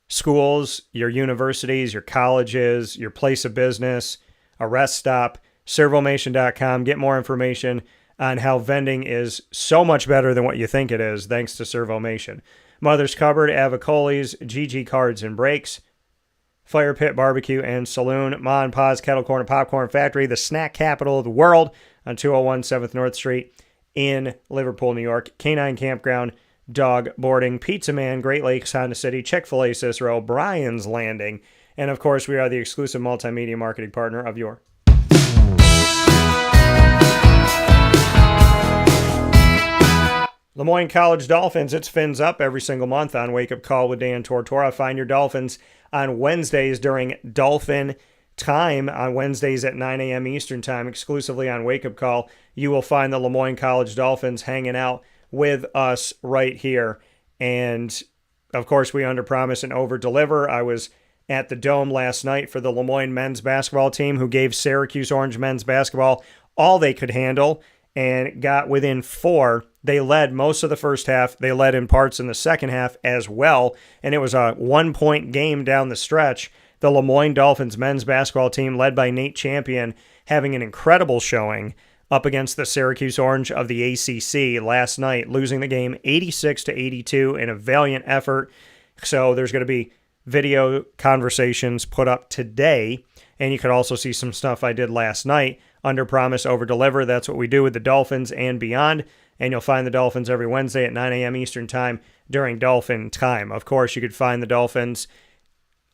schools, your universities, your colleges, your place of business, a rest stop. Servomation.com. Get more information on how vending is so much better than what you think it is, thanks to Servomation. Mother's Cupboard, Avicolli's, GG Cards and Breaks, Fire Pit Barbecue and Saloon, Ma and Pa's Kettle Corn and Popcorn Factory, the snack capital of the world on 201 7th North Street in Liverpool, New York, Canine Campground, Dog Boarding, Pizza Man, Great Lakes, Honda City, Chick-fil-A Cicero, Brian's Landing, and of course, we are the exclusive multimedia marketing partner of your Lemoyne College Dolphins. It's Fins Up every single month on Wake Up Call with Dan Tortora. Find your Dolphins on Wednesdays during Dolphin Time, on Wednesdays at 9 a.m. Eastern Time, exclusively on Wake Up Call. You will find the Lemoyne College Dolphins hanging out with us right here. And, of course, we underpromise and overdeliver. I was at the Dome last night for the Lemoyne men's basketball team, who gave Syracuse Orange men's basketball all they could handle and got within 4. They led most of the first half. They led in parts in the second half as well, and it was a 1-point game down the stretch. The Lemoyne Dolphins men's basketball team, led by Nate Champion, having an incredible showing up against the Syracuse Orange of the ACC last night, losing the game 86-82 in a valiant effort. So there's going to be video conversations put up today, and you could also see some stuff I did last night. Under promise, over deliver. That's what we do with the Dolphins and beyond. And you'll find the Dolphins every Wednesday at 9 a.m. Eastern Time during Dolphin Time. Of course, you could find the Dolphins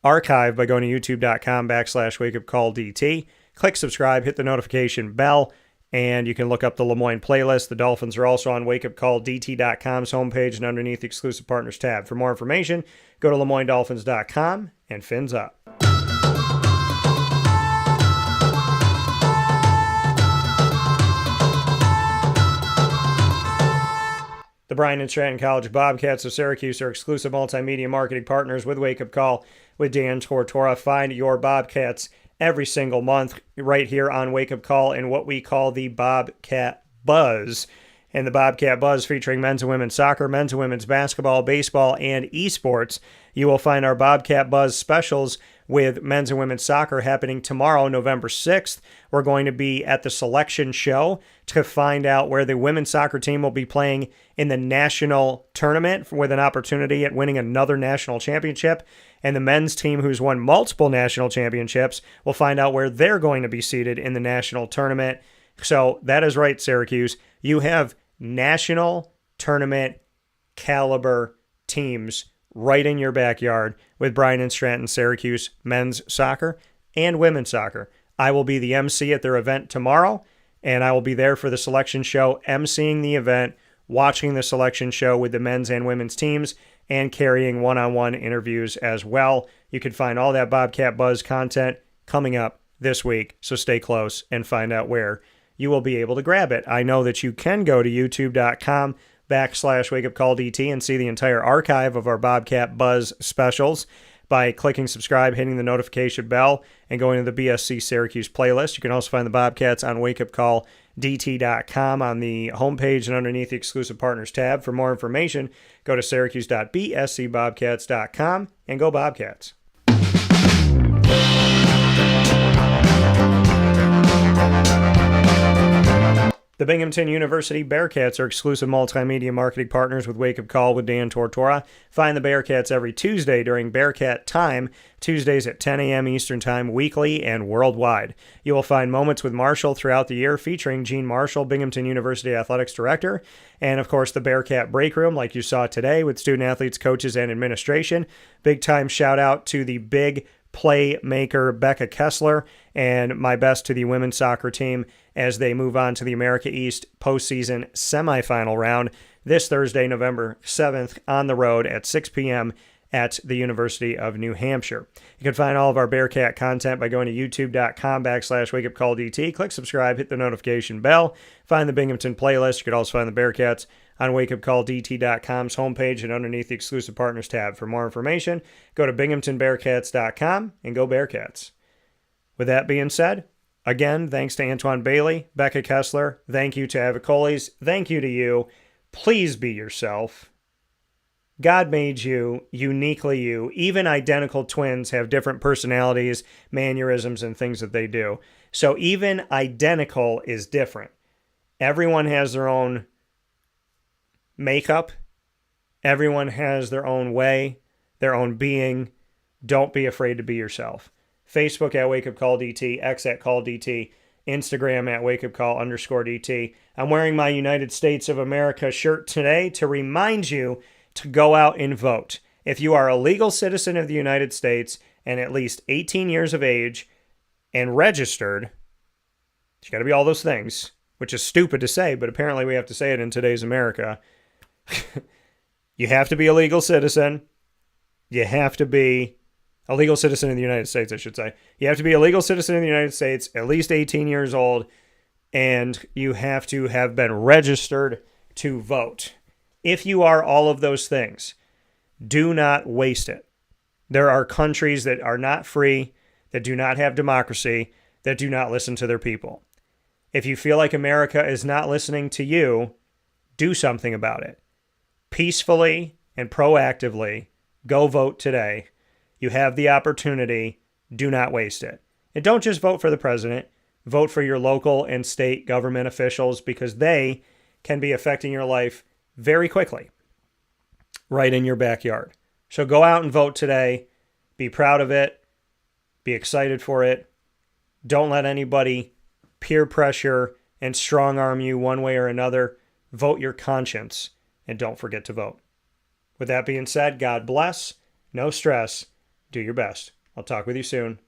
archive by going to youtube.com/wakeupcalldt. Click subscribe, hit the notification bell, and you can look up the Lemoyne playlist. The Dolphins are also on wakeupcalldt.com's homepage and underneath the exclusive partners tab. For more information, go to LemoyneDolphins.com and Fins Up. The Bryan and Stratton College Bobcats of Syracuse are exclusive multimedia marketing partners with Wake Up Call with Dan Tortora. Find your Bobcats every single month right here on Wake Up Call in what we call the Bobcat Buzz. And the Bobcat Buzz, featuring men's and women's soccer, men's and women's basketball, baseball, and esports. You will find our Bobcat Buzz specials with men's and women's soccer happening tomorrow, November 6th. We're going to be at the selection show to find out where the women's soccer team will be playing in the national tournament with an opportunity at winning another national championship. And the men's team, who's won multiple national championships, will find out where they're going to be seated in the national tournament. So that is right, Syracuse. You have national tournament caliber teams right in your backyard with Bryan and Stratton Syracuse men's soccer and women's soccer. I will be the MC at their event tomorrow, and I will be there for the selection show, emceeing the event watching the selection show with the men's and women's teams, and carrying one-on-one interviews as well. You can find all that Bobcat Buzz content coming up this week, so stay close and find out where you will be able to grab it. I know that you can go to youtube.com/wakeupcalldt and see the entire archive of our Bobcat Buzz specials by clicking subscribe, hitting the notification bell, and going to the BSC Syracuse playlist. You can also find the Bobcats on wakeupcalldt.com on the homepage and underneath the exclusive partners tab. For more information, go to syracuse.bscbobcats.com and go Bobcats. The Binghamton University Bearcats are exclusive multimedia marketing partners with Wake Up Call with Dan Tortora. Find the Bearcats every Tuesday during Bearcat Time, Tuesdays at 10 a.m. Eastern Time, weekly and worldwide. You will find moments with Marshall throughout the year featuring Gene Marshall, Binghamton University Athletics Director, and of course the Bearcat Breakroom like you saw today with student athletes, coaches, and administration. Big time shout out to the big playmaker Becca Kessler, and my best to the women's soccer team as they move on to the America East postseason semifinal round this Thursday, November 7th, on the road at 6 p.m. at the University of New Hampshire. You can find all of our Bearcat content by going to youtube.com/wakeupcalldt. Click subscribe, hit the notification bell, find the Binghamton playlist. You can also find the Bearcats on wakeupcalldt.com's homepage and underneath the exclusive partners tab. For more information, go to binghamtonbearcats.com and go Bearcats. With that being said, again, thanks to Antwon Bailey, Becca Kessler. Thank you to Avicolli's. Thank you to you. Please be yourself. God made you uniquely you. Even identical twins have different personalities, mannerisms, and things that they do. So even identical is different. Everyone has their own makeup. Everyone has their own way, their own being. Don't be afraid to be yourself. Facebook at WakeUpCallDT, X at CallDT, Instagram at WakeUpCall_DT. I'm wearing my United States of America shirt today to remind you to go out and vote. If you are a legal citizen of the United States and at least 18 years of age and registered, you got to be all those things, which is stupid to say, but apparently we have to say it in today's America. You have to be a legal citizen. You have to be a legal citizen in the United States, I should say. You have to be a legal citizen in the United States, at least 18 years old, and you have to have been registered to vote. If you are all of those things, do not waste it. There are countries that are not free, that do not have democracy, that do not listen to their people. If you feel like America is not listening to you, do something about it. Peacefully and proactively, go vote today. You have the opportunity. Do not waste it. And don't just vote for the president. Vote for your local and state government officials because they can be affecting your life very quickly, right in your backyard. So go out and vote today. Be proud of it. Be excited for it. Don't let anybody peer pressure and strong arm you one way or another. Vote your conscience and don't forget to vote. With that being said, God bless. No stress. Do your best. I'll talk with you soon.